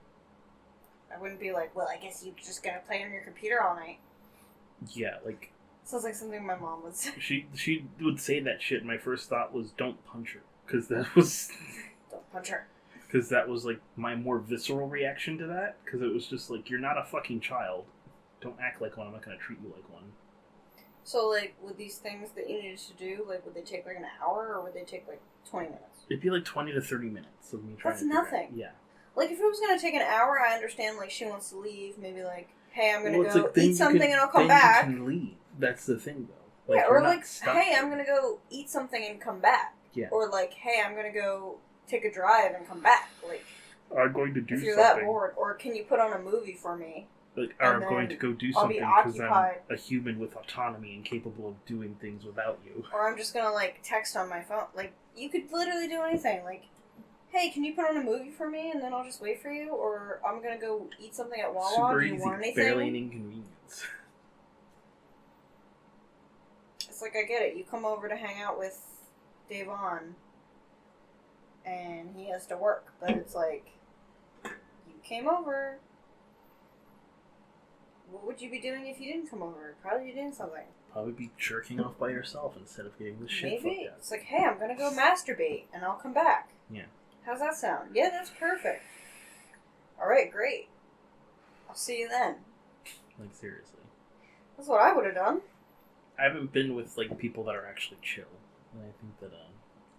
I wouldn't be like, well, I guess you're just gonna play on your computer all night. Yeah, like... Sounds like something my mom would say. She would say that shit, my first thought was, don't punch her. Because that was... Don't punch her. Because that was, like, my more visceral reaction to that. Because it was just like, you're not a fucking child. Don't act like one, I'm not gonna treat you like one. So, like, with these things that you needed to do, like, would they take, like, an hour, or would they take, like, 20 minutes? It'd be like 20 to 30 minutes of me trying That's to figure nothing. out. Yeah. Like, if it was gonna take an hour, I understand, like, she wants to leave, maybe, like, hey, I'm gonna it's go like, then eat something can, and I'll come then back. You can leave. That's the thing, though. Yeah, you're or not like, stuck hey, there. I'm gonna go eat something and come back. Yeah. Or like, hey, I'm gonna go take a drive and come back. Like, I'm going to do if you're something. that bored, or can you put on a movie for me? Like, and I'm going to go do I'll be something because I'm occupied. a human with autonomy and capable of doing things without you. Or I'm just gonna like text on my phone. Like, you could literally do anything. Like, hey, can you put on a movie for me and then I'll just wait for you? Or I'm gonna go eat something at Wawa. Super Do you easy, want anything? barely an inconvenience. It's like, I get it. You come over to hang out with Davon, and he has to work. But it's like, you came over. What would you be doing if you didn't come over? Probably be doing something. Probably be jerking off by yourself instead of getting the shit Maybe. fucked out. It's like, hey, I'm going to go masturbate, and I'll come back. Yeah. How's that sound? Yeah, that's perfect. Alright, great. I'll see you then. Like, seriously. That's what I would have done. I haven't been with, like, people that are actually chill. And I think that,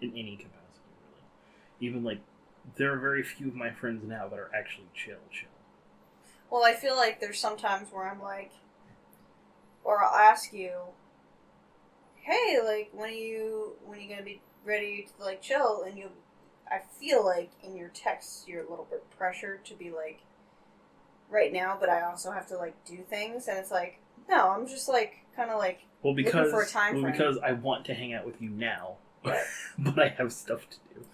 in any capacity, really. Even, like, there are very few of my friends now that are actually chill. Well, I feel like there's some times where I'm like, or I'll ask you, hey, like, when are you gonna be ready to, like, chill? And I feel like in your texts you're a little bit pressured to be like, right now, but I also have to, like, do things, and it's like, no, I'm just, like, kind of, like, looking for a time frame. Because I want to hang out with you now, Right. but I have stuff to do.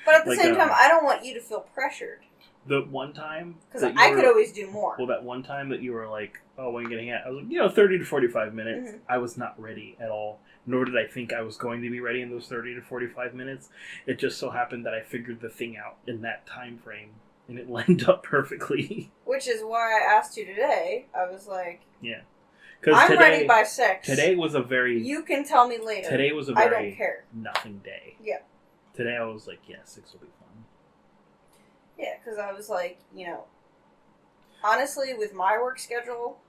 But at the Like, same time, I don't want you to feel pressured. The one time... Because I could always do more. Well, that one time that you were like, oh, when are you getting at? I was like, 30 to 45 minutes. Mm-hmm. I was not ready at all. Nor did I think I was going to be ready in those 30 to 45 minutes. It just so happened that I figured the thing out in that time frame. And it lined up perfectly. Which is why I asked you today. I was like... Yeah. I'm ready by 6. Today was a very... You can tell me later. Today was a very... I don't care. Nothing day. Yeah. Today I was like, yeah, 6 will be fun. Yeah, because I was like, honestly, with my work schedule,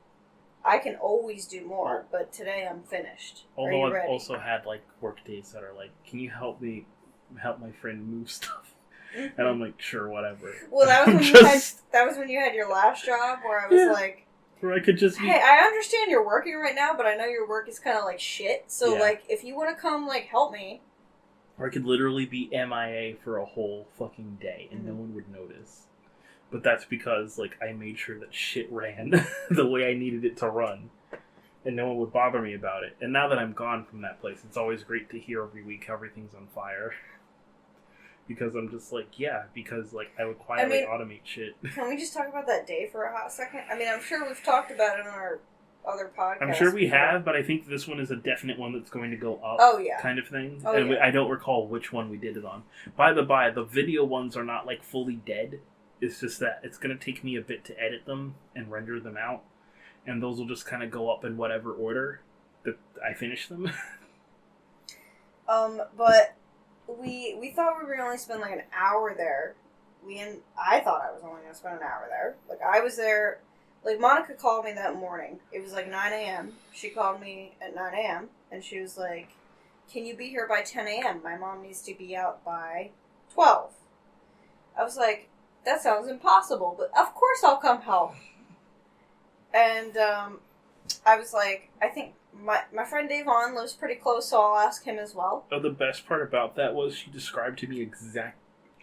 I can always do more, but today I'm finished. Although Are you I've ready? also had, like, work days that are like, can you help my friend move stuff? Mm-hmm. And I'm like, sure, whatever. Well, that was when you had your last job, where I was like, where I could just be... hey, I understand you're working right now, but I know your work is kind of like shit, so, like, if you want to come, like, help me... Or I could literally be MIA for a whole fucking day, and no one would notice. But that's because, like, I made sure that shit ran the way I needed it to run. And no one would bother me about it. And now that I'm gone from that place, it's always great to hear every week how everything's on fire. Because I'm just like, yeah, because, like, I would quietly automate shit. Can we just talk about that day for a hot second? I mean, I'm sure we've talked about it on our other podcasts. I'm sure we have, but I think this one is a definite one that's going to go up. Oh, yeah. Kind of thing. Oh, and yeah. I don't recall which one we did it on. By the video ones are not, like, fully dead. It's just that it's going to take me a bit to edit them and render them out. And those will just kind of go up in whatever order that I finish them. But we thought we were going to only spend, like, an hour there. I thought I was only going to spend an hour there. Like, I was there... Like, Monica called me that morning. It was like 9 a.m. She called me at 9 a.m. and she was like, can you be here by 10 a.m.? My mom needs to be out by 12. I was like, that sounds impossible, but of course I'll come help. And I was like, I think my friend Davon lives pretty close, so I'll ask him as well. Oh, the best part about that was she described to me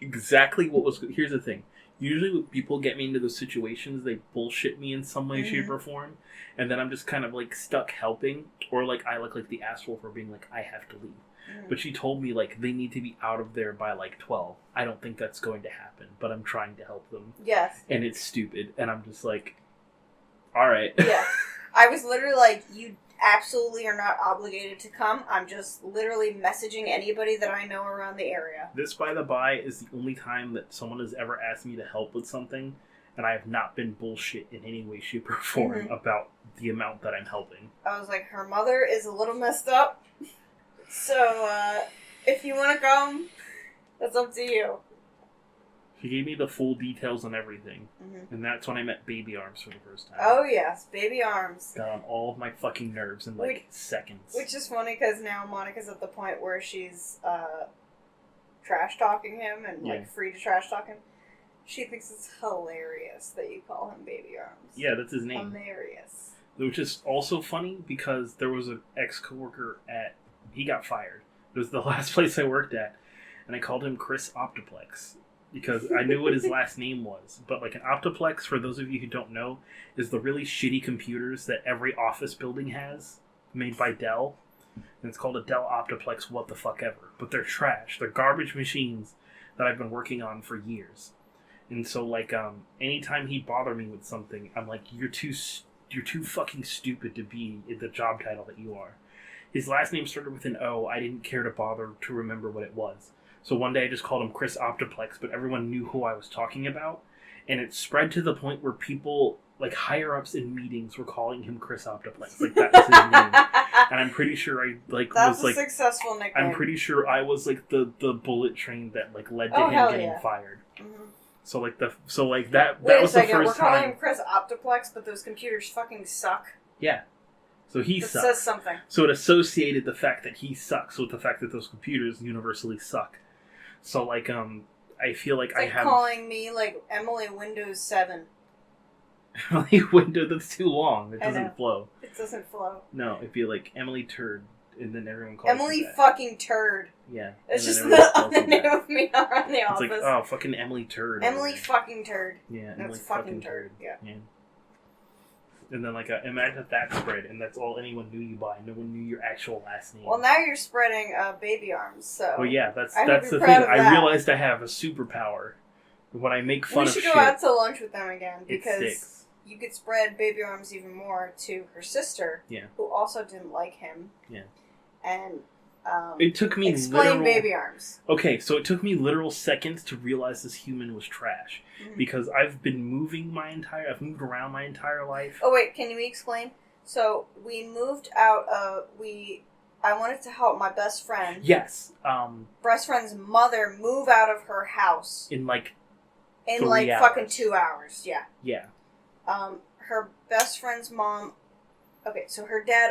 exactly what was... Here's the thing. Usually when people get me into those situations, they bullshit me in some way, shape, or form. And then I'm just kind of, like, stuck helping. Or, like, I look like the asshole for being like, I have to leave. But she told me, like, they need to be out of there by, like, 12. I don't think that's going to happen, but I'm trying to help them. Yes. And it's stupid. And I'm just like, alright. Yeah. I was literally like, you absolutely are not obligated to come. I'm just literally messaging anybody that I know around the area. This, by the by, is the only time that someone has ever asked me to help with something, and I have not been bullshit in any way, shape, or form about the amount that I'm helping. I was like, her mother is a little messed up, so if you want to come, that's up to you. She gave me the full details on everything, and that's when I met Baby Arms for the first time. Oh yes, Baby Arms. Got on all of my fucking nerves in seconds. Which is funny because now Monica's at the point where she's trash talking him and free to trash talk him. She thinks it's hilarious that you call him Baby Arms. Yeah, that's his name. Hilarious. Which is also funny because there was an ex-coworker he got fired. It was the last place I worked at, and I called him Chris Optiplex because I knew what his last name was. But like an Optiplex, for those of you who don't know, is the really shitty computers that every office building has, made by Dell. And it's called a Dell Optiplex what the fuck ever. But they're trash. They're garbage machines that I've been working on for years. And so, like, anytime he'd bother me with something, I'm like, you're too fucking stupid to be in the job title that you are. His last name started with an O. I didn't care to bother to remember what it was. So one day I just called him Chris Optiplex, but everyone knew who I was talking about. And it spread to the point where people, like, higher-ups in meetings were calling him Chris Optiplex. Like, that was his name. And I'm pretty sure I, like, That's was, like... That's a successful nickname. I'm pretty sure I was, like, the bullet train that, like, led to him getting fired. Mm-hmm. So like that was the first time. We're calling him Chris Optiplex, but those computers fucking suck. Yeah. So he that sucks. Says something. So it associated the fact that he sucks with the fact that those computers universally suck. So like I feel like it's calling me like Emily Windows 7. Emily Windows, that's too long. It doesn't flow. It doesn't flow. No, it'd be like Emily Turd. And then everyone calls Emily fucking Turd. Yeah. It's just the name of me around the office. It's like, oh, fucking Emily Turd. Emily fucking Turd. Yeah, Emily fucking Turd. Yeah. And then, like, imagine if that spread, and that's all anyone knew you by. No one knew your actual last name. Well, now you're spreading Baby Arms, so... Well, yeah, that's the thing. I realized I have a superpower. When I make fun of shit... We should go out to lunch with them again, because you could spread Baby Arms even more to her sister, who also didn't like him. Yeah. And it took me explain Baby Arms. Okay, so it took me literal seconds to realize this human was trash. Because I've moved around my entire life. Oh wait, can you explain? So we moved out I wanted to help my best friend. Yes. Best friend's mother move out of her house. In like 3 hours. Fucking 2 hours, yeah. Yeah. Her best friend's mom... Okay, so her dad,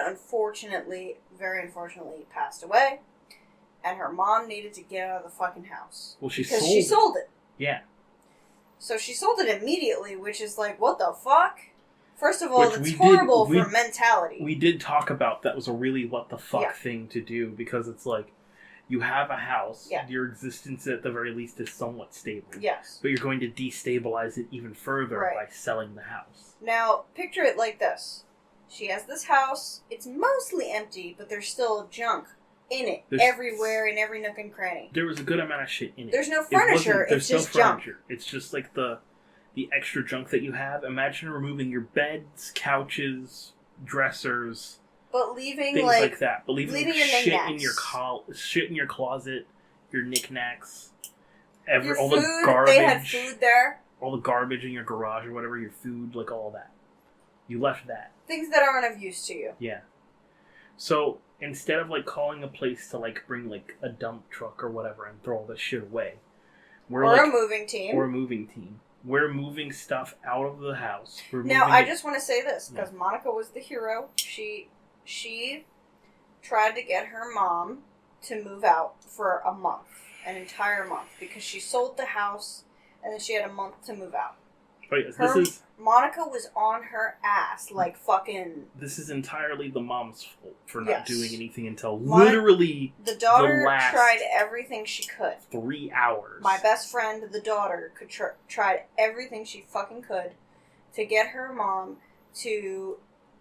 very unfortunately, passed away, and her mom needed to get out of the fucking house. Well, she sold it. Yeah. So she sold it immediately, which is like, what the fuck? First of all, that's horrible for mentality. We did talk about that was a really what the fuck thing to do, because it's like, you have a house, your existence at the very least is somewhat stable. Yes. But you're going to destabilize it even further by selling the house. Now, picture it like this. She has this house. It's mostly empty, but there's still junk in it. Everywhere, in every nook and cranny. There was a good amount of shit in it. There's no furniture. It's just junk. It's just like the extra junk that you have. Imagine removing your beds, couches, dressers, but leaving things like that. But leaving your shit knickknacks. Shit in your closet, your knickknacks, your all food, the garbage. They had food there. All the garbage in your garage or whatever, your food, like all that. You left that. Things that aren't of use to you. Yeah. So, instead of, like, calling a place to, like, bring, like, a dump truck or whatever and throw all this shit away. A moving team. Or a moving team. We're moving stuff out of the house. I just want to say this, because Monica was the hero. She tried to get her mom to move out for a month. An entire month. Because she sold the house, and then she had a month to move out. Monica was on her ass, like fucking... This is entirely the mom's fault for not doing anything until literally the daughter tried everything she could. 3 hours. My best friend, the daughter, tried everything she fucking could to get her mom to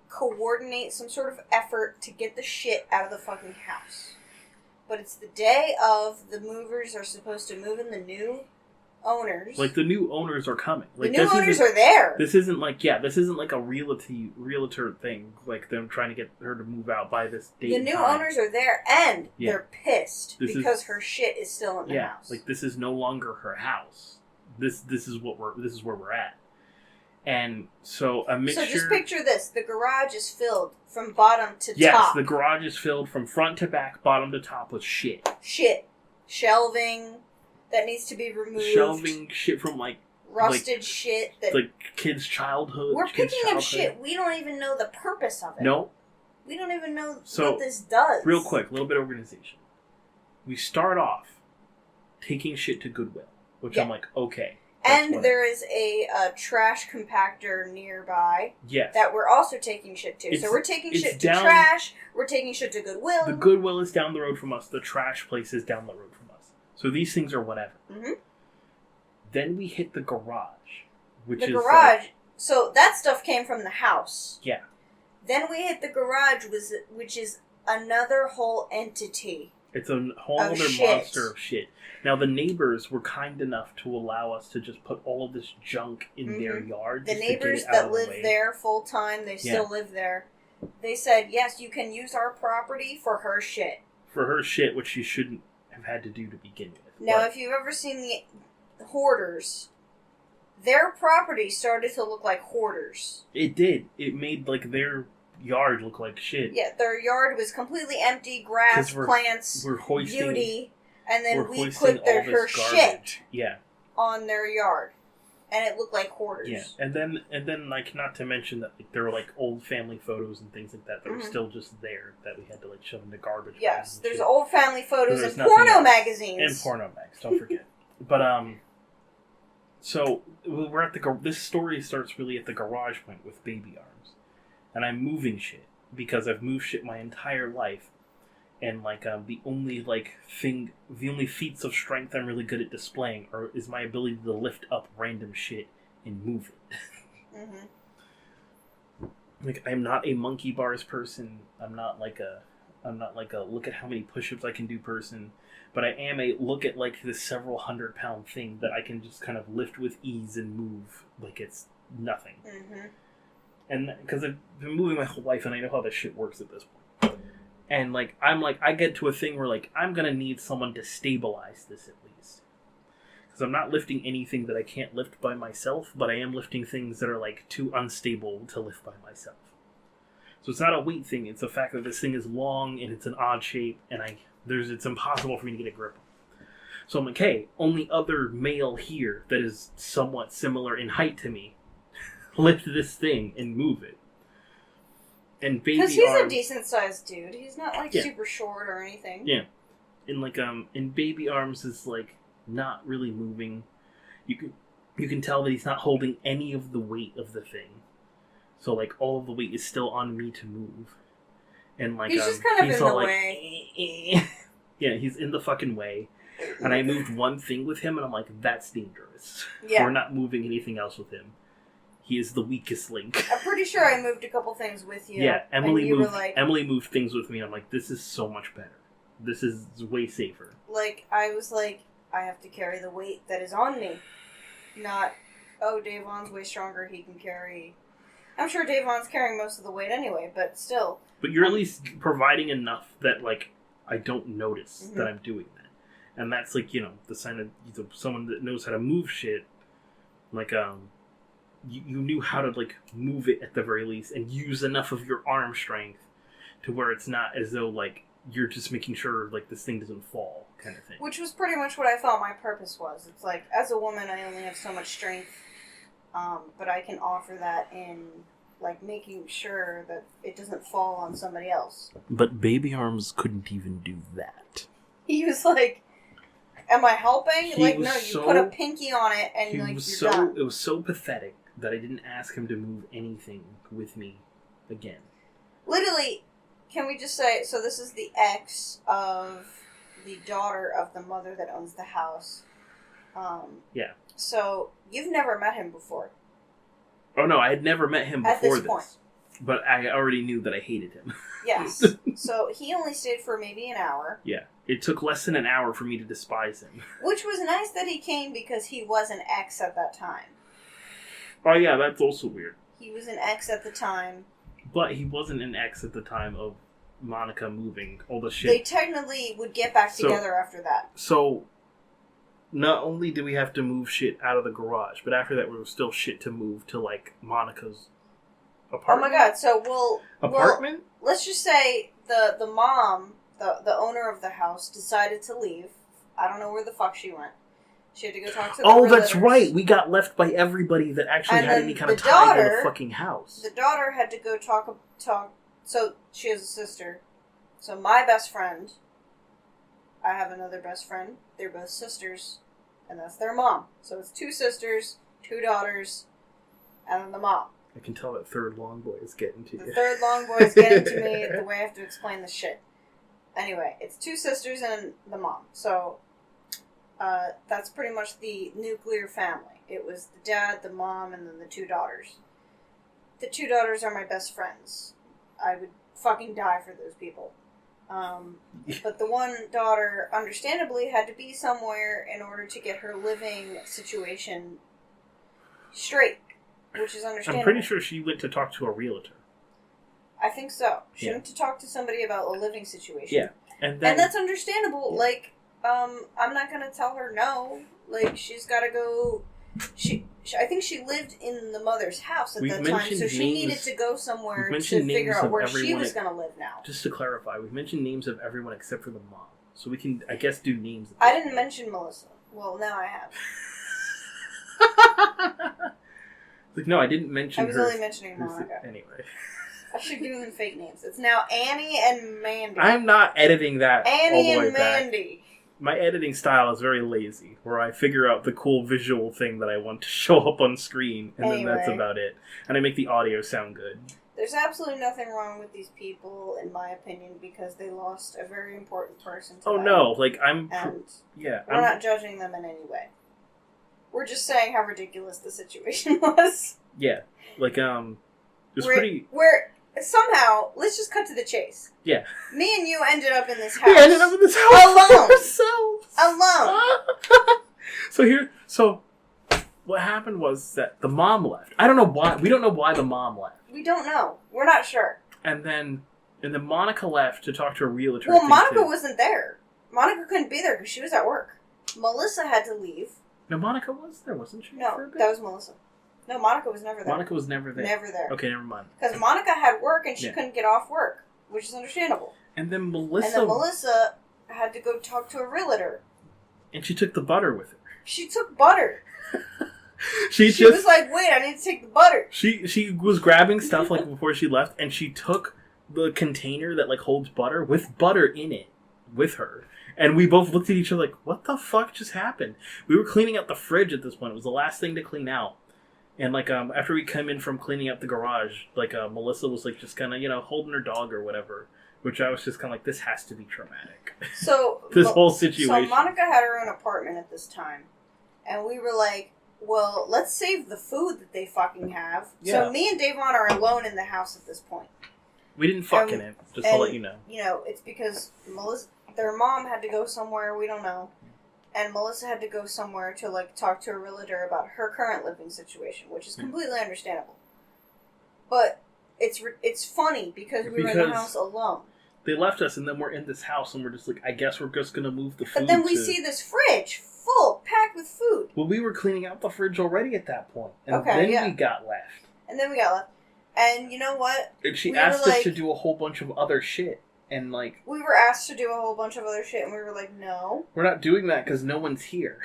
coordinate some sort of effort to get the shit out of the fucking house. But it's the day of the movers are supposed to move in the new... owners. Like, the new owners are coming. Like, the new owners are there. This isn't like a realtor thing, like them trying to get her to move out by this date. The new owners are there, and they're pissed because her shit is still in the house. Like, this is no longer her house. This is where we're at. And so a mixture... So just picture this. The garage is filled from bottom to top. Yes, the garage is filled from front to back, bottom to top with shit. Shit. Shelving that needs to be removed. Shelving, shit from, like... Rusted shit. That Like, kids' childhood. We're kids' picking up childhood. shit. We don't even know the purpose of it. No. We don't even know So, what this does. Real quick, a little bit of organization. We start off taking shit to Goodwill, which I'm like, okay. And there is a trash compactor nearby Yes. that we're also taking shit to. So we're taking shit to trash, we're taking shit to Goodwill. The Goodwill is down the road from us, the trash place is down the road from us. So these things are whatever. Mm-hmm. Then we hit the garage, which is... The garage, so that stuff came from the house. Yeah. Then we hit the garage, which is another whole entity. It's a whole other monster of shit. Now, the neighbors were kind enough to allow us to just put all of this junk in their yard. The neighbors that live there full time, they still live there. They said, yes, you can use our property for her shit. For her shit, which she shouldn't have had to do to begin with. Now, if you've ever seen the hoarders, their property started to look like hoarders. It did. It made, like, their yard look like shit. Yeah, their yard was completely empty, grass, plants, beauty, and then we put her shit on their yard, and it looked like hoarders. Yeah, and then like, not to mention that, like, there were, like, old family photos and things like that that were still just there that we had to, like, shove in the garbage. Yes, there's old family photos and porno magazines. And porno mags, don't forget. But so we're at this story starts really at the garage point with baby arms, and I'm moving shit because I've moved shit my entire life, and like the only feats of strength I'm really good at displaying is my ability to lift up random shit and move it. Like, I'm not a monkey bars person. I'm not like a look at how many push-ups I can do person. But I am a look at, like, this several 100-pound thing that I can just kind of lift with ease and move like it's nothing. And because I've been moving my whole life and I know how this shit works at this point. And, like, I get to a thing where, like, I'm going to need someone to stabilize this at least. Because I'm not lifting anything that I can't lift by myself, but I am lifting things that are, like, too unstable to lift by myself. So it's not a weight thing, it's the fact that this thing is long and it's an odd shape and it's impossible for me to get a grip on. So I'm like, hey, only other male here that is somewhat similar in height to me, lift this thing and move it. And baby arms... Because he's a decent-sized dude. He's not, like, super short or anything. Yeah. And, like, and baby arms is, like, not really moving. You can tell that he's not holding any of the weight of the thing. So, like, all of the weight is still on me to move. And, like, he's just kind of in the way. Yeah, he's in the fucking way. And I moved one thing with him, and I'm like, that's dangerous. Yeah. We're not moving anything else with him. He is the weakest link. I'm pretty sure I moved a couple things with you. Yeah, Emily moved things with me, and I'm like, this is so much better. This is way safer. Like, I was like, I have to carry the weight that is on me. Not, oh, Davon's way stronger, he can carry... I'm sure Davon's carrying most of the weight anyway, but still. But you're at least providing enough that, like, I don't notice that I'm doing that. And that's, like, the sign of someone that knows how to move shit. Like, you knew how to, like, move it at the very least and use enough of your arm strength to where it's not as though, like, you're just making sure, like, this thing doesn't fall kind of thing. Which was pretty much what I felt my purpose was. It's like, as a woman, I only have so much strength. But I can offer that in, like, making sure that it doesn't fall on somebody else. But baby arms couldn't even do that. He was like, am I helping? Like, no, you put a pinky on it and, like, you're done. It was so pathetic that I didn't ask him to move anything with me again. Literally, can we just say, so this is the ex of the daughter of the mother that owns the house. Yeah. So, you've never met him before. Oh, no, I had never met him before at this point. But I already knew that I hated him. Yes. So, he only stayed for maybe an hour. Yeah. It took less than an hour for me to despise him. Which was nice that he came because he was an ex at that time. Oh, yeah, that's also weird. He was an ex at the time. But he wasn't an ex at the time of Monica moving all the shit. They technically would get back together after that. So, not only did we have to move shit out of the garage, but after that, there was still shit to move to like Monica's apartment. Oh my god! So apartment. Let's just say the mom, the owner of the house, decided to leave. I don't know where the fuck she went. She had to go talk to the Oh, that's realtors. right. We got left by everybody that actually And had then any kind of the tie to daughter- the fucking house. The daughter had to go talk. So she has a sister. So my best friend, I have another best friend. They're both sisters, and that's their mom. So it's 2 sisters, 2 daughters, and then the mom. I can tell that third long boy is getting to The you. third long boy is getting to me the way I have to explain this shit. Anyway, it's 2 sisters and the mom. So that's pretty much the nuclear family. It was the dad, the mom, and then the 2 daughters. The 2 daughters are my best friends. I would fucking die for those people. But the one daughter, understandably, had to be somewhere in order to get her living situation straight, which is understandable. I'm pretty sure she went to talk to a realtor. I think so. She Yeah. went to talk to somebody about a living situation. Yeah. And then... And that's understandable. Yeah. Like, I'm not gonna tell her no. Like, she's gotta go... I think she lived in the mother's house at We've that time, mentioned so she names- needed to go somewhere we've to mentioned figure names out of where she everyone was at- gonna live now. Just to clarify, we've mentioned names of everyone except for the mom. So we can, I guess, do names. At I this didn't point. mention Melissa. Well, now I have. Like, no, I didn't mention I was her. only mentioning Monica. Anyway. I should give them fake names. It's now Annie and Mandy. I'm not editing that Annie all the way and back. Mandy. My editing style is very lazy, where I figure out the cool visual thing that I want to show up on screen, and then that's Anyway. about it. And I make the audio sound good. There's absolutely nothing wrong with these people, in my opinion, because they lost a very important person to Oh them. no, like I'm, And yeah, we're not judging them in any way. We're just saying how ridiculous the situation was. yeah, like it was we're, pretty. We're somehow, let's just cut to the chase. Yeah, Me and you ended up in this house. we ended up in this house Alone. ourselves. Alone. So what happened was that the mom left. I don't know why. We don't know why the mom left. We don't know. We're not sure. And then Monica left to talk to a realtor. Well, I think, Monica too. wasn't there. Monica couldn't be there because she was at work. Melissa had to leave. No, Monica was there, wasn't she? for No, a bit? that was Melissa. No, Monica was never there. Monica was never there. Never there. Okay, never mind. Because Monica had work and she Yeah. couldn't get off work, which is understandable. And then Melissa. And then Melissa had to go talk to a realtor. And she took the butter with her. She took butter. She She just was like, wait, I need to take the butter. she was grabbing stuff like before she left, and she took the container that like holds butter with butter in it with her. And we both looked at each other like, what the fuck just happened? We were cleaning out the fridge at this point. It was the last thing to clean out. And like after we come in from cleaning out the garage, like Melissa was like just kind of holding her dog or whatever, which I was just kind of like, this has to be traumatic. So This whole situation. So Monica had her own apartment at this time, and we were like, well, let's save the food that they fucking have. Yeah. So me and Davon are alone in the house at this point. We didn't fuck in it, just to let you know. You know, it's because their mom had to go somewhere, we don't know. And Melissa had to go somewhere to, like, talk to a realtor about her current living situation, which is completely understandable. But it's funny because we were in the Because- house alone. They left us, and then we're in this house, and we're just like, I guess we're just gonna move the food. But then we to... see this fridge full, packed with food. Well, we were cleaning out the fridge already at that point, and Okay, then yeah. we got left. And then we got left. And you know what? And she We asked were us to like- do a whole bunch of other shit, and like, We were asked to do a whole bunch of other shit, and we were like, no. we're not doing that because no one's here.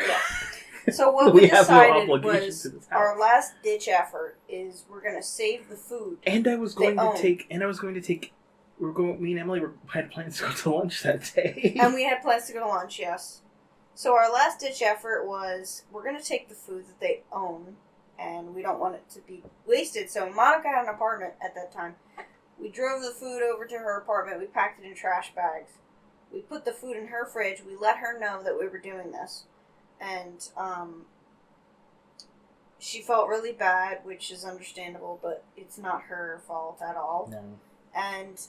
So what We we have no decided obligation was to this house. our last ditch effort is we're gonna save the food. And I was They going own. to take. Me and Emily had plans to go to lunch that day. And we had plans to go to lunch, yes. So our last ditch effort was we're gonna take the food that they own, and we don't want it to be wasted. So Monica had an apartment at that time. We drove the food over to her apartment. We packed it in trash bags. We put the food in her fridge. We let her know that we were doing this. And she felt really bad, which is understandable, but it's not her fault at all. No. And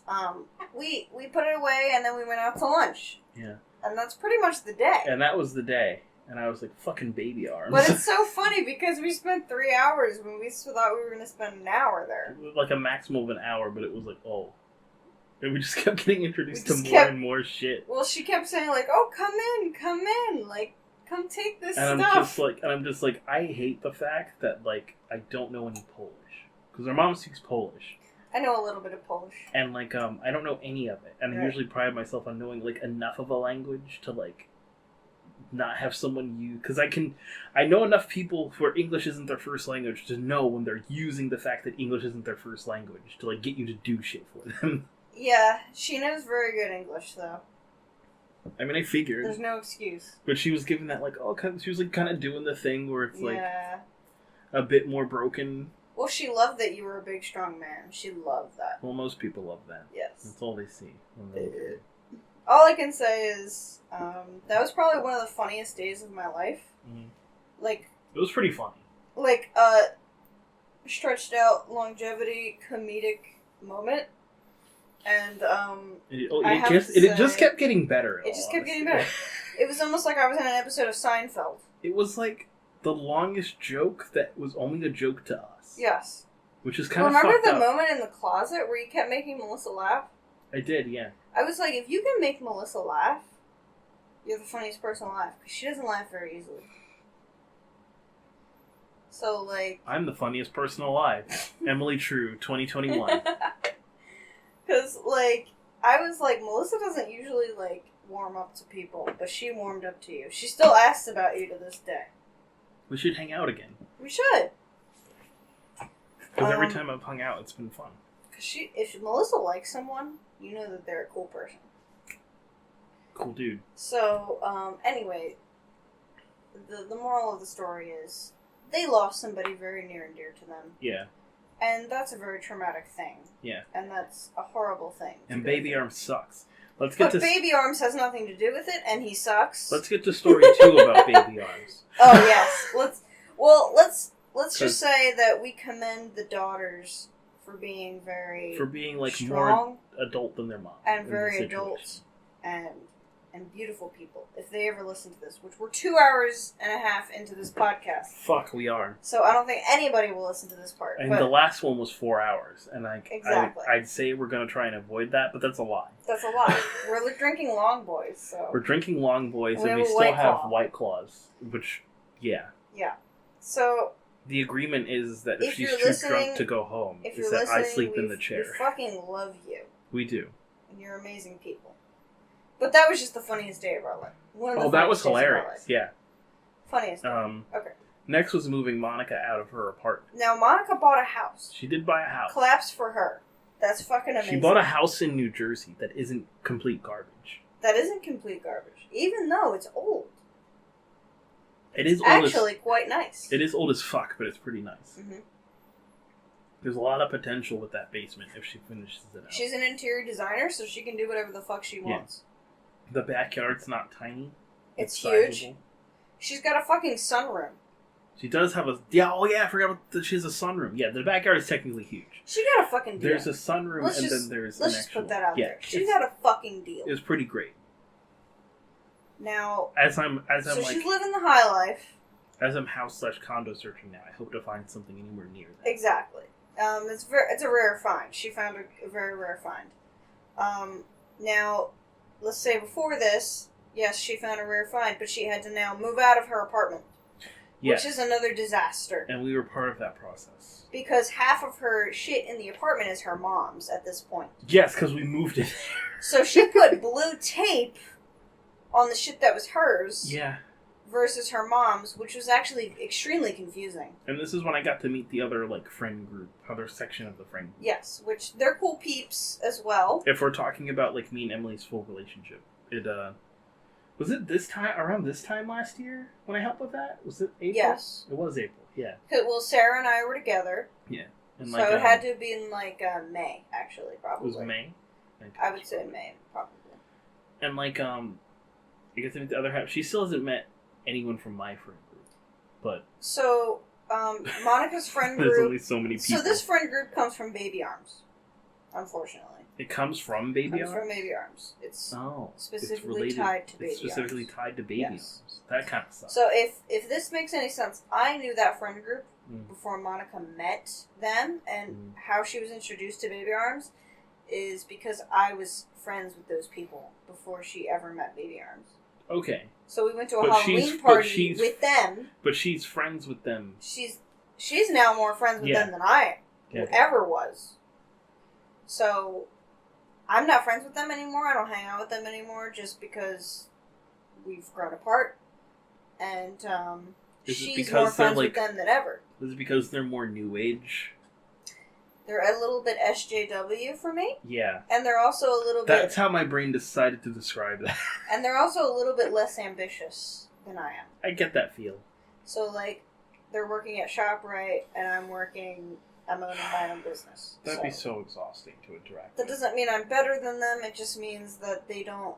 we put it away, and then we went out to lunch. Yeah. And that's pretty much the day. And that was the day. And I was like, fucking baby arms. But it's so funny because we spent 3 hours when we thought we were going to spend an hour there. It was like a maximum of an hour, but it was like, oh. And we just kept getting introduced We to just more kept- and more shit. Well, she kept saying, like, oh, come in, like, come take this And stuff. I'm just like, I hate the fact that, like, I don't know any Polish. Because our mom speaks Polish. I know a little bit of Polish. And, like, I don't know any of it. And I usually pride myself on knowing, like, enough of a language to, like, not have someone use... Because I know enough people where English isn't their first language to know when they're using the fact that English isn't their first language to, like, get you to do shit for them. Yeah, she knows very good English, though. I mean, I figured. There's no excuse. But she was giving that, like, she was, like, kind of doing the thing where it's, like, Yeah. a bit more broken. Well, she loved that you were a big, strong man. She loved that. Well, most people love that. Yes. That's all they see. When they look at it. All I can say is, that was probably one of the funniest days of my life. Mhm. Like... It was pretty funny. Like, stretched out longevity comedic moment. And, it just kept getting better. It just kept getting better. It was almost like I was in an episode of Seinfeld. It was like the longest joke that was only a joke to us. Yes. Which is kind of Remember fucked the up. moment in the closet where you kept making Melissa laugh? I did, yeah. I was like, if you can make Melissa laugh, you're the funniest person alive. Because she doesn't laugh very easily. So, like... I'm the funniest person alive. Emily True, 2021. Because, like, I was like, Melissa doesn't usually, like, warm up to people, but she warmed up to you. She still asks about you to this day. We should hang out again. We should. Because every time I've hung out, it's been fun. Because if Melissa likes someone, you know that they're a cool person. Cool dude. So, anyway, the moral of the story is, they lost somebody very near and dear to them. Yeah. And that's a very traumatic thing. Yeah. And that's a horrible thing. And Baby Arms sucks. Let's get But Baby Arms has nothing to do with it, and he sucks. Let's get to story 2 about Baby Arms. Oh, yes. Let's just say that we commend the daughters for being very like strong, more adult than their mom. and in the very situation. adult and beautiful people. If they ever listen to this, which we're 2 hours and a half into this podcast. Fuck, we are. So I don't think anybody will listen to this part. And but the last one was 4 hours, and Exactly. I'd say we're going to try and avoid that, but that's a lie. that's a lot. We're drinking Long Boys, so We're drinking Long Boys, We and have we a still White have Claw. White Claws, which, yeah. yeah. So The agreement is that if If she's you're too listening- drunk to go home, if is you're that listening, I sleep in the we chair. fucking love you. We do. And you're amazing people. But that was just the funniest day of our life. One of the Oh, that was funniest days of our hilarious. life. Yeah. Funniest day. Okay. Next was moving Monica out of her apartment. Now, Monica bought a house. She did buy a house. Claps for her. That's fucking amazing. She bought a house in New Jersey that isn't complete garbage. That isn't complete garbage. Even though it's old. It is It's old actually quite nice. It is old as fuck, but it's pretty nice. Mm-hmm. There's a lot of potential with that basement if she finishes it out. She's an interior designer, so she can do whatever the fuck she wants. The backyard's not tiny. It's huge. sizable. She's got a fucking sunroom. She does have a... Yeah, oh yeah, I forgot about that she has a sunroom. Yeah, the backyard is technically huge. She got a fucking deal. There's a sunroom then there's Let's an just actual... put that out yeah, there. She got a fucking deal. It was pretty great. Now, As I'm so like... she's living the high life. As I'm house/condo searching now, I hope to find something anywhere near that. Exactly. It's a rare find. She found a very rare find. Now, let's say before this, yes, she found a rare find, but she had to now move out of her apartment, Yes. which is another disaster. And we were part of that process. Because half of her shit in the apartment is her mom's at this point. Yes, because we moved it. So she put blue tape on the shit that was hers Yeah. versus her mom's, which was actually extremely confusing. And this is when I got to meet the other, like, friend group, other section of the friend group. Yes, which they're cool peeps as well. If we're talking about, like, me and Emily's full relationship, was it around this time last year when I helped with that? Was it April? Yes. It was April, yeah. Well, Sarah and I were together, And, so it had to have been like May, actually, It probably. was May? I would say May, probably. And, like, I guess I meet the other half. She still hasn't met anyone from my friend group. But So, Monica's friend there's group... only so many people. So this friend group comes from Baby Arms, unfortunately. It comes from Baby Comes Arms? from Baby Arms. It's Oh. specifically it's related. tied to Baby It's specifically Arms. tied to Baby Yes. Arms. That kind of stuff. So if this makes any sense, I knew that friend group Mm. before Monica met them, and how she was introduced to Baby Arms is because I was friends with those people before she ever met Baby Arms. Okay. So we went to a But Halloween party with them. But she's friends with them. She's now more friends with them than I ever was. So I'm not friends with them anymore. I don't hang out with them anymore just because we've grown apart. And she's more friends with them than ever. Is it because they're more new age? They're a little bit SJW for me. Yeah. And they're also a little bit... That's how my brain decided to describe that. And they're also a little bit less ambitious than I am. I get that feel. So, like, they're working at ShopRite, and I'm owning my own business. That'd be so exhausting to interact That with. doesn't mean I'm better than them, it just means that we don't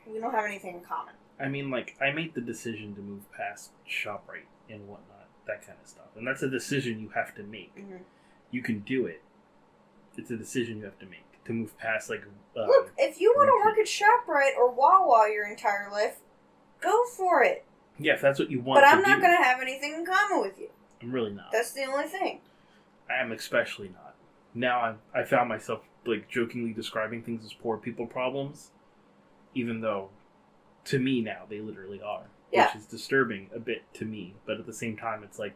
have anything in common. I mean, like, I made the decision to move past ShopRite and whatnot, that kind of stuff. And that's a decision you have to make. Mm-hmm. You can do it. It's a decision you have to make. To move past, like... Look, if you want to work at ShopRite or Wawa your entire life, go for it. Yeah, if that's what you want to do. But I'm not going to have anything in common with you. I'm really not. That's the only thing. I am especially not. Now I found myself, like, jokingly describing things as poor people problems, even though, to me now, they literally are. Yeah. Which is disturbing a bit to me, but at the same time, it's like,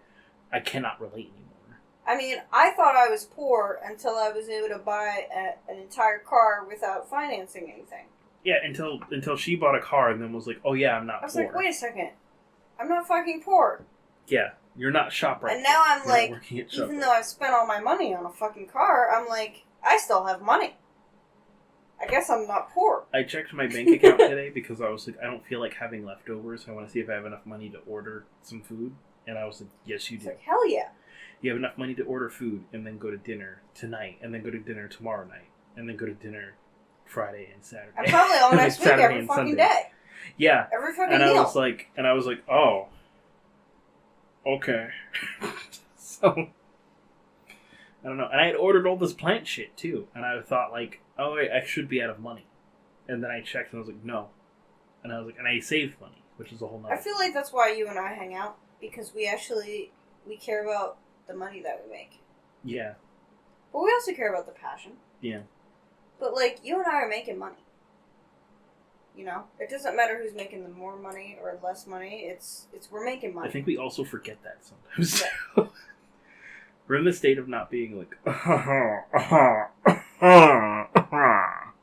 I cannot relate anymore. I mean, I thought I was poor until I was able to buy an entire car without financing anything. Yeah, until she bought a car and then was like, oh yeah, I'm not poor. I was like, wait a second. I'm not fucking poor. Yeah, you're not ShopRite. And now I'm like, even though I've spent all my money on a fucking car, I'm like, I still have money. I guess I'm not poor. I checked my bank account today because I was like, I don't feel like having leftovers. I want to see if I have enough money to order some food. And I was like, yes, you do. It's like, hell yeah. You have enough money to order food and then go to dinner tonight and then go to dinner tomorrow night and then go to dinner Friday and Saturday. And probably all next week every fucking Sunday. day. Yeah. Every fucking meal. I was like, oh. Okay. So, I don't know. And I had ordered all this plant shit too. And I thought like, oh wait, I should be out of money. And then I checked and I was like, no. And I was like, and I saved money, which is a whole nother. I feel like that's why you and I hang out. Because we care about the money that we make. Yeah. But we also care about the passion. Yeah. But, like, you and I are making money. You know? It doesn't matter who's making the more money or less money. It's we're making money. I think we also forget that sometimes. Yeah. We're in the state of not being like,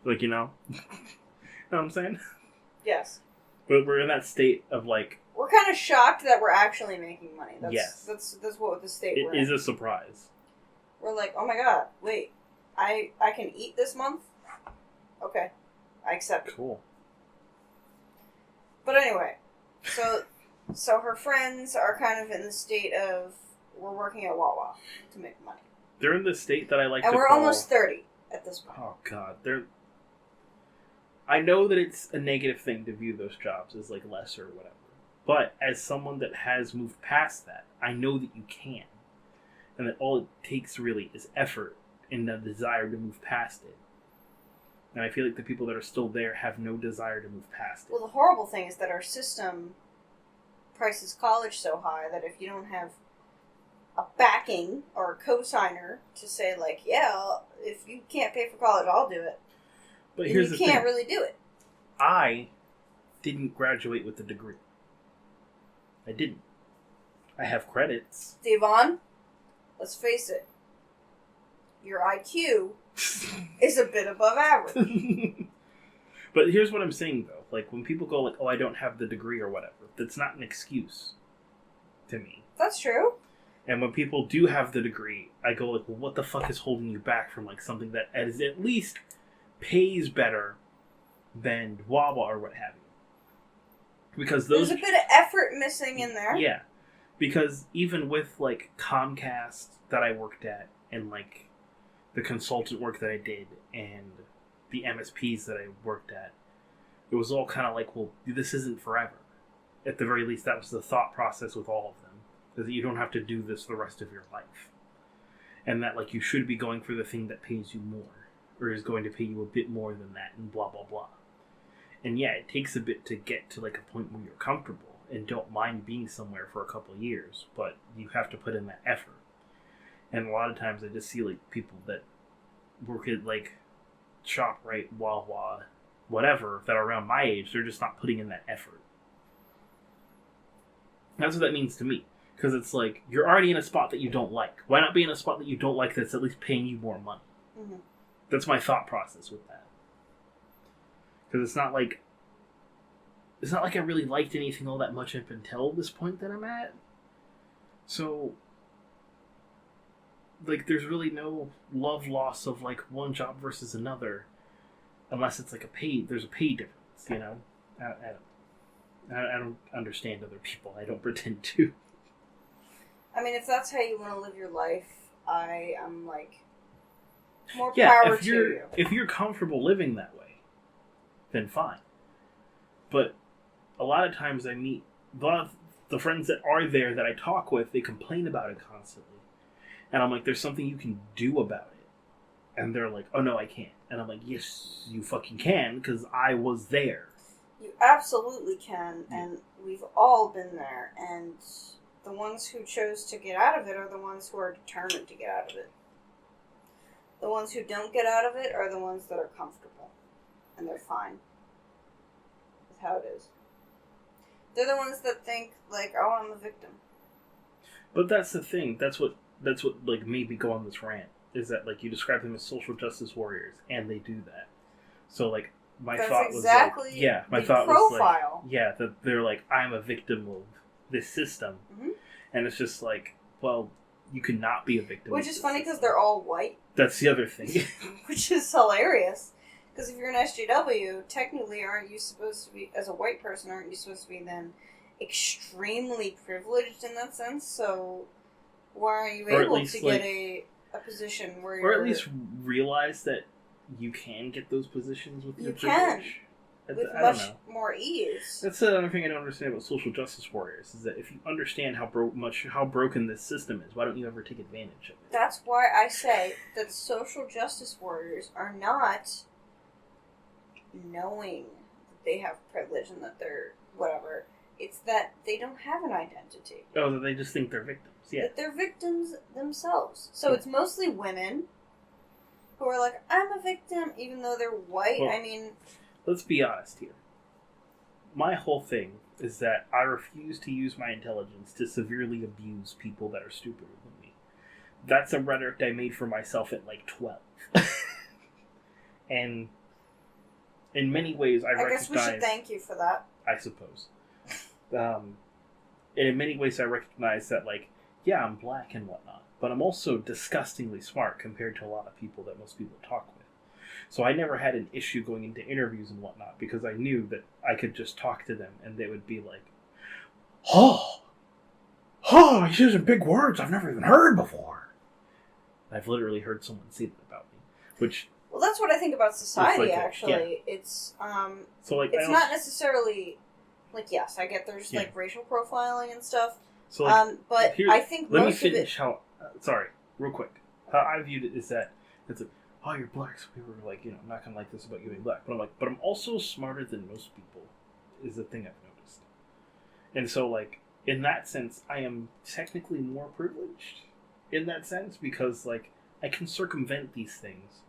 like, you know? Know what I'm saying? Yes. But we're in that state of, like... We're kind of shocked that we're actually making money. Yes. That's what the state we're in. It is a surprise. We're like, oh my god, wait, I can eat this month? Okay. I accept it. Cool. But anyway, so her friends are kind of in the state of, we're working at Wawa to make money. They're in the state that I like and to we're call... almost 30 at this point. Oh god, I know that it's a negative thing to view those jobs as, like, less or whatever. But as someone that has moved past that, I know that you can. And that all it takes really is effort and the desire to move past it. And I feel like the people that are still there have no desire to move past it. Well, the horrible thing is that our system prices college so high that if you don't have a backing or a co-signer to say, like, yeah, if you can't pay for college, I'll do it. But here's the thing. You can't really do it. I didn't graduate with a degree. I didn't. I have credits. Devon, let's face it. Your IQ is a bit above average. But here's what I'm saying, though. Like, when people go like, oh, I don't have the degree or whatever, that's not an excuse to me. That's true. And when people do have the degree, I go like, well, what the fuck is holding you back from, like, something that is at least pays better than Wawa or what have you? Because there's a bit of effort missing in there. Yeah. Because even with, like, Comcast that I worked at, and, like, the consultant work that I did, and the MSPs that I worked at, it was all kind of like, well, this isn't forever. At the very least, that was the thought process with all of them. Is that you don't have to do this the rest of your life. And that, like, you should be going for the thing that pays you more, or is going to pay you a bit more than that, and blah, blah, blah. And yeah, it takes a bit to get to, like, a point where you're comfortable and don't mind being somewhere for a couple of years, but you have to put in that effort. And a lot of times I just see, like, people that work at, like, ShopRite, Wawa, whatever that are around my age, they're just not putting in that effort. That's what that means to me. Because it's like, you're already in a spot that you don't like. Why not be in a spot that you don't like that's at least paying you more money? Mm-hmm. That's my thought process with that. Because it's not like I really liked anything all that much up until this point that I'm at. So, like, there's really no love loss of, like, one job versus another. Unless it's, like, there's a pay difference, you know? I don't understand other people. I don't pretend to. I mean, if that's how you want to live your life, I am, like, more power to you. If you're comfortable living that way, then fine. But a lot of times a lot of the friends that are there that I talk with, they complain about it constantly. And I'm like, there's something you can do about it. And they're like, oh no, I can't. And I'm like, yes, you fucking can, because I was there. You absolutely can, and we've all been there, and the ones who chose to get out of it are the ones who are determined to get out of it. The ones who don't get out of it are the ones that are comfortable, and they're fine with how it is. They're the ones that think, like, oh, I'm a victim. But that's the thing. That's what like made me go on this rant. Is that, like, you describe them as social justice warriors, and they do that. So, like, my thought was like, that they're like, I'm a victim of this system. Mm-hmm. And it's just like, well, you could not be a victim. Which is funny because they're all white. That's the other thing. Which is hilarious. Because if you're an SJW, technically aren't you supposed to be, as a white person, aren't you supposed to be then extremely privileged in that sense? So why are you able to get a position where you're... Or at least realize that you can get those positions with your privilege. With much more ease. That's the other thing I don't understand about social justice warriors, is that if you understand how broken this system is, why don't you ever take advantage of it? That's why I say that social justice warriors are not knowing that they have privilege and that they're whatever. It's that they don't have an identity. Oh, that they just think they're victims. Yeah. That they're victims themselves. So it's mostly women who are like, I'm a victim, even though they're white. Well, I mean... Let's be honest here. My whole thing is that I refuse to use my intelligence to severely abuse people that are stupider than me. That's a rhetoric I made for myself at like 12. And in many ways I recognize... I guess we should thank you for that. I suppose. And in many ways I recognize that, like, yeah, I'm black and whatnot, but I'm also disgustingly smart compared to a lot of people that most people talk with. So I never had an issue going into interviews and whatnot because I knew that I could just talk to them and they would be like, oh, he's using big words I've never even heard before. I've literally heard someone say that about me, which... Well, that's what I think about society, actually. Yeah. It's, so, like, it's not necessarily, like, yes, I get there's, like, racial profiling and stuff, so, like, but I think let me finish how, sorry, real quick. How I viewed it is that it's like, oh, you're black, so we were like, I'm not going to like this about you being black. But I'm like, but I'm also smarter than most people, is the thing I've noticed. And so, like, in that sense, I am technically more privileged in that sense because, like, I can circumvent these things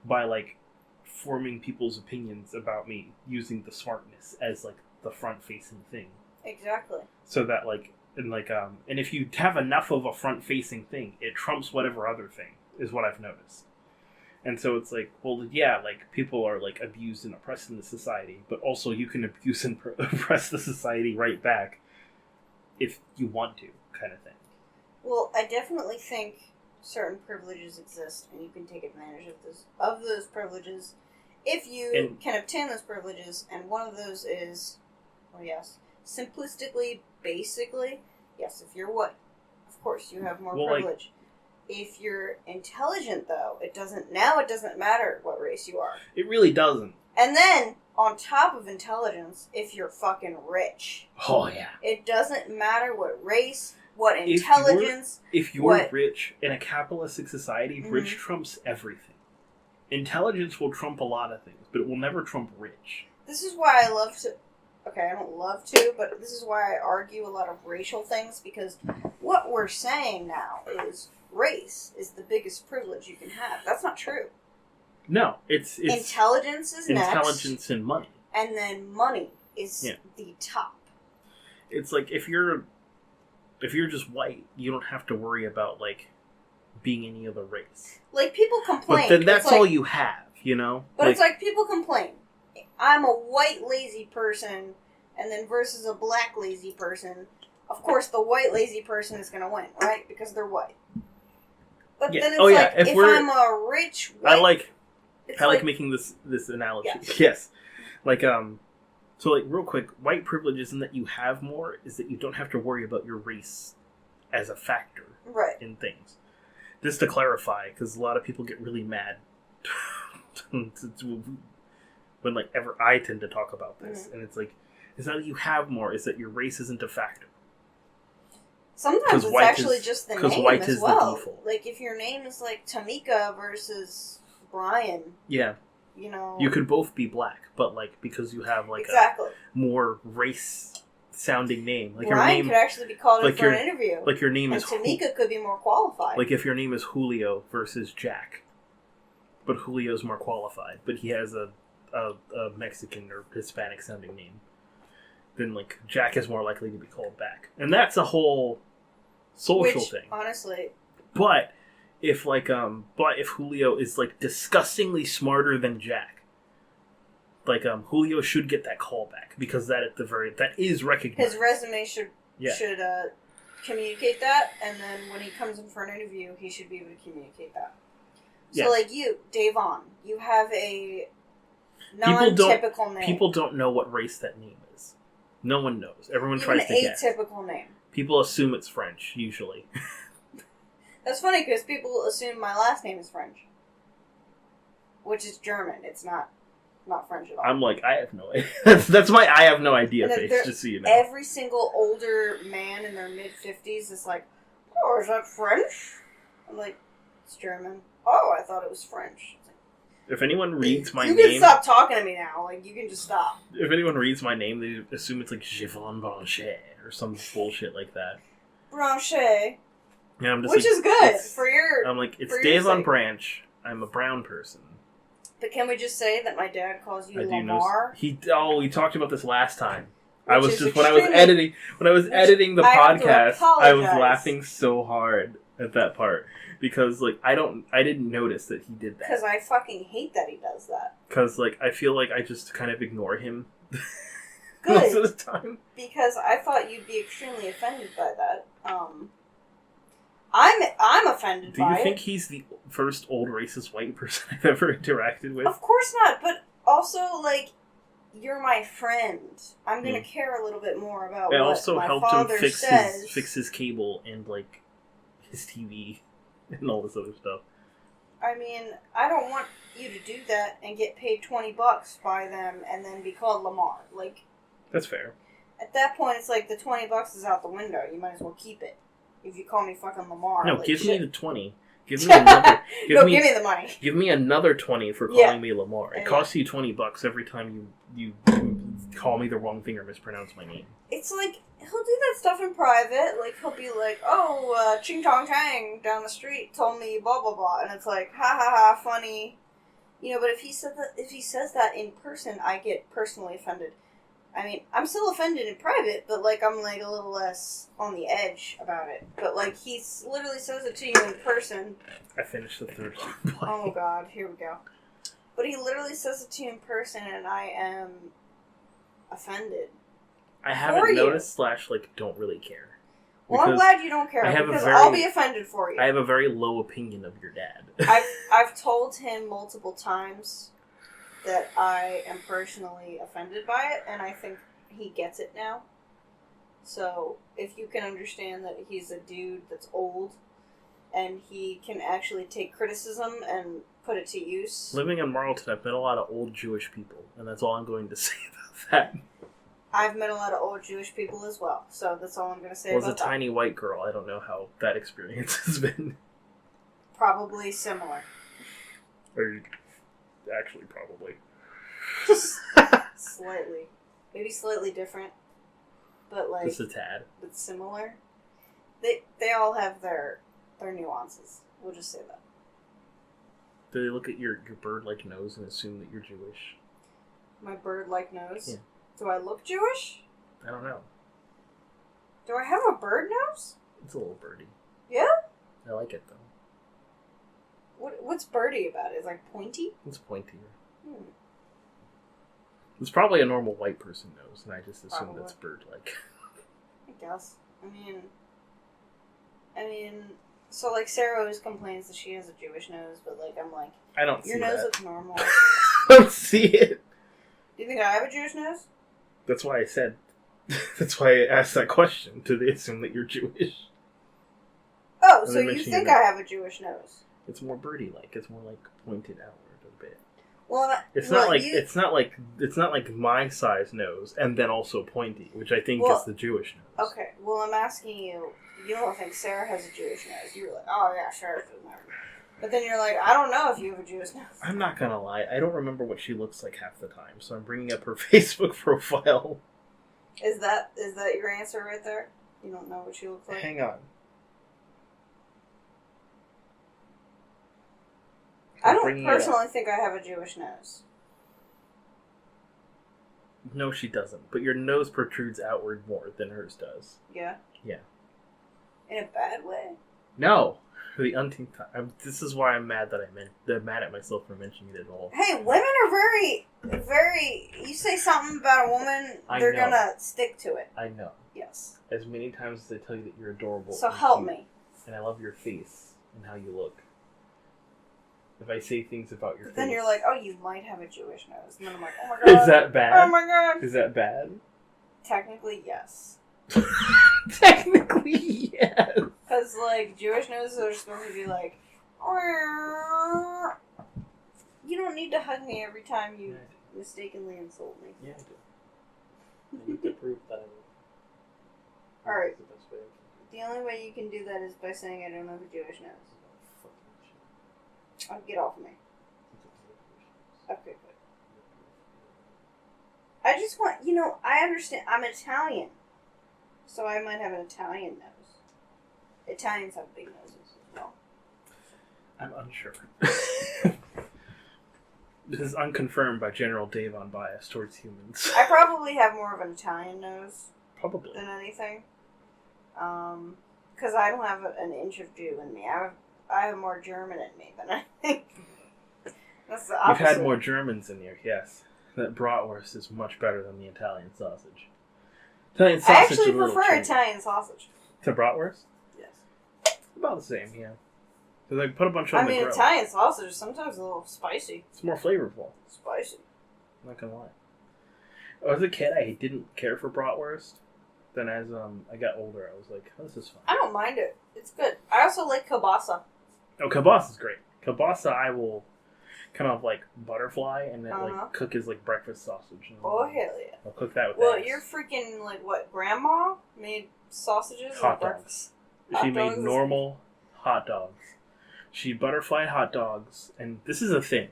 by, like, forming people's opinions about me using the smartness as, like, the front-facing thing. Exactly. So that, like, and if you have enough of a front-facing thing, it trumps whatever other thing, is what I've noticed. And so it's like, well, yeah, like, people are, like, abused and oppressed in the society, but also you can abuse and oppress the society right back if you want to, kind of thing. Well, I definitely think certain privileges exist, and you can take advantage of those privileges if you can obtain those privileges, and one of those is, well, yes, simplistically, basically, yes, if you're white, of course, you have more privilege. Like, if you're intelligent, though, it doesn't matter what race you are. It really doesn't. And then, on top of intelligence, if you're fucking rich. Oh, yeah. It doesn't matter what race, what intelligence. If you're rich in a capitalistic society, rich trumps everything. Intelligence will trump a lot of things, but it will never trump rich. This is why I love to... Okay, I don't love to, but this is why I argue a lot of racial things, because what we're saying now is... race is the biggest privilege you can have. That's not true. No, it's intelligence is intelligence and money. and then money is the top. It's like if you're just white, you don't have to worry about like being any other race. Like people complain, but then that's like, all you have, you know. But it's like people complain. I'm a white lazy person, and then versus a black lazy person. Of course, the white lazy person is going to win, right? Because they're white. But then it's like if I'm a rich white, I like making this analogy. Yes. Yes. Like so like real quick, white privilege isn't that you have more, is that you don't have to worry about your race as a factor in things. Just to clarify, because a lot of people get really mad when like ever I tend to talk about this, and it's like it's not that you have more; it's that your race isn't a factor. Sometimes it's actually just the name white as is well. The default. Like if your name is like Tamika versus Brian, you know, you could both be black, but like because you have like a more race sounding name, like Brian your name could actually be called in for an interview. Like your name is Tamika could be more qualified. Like if your name is Julio versus Jack, but Julio's more qualified, but he has a Mexican or Hispanic sounding name, then like Jack is more likely to be called back, and that's a whole social thing, honestly. But if if Julio is like disgustingly smarter than Jack, like Julio should get that call back because that is recognized. His resume should communicate that, and then when he comes in for an interview, he should be able to communicate that. So, like you, Davon, you have a non-typical name. People don't know what race that name is. No one knows. Everyone tries to guess. An atypical name. People assume it's French, usually. That's funny, because people assume my last name is French. Which is German. It's not French at all. I'm like, I have no idea. That's my I have no idea face, just so you know. Every single older man in their mid-50s is like, oh, is that French? I'm like, it's German. Oh, I thought it was French. If anyone reads my name... You can stop talking to me now. Like, you can just stop. If anyone reads my name, they assume it's like Jivon Blanchet or some bullshit like that. Blanchet. Yeah, I'm just which is good for your... I'm like, it's Davon Branch. I'm a brown person. But can we just say that my dad calls you Lamar? We talked about this last time. When I was editing the podcast, I was laughing so hard at that part. Because, like, I didn't notice that he did that. Because I fucking hate that he does that. Because, like, I feel like I just kind of ignore him Good. most of the time. Because I thought you'd be extremely offended by that. I'm offended by it. Do you think he's the first old racist white person I've ever interacted with? Of course not, but also, like, you're my friend. I'm going to care a little bit more about what my father says. I also helped him fix his cable and, like, his TV. And all this other stuff. I mean, I don't want you to do that and get paid $20 by them and then be called Lamar. Like, that's fair. At that point, it's like the $20 is out the window. You might as well keep it. If you call me fucking Lamar. No, like, give me the 20. Give me another. Give me the money. Give me another 20 for calling me Lamar. It costs you $20 every time you call me the wrong thing or mispronounce my name. It's like, he'll do that stuff in private. Like, he'll be like, oh, Ching Tong Tang down the street told me blah, blah, blah. And it's like, ha, ha, ha, funny. You know, but if he says that in person, I get personally offended. I mean, I'm still offended in private, but, like, I'm, like, a little less on the edge about it. But, like, he literally says it to you in person. I finished the third one. Oh, God. Here we go. But he literally says it to you in person, and I am offended. I haven't noticed / don't really care. Well, I'm glad you don't care, because I'll be offended for you. I have a very low opinion of your dad. I've told him multiple times that I am personally offended by it, and I think he gets it now. So, if you can understand that he's a dude that's old, and he can actually take criticism and put it to use. Living in Marlton, I've met a lot of old Jewish people, and that's all I'm going to say about that. I've met a lot of old Jewish people as well, so that's all I'm going to say about that. Was a tiny white girl. I don't know how that experience has been. Probably similar. Actually, probably. Slightly. Maybe slightly different. But, like... Just a tad. But similar. They all have their nuances. We'll just say that. Do they look at your bird-like nose and assume that you're Jewish? My bird-like nose? Yeah. Do I look Jewish? I don't know. Do I have a bird nose? It's a little birdie. Yeah? I like it, though. What's birdie about it? Is it like pointy? It's pointier. Hmm. It's probably a normal white person nose, and I just assume Probably. that's bird-like. I guess. I mean, so like Sarah always complains that she has a Jewish nose, but like I'm like, I don't your see nose that. looks normal. I don't see it. Do you think I have a Jewish nose? That's why I said... That's why I asked that question. Do they assume that you're Jewish? Oh, And so they you mention think your I nose. have a Jewish nose? It's more birdie-like. It's more like pointed outward a bit. Well, It's well, not like you- it's not like my size nose and then also pointy, which I think Well, is the Jewish nose. Okay, well I'm asking you. You don't think Sarah has a Jewish nose? You were like, oh yeah, sure, it doesn't matter. But then you're like, I don't know if you have a Jewish nose. I'm not gonna lie, I don't remember what she looks like half the time, so I'm bringing up her Facebook profile. Is that your answer right there? You don't know what she looks like? Hang on. I I'm don't bringing it up. personally think I have a Jewish nose. No, she doesn't. But your nose protrudes outward more than hers does. Yeah? Yeah. In a bad way? No, for the umpteenth time. This is why I'm mad that I'm mad at myself for mentioning it at all. Hey, women are very, very... You say something about a woman, I they're know. gonna stick to it. I know. Yes. As many times as I tell you that you're adorable. So and help cute, me. And I love your face and how you look. If I say things about your But face, then you're like, oh, you might have a Jewish nose. And then I'm like, oh my god. is that bad? Oh my god. Is that bad? Technically, yes. Technically, yes. Because, like, Jewish noses are supposed to be like, you don't need to hug me every time you mistakenly insult me. Yeah, I do. I need to prove that I Alright. the best way I can The only way you can do that is by saying I don't have a Jewish nose. do it. Oh, get off of me. Okay, good. I just want, I understand. I'm Italian. So I might have an Italian nose. Italians have big noses as well. I'm unsure. This is unconfirmed by general Davon bias towards humans. I probably have more of an Italian nose Probably. than anything. Because I don't have an inch of Jew in me. I have more German in me than I think. That's the You've opposite. had more Germans in here, yes. That bratwurst is much better than the Italian sausage. Italian I sausage actually is a little prefer cheap. Italian sausage. To bratwurst? Yes. About the same, yeah. Because I put a bunch on I the mean, grill. Italian sausage is sometimes a little spicy. It's more flavorful. Spicy. I'm not gonna lie. As a kid, I didn't care for bratwurst. Then as I got older, I was like, oh, this is fun. I don't mind it. It's good. I also like kielbasa. Oh, kielbasa is great. Kielbasa, I will kind of like butterfly and then Uh-huh. like cook as like breakfast sausage. And Oh, hell yeah. I'll cook that with Well, eggs. you're freaking, like, what, grandma made sausages Hot and dogs. breakfast? She Hot made dogs is- normal hot dogs. She butterflied hot dogs, and this is a thing.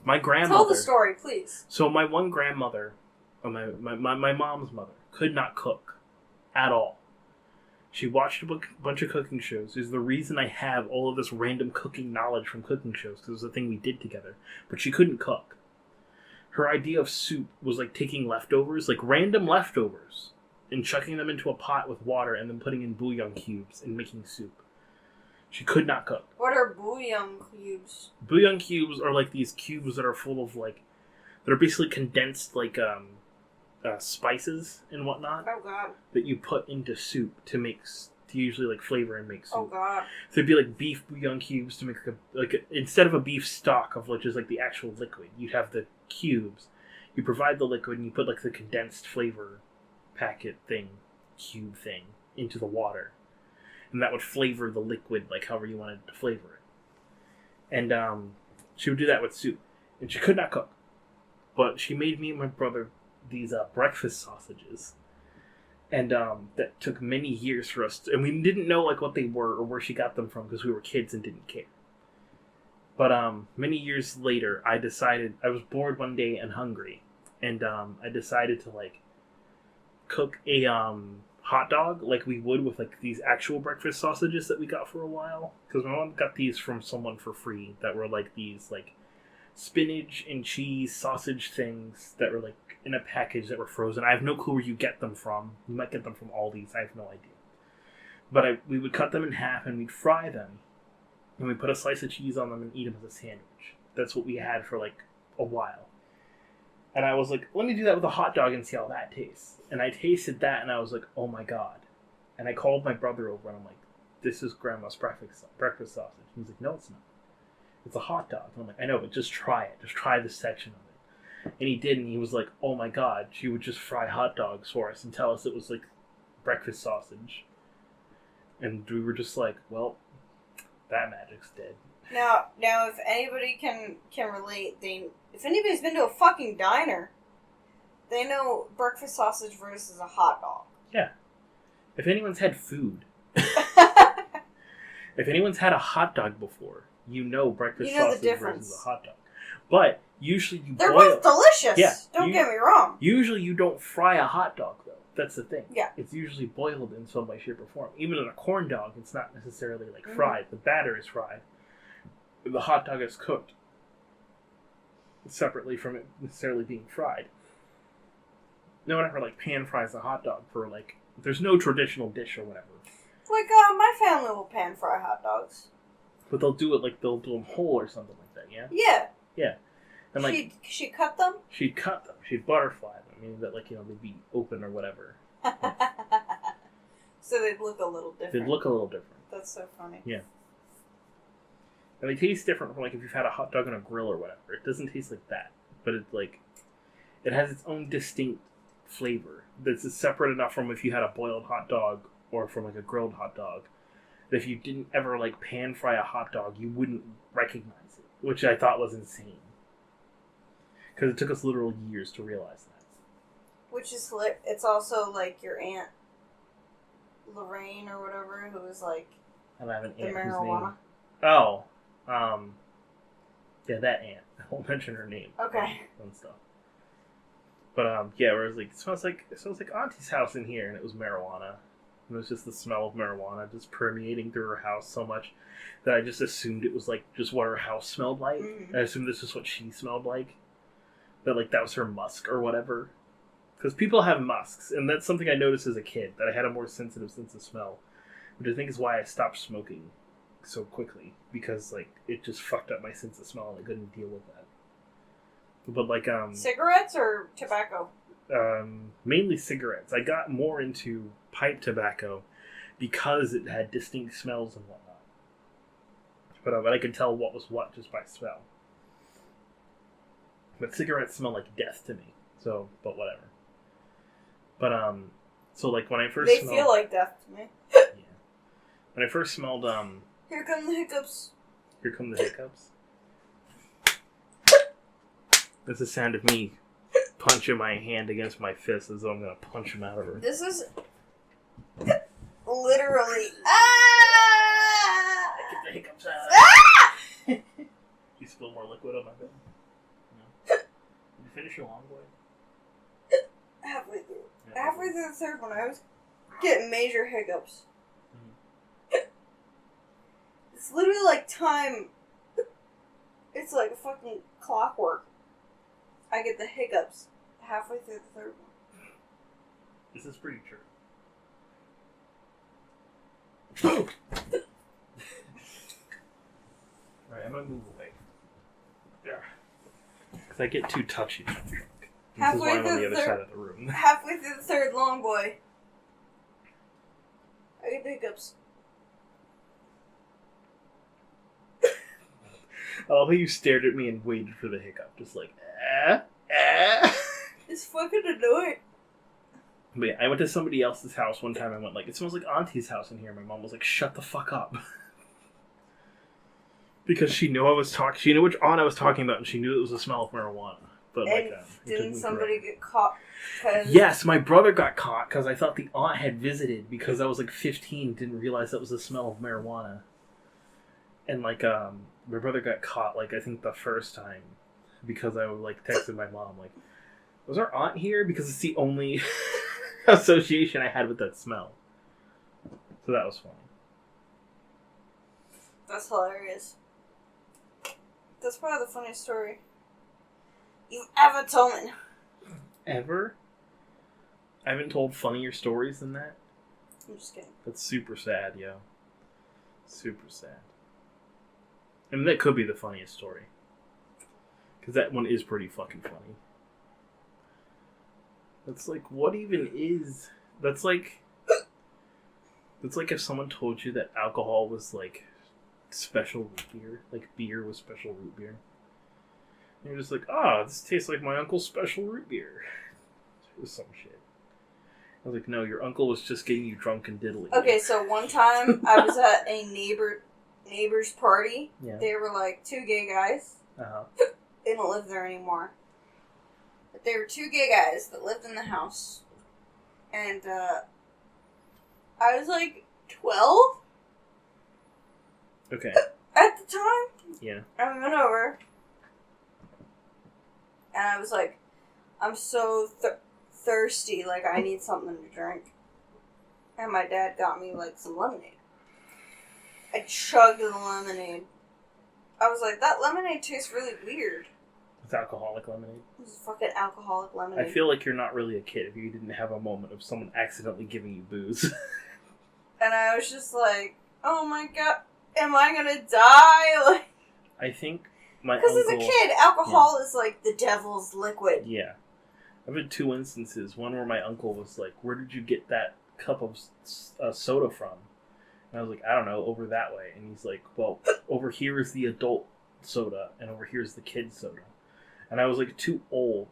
My grandmother. Tell the story, please. So my one grandmother, or my mom's mother, could not cook at all. She watched a bunch of cooking shows. Is the reason I have all of this random cooking knowledge from cooking shows, because it was a thing we did together. But she couldn't cook. Her idea of soup was like taking leftovers, like random leftovers, and chucking them into a pot with water and then putting in bouillon cubes and making soup. She could not cook. What are bouillon cubes? Bouillon cubes are like these cubes that are full of like, that are basically condensed like spices and whatnot Oh, God. that you put into soup to make to usually like flavor and make soup. Oh, God. So it'd be like beef bouillon cubes to make instead of a beef stock of which is like the actual liquid, you'd have the cubes. You provide the liquid and you put like the condensed flavor packet thing, cube thing into the water. And that would flavor the liquid like however you wanted to flavor it. And she would do that with soup. And she could not cook. But she made me and my brother these breakfast sausages. And that took many years for us and we didn't know like what they were or where she got them from because we were kids and didn't care. But many years later, I was bored one day and hungry. And I decided to like cook a hot dog like we would with like these actual breakfast sausages that we got for a while. Because my mom got these from someone for free that were like these like spinach and cheese sausage things that were like in a package that were frozen. I have no clue where you get them from. You might get them from Aldi's. I have no idea. But we would cut them in half and we'd fry them. And we'd put a slice of cheese on them and eat them as a sandwich. That's what we had for like a while. And I was like, let me do that with a hot dog and see how that tastes. And I tasted that and I was like, oh my god. And I called my brother over and I'm like, this is Grandma's breakfast sausage. And he's like, no, it's not. It's a hot dog. And I'm like, I know, but just try it. Just try this section of it. And he did, and he was like, oh my god, she would just fry hot dogs for us and tell us it was like breakfast sausage. And we were just like, well, that magic's dead. Now, if anybody can relate, if anybody's been to a fucking diner, they know breakfast sausage versus a hot dog. Yeah. If anyone's had food, if anyone's had a hot dog before, you know breakfast sausage versus a hot dog. But usually they're both delicious. Yeah. Don't get me wrong. Usually you don't fry a hot dog, though. That's the thing. Yeah. It's usually boiled in some way, shape, or form. Even in a corn dog, it's not necessarily like fried. The batter is fried. The hot dog is cooked separately from it necessarily being fried. No one ever like pan fries a hot dog for like. There's no traditional dish or whatever. Like my family will pan fry hot dogs. But they'll do it like they'll do them whole or something like that. Yeah. Yeah. Yeah. And like she cut them. She'd cut them. She'd butterfly them. I mean that like they'd be open or whatever. So they'd look a little different. They'd look a little different. That's so funny. Yeah. And they taste different from like if you've had a hot dog on a grill or whatever. It doesn't taste like that, but it's like it has its own distinct flavor that's separate enough from if you had a boiled hot dog or from like a grilled hot dog. That if you didn't ever like pan fry a hot dog, you wouldn't recognize it, which I thought was insane. Because it took us literal years to realize that. Which is it's also like your aunt Lorraine or whatever who was like I have an the aunt marijuana. Whose name... Oh. Yeah, that aunt. I won't mention her name. Okay. And stuff. But yeah, where it was like it smells like Auntie's house in here, and it was marijuana. It was just the smell of marijuana just permeating through her house so much that I just assumed it was like just what her house smelled like. Mm-hmm. I assumed this is what she smelled like. That like that was her musk or whatever. Because people have musks, and that's something I noticed as a kid, that I had a more sensitive sense of smell, which I think is why I stopped smoking so quickly, because like it just fucked up my sense of smell and I couldn't deal with that. But like cigarettes or tobacco? Mainly cigarettes. I got more into pipe tobacco because it had distinct smells and whatnot. But I could tell what was what just by smell. But cigarettes smell like death to me. So, but whatever. But so like when I first they feel like death to me. Yeah. When I first smelled Here come the hiccups. Here come the hiccups. That's the sound of me punching my hand against my fist as though I'm gonna punch him out of her. This is literally Get the hiccups out. You spill more liquid on my bed. No. Did you finish your long boy? halfway through. Yeah. Halfway through the third one, I was getting major hiccups. It's literally like time. It's like a fucking clockwork. I get the hiccups halfway through the third one. This is pretty true. Alright, I'm gonna move away. There. Because I get too touchy. This is why I'm on the other side of the room. Halfway through the third long boy, I get the hiccups. I love how you stared at me and waited for the hiccup. Just like, It's fucking annoying. But yeah, I went to somebody else's house one time. I went like, it smells like Auntie's house in here. My mom was like, shut the fuck up. Because she knew I was talking. She knew which aunt I was talking about, and she knew it was the smell of marijuana. But and like, didn't somebody get caught? Yes, my brother got caught because I thought the aunt had visited because I was like 15, didn't realize that was the smell of marijuana. And like, my brother got caught like I think the first time because I like texted my mom like, was our aunt here? Because it's the only association I had with that smell. So that was funny. That's hilarious. That's probably the funniest story you've ever told me. Ever? I haven't told funnier stories than that? I'm just kidding. That's super sad, yo. Super sad. I mean, that could be the funniest story. Because that one is pretty fucking funny. That's like, what even is... That's like if someone told you that alcohol was like special root beer. Like beer was special root beer. And you're just like, this tastes like my uncle's special root beer. It was some shit. I was like, no, your uncle was just getting you drunk and diddly. Okay, so one time I was at a neighbor's party. Yeah. They were like 2 gay guys. Uh-huh. They don't live there anymore. But they were 2 gay guys that lived in the house. And, I was like 12 Okay. at the time. Yeah. I went over. And I was like, I'm so thirsty, like I need something to drink. And my dad got me like some lemonade. I chugged the lemonade. I was like, that lemonade tastes really weird. It's alcoholic lemonade. It was fucking alcoholic lemonade. I feel like you're not really a kid if you didn't have a moment of someone accidentally giving you booze. And I was just like, oh my god, am I gonna die? Like, I think my because uncle... as a kid, alcohol is like the devil's liquid. Yeah. I've had 2 instances. One where my uncle was like, where did you get that cup of soda from? And I was like, I don't know, over that way. And he's like, well, over here is the adult soda, and over here is the kid soda. And I was like too old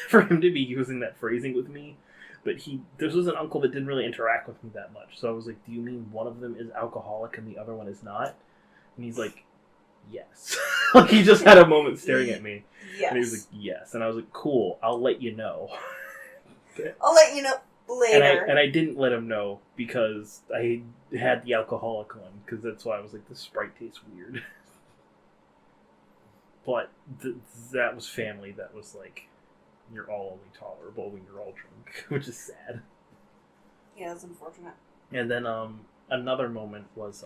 for him to be using that phrasing with me. But this was an uncle that didn't really interact with me that much. So I was like, do you mean one of them is alcoholic and the other one is not? And he's like, yes. Like he just had a moment staring at me. Yes. And he was like, yes. And I was like, cool, I'll let you know. I'll let you know later. And I didn't let him know because I had the alcoholic one. Because that's why I was like, this Sprite tastes weird. But that was family that was like, you're all only tolerable when you're all drunk, which is sad. Yeah, that's unfortunate. And then another moment was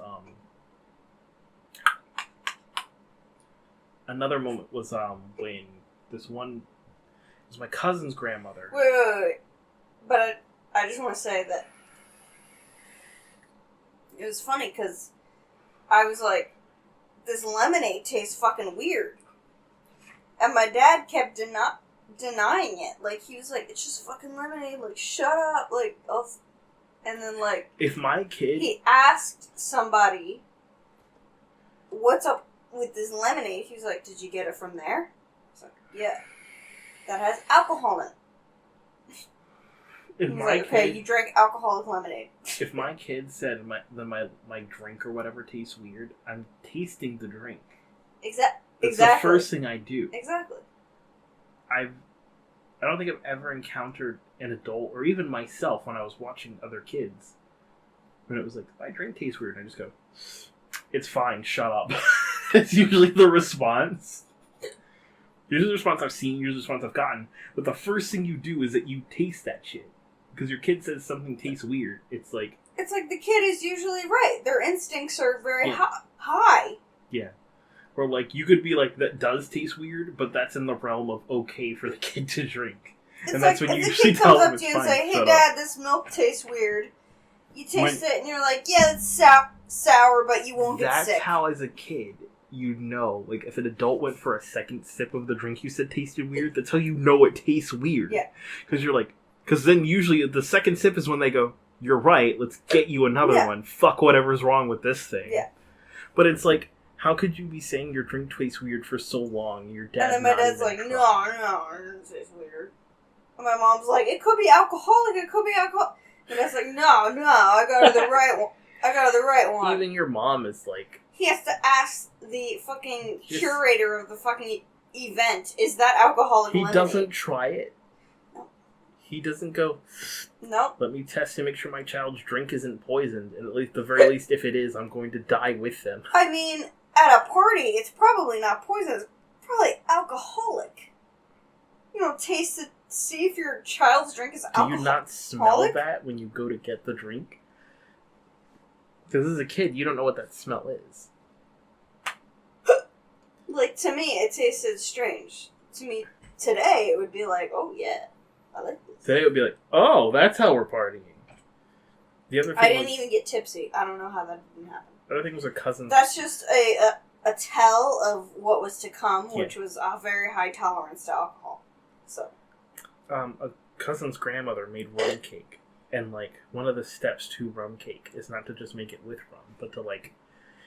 when this one, it was my cousin's grandmother. Wait. But I just want to say that it was funny because I was like, this lemonade tastes fucking weird. And my dad kept denying it. Like, he was like, it's just fucking lemonade. Like, shut up. Like, and then, like... If my kid... He asked somebody, what's up with this lemonade? He was like, did you get it from there? I was like, yeah. That has alcohol in it. If He's my like, okay, kid, you drank alcoholic lemonade. If my kid said my drink or whatever tastes weird, I'm tasting the drink. Exactly. That's the first thing I do. Exactly. I don't think I've ever encountered an adult, or even myself when I was watching other kids, when it was like, my drink tastes weird, and I just go, it's fine, shut up. It's usually the response. Usually the response I've seen, usually the response I've gotten. But the first thing you do is that you taste that shit. Because your kid says something tastes weird. It's like the kid is usually right. Their instincts are very Yeah. high. Yeah. Or like, you could be like, that does taste weird, but that's in the realm of okay for the kid to drink. It's And like that's when if you the usually kid tell comes them up it's to you and fine, say, hey shut dad, up. this milk tastes weird. You taste My- it and you're like, yeah, it's sour, but you won't get That's sick. how, as a kid, you know. Like, if an adult went for a second sip of the drink you said tasted weird, that's how you know it tastes weird. Yeah. Because you're like, because then usually the second sip is when they go, you're right, let's get you another Yeah. one. Fuck whatever's wrong with this thing. Yeah. But it's like, how could you be saying your drink tastes weird for so long? Your dad. And then my dad's like, no, it doesn't taste weird. And my mom's like, it could be alcoholic, it could be alcohol. And Dad's like, no, I got her the right one. I got her the right one. Even your mom is like, He has to ask the fucking curator of the fucking event, is that alcoholic he lemonade? doesn't try it. No. He doesn't go, Nope. let me test to make sure my child's drink isn't poisoned. And at least, the very least, if it is, I'm going to die with them. I mean, at a party, it's probably not poison. It's probably alcoholic. You don't taste see if your child's drink is Do alcoholic? you not smell that when you go to get the drink? Because as a kid, you don't know what that smell is. Like, to me, it tasted strange. To me, today, it would be like, oh yeah, I like this. Today it would be like, oh, that's how we're partying. The other thing I didn't even get tipsy. I don't know how that didn't happen. The other thing was a cousin. That's just a tell of what was to come, which was a very high tolerance to alcohol. So, a cousin's grandmother made rum cake, and like one of the steps to rum cake is not to just make it with rum, but to like,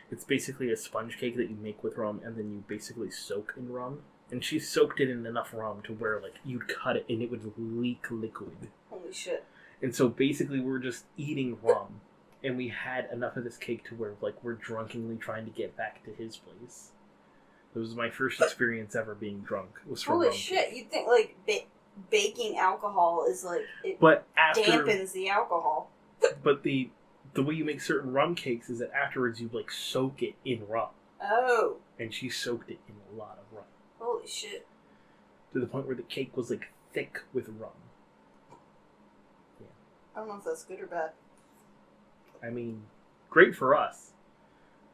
it's basically a sponge cake that you make with rum, and then you basically soak in rum. And she soaked it in enough rum to where like you'd cut it and it would leak liquid. holy shit. And so basically we're just eating rum. And we had enough of this cake to where like we're drunkenly trying to get back to his place. It was my first experience ever being drunk. It was from Holy rum shit, cake. you'd think like baking alcohol is like, it But after, dampens the alcohol. But the way you make certain rum cakes is that afterwards you like soak it in rum. Oh. And she soaked it in a lot of rum. Holy shit. To the point where the cake was like thick with rum. I don't know if that's good or bad. I mean, great for us,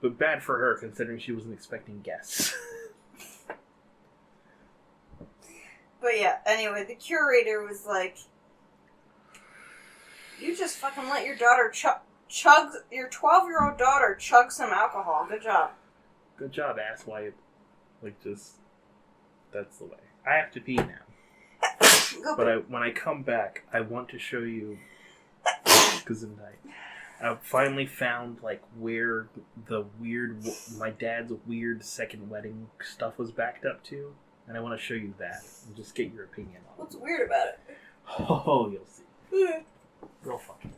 but bad for her considering she wasn't expecting guests. But yeah, anyway, the curator was like, you just fucking let your daughter chug, your 12-year-old daughter chug some alcohol. Good job. Good job, asswipe. Like, just, that's the way. I have to pee now. But when I come back, I want to show you, because I finally found, like, where the my dad's weird second wedding stuff was backed up to. And I want to show you that and just get your opinion on it. What's weird about it? Oh, you'll see. Go fucking.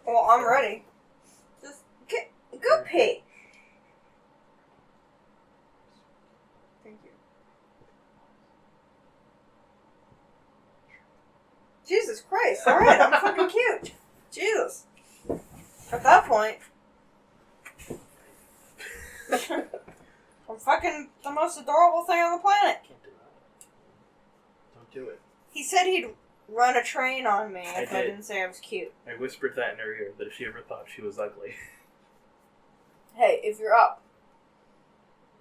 Well, I'm ready. Just go pee. Thank you. Jesus Christ! All right, I'm fucking cute. Jesus. At that point, I'm fucking the most adorable thing on the planet. Can't do that. Don't do it. He said he'd run a train on me if I did. didn't say I was cute. I whispered that in her ear, that if she ever thought she was ugly. Hey, if you're up,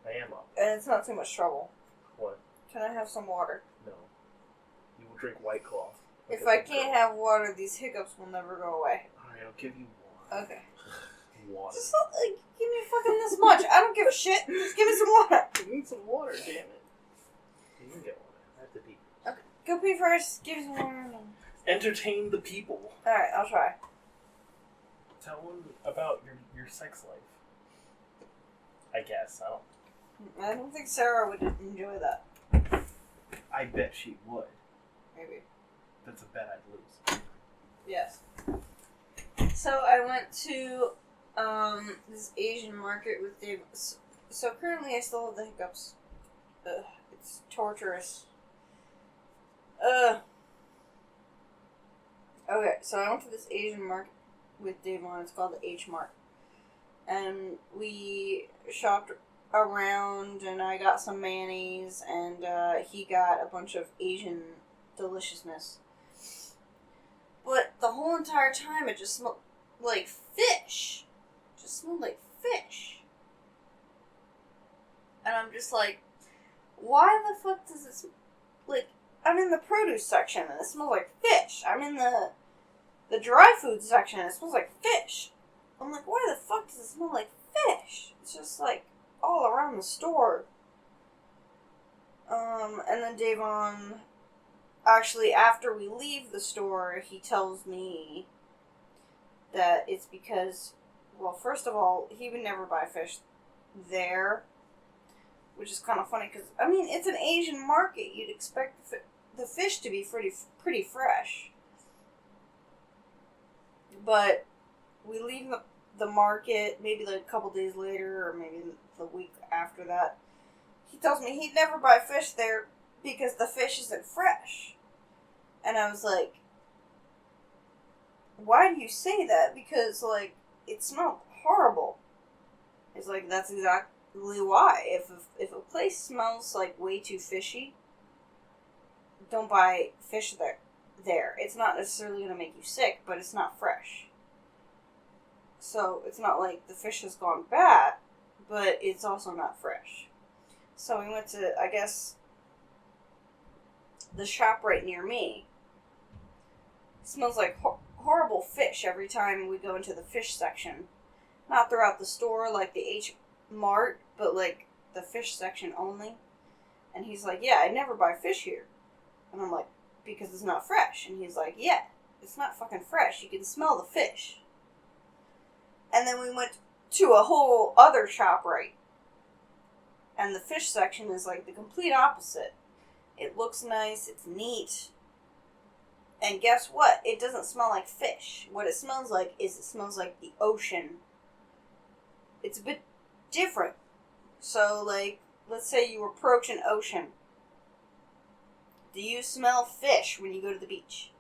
I am up. and it's not too much trouble, What? can I have some water? No. You will drink White Claw. If I can't have water, these hiccups will never go away. Alright, I'll give you water. Okay. Water. Just like, give me fucking this much. I don't give a shit. Just give me some water. You need some water, damn it. You can get water. I have to pee. Okay. Go pee first. Give me some water. Entertain the people. Alright, I'll try. Tell them about your sex life. I guess. I don't think Sarah would enjoy that. I bet she would. Maybe. That's a bet I'd lose. Yes. So I went to this Asian market with Dave. So currently I still have the hiccups. Ugh, it's torturous. Okay, so I went to this Asian market with Dave on. It's called the H Mart. And we shopped around, and I got some mayonnaise, and he got a bunch of Asian deliciousness. But the whole entire time, it just smelled like fish. It just smelled like fish. And I'm just like, why the fuck does it smell like... I'm in the produce section, and it smells like fish. I'm in the dry food section, and it smells like fish. I'm like, why the fuck does it smell like fish? It's just like all around the store. And then Davon, actually, after we leave the store, he tells me that it's because, well, first of all, he would never buy fish there, which is kind of funny because, I mean, it's an Asian market. You'd expect the fish to be pretty fresh. But we leave the market maybe like a couple days later, or maybe the week after that. He tells me he'd never buy fish there because the fish isn't fresh. And I was like, why do you say that? Because, like, it smelled horrible. It's like, that's exactly why. If a place smells, like, way too fishy, don't buy fish there. It's not necessarily going to make you sick, but it's not fresh. So it's not like the fish has gone bad, but it's also not fresh. So we went to, I guess, the shop right near me. It smells like horrible fish every time we go into the fish section. Not throughout the store like the H Mart, but like the fish section only. And he's like, yeah, I never buy fish here. And I'm like, because it's not fresh. And he's like, yeah, it's not fucking fresh. You can smell the fish. And then we went to a whole other shop, right? And the fish section is like the complete opposite. It looks nice, it's neat. And guess what? It doesn't smell like fish. What it smells like is it smells like the ocean. It's a bit different. So, like, let's say you approach an ocean. Do you smell fish when you go to the beach?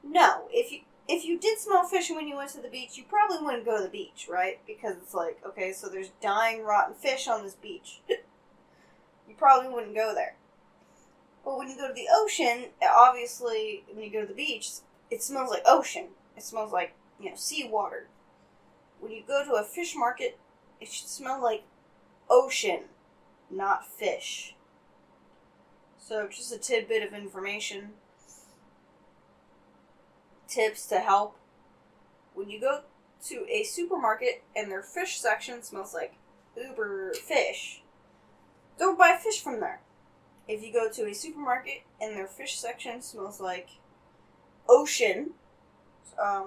No. If you did smell fish when you went to the beach, you probably wouldn't go to the beach, right? Because it's like, okay, so there's dying, rotten fish on this beach. You probably wouldn't go there. But when you go to the ocean, obviously, when you go to the beach, it smells like ocean. It smells like, seawater. When you go to a fish market, it should smell like ocean, not fish. So, just a tidbit of information. Tips to help. When you go to a supermarket and their fish section smells like uber fish, don't buy fish from there. If you go to a supermarket and their fish section smells like ocean, I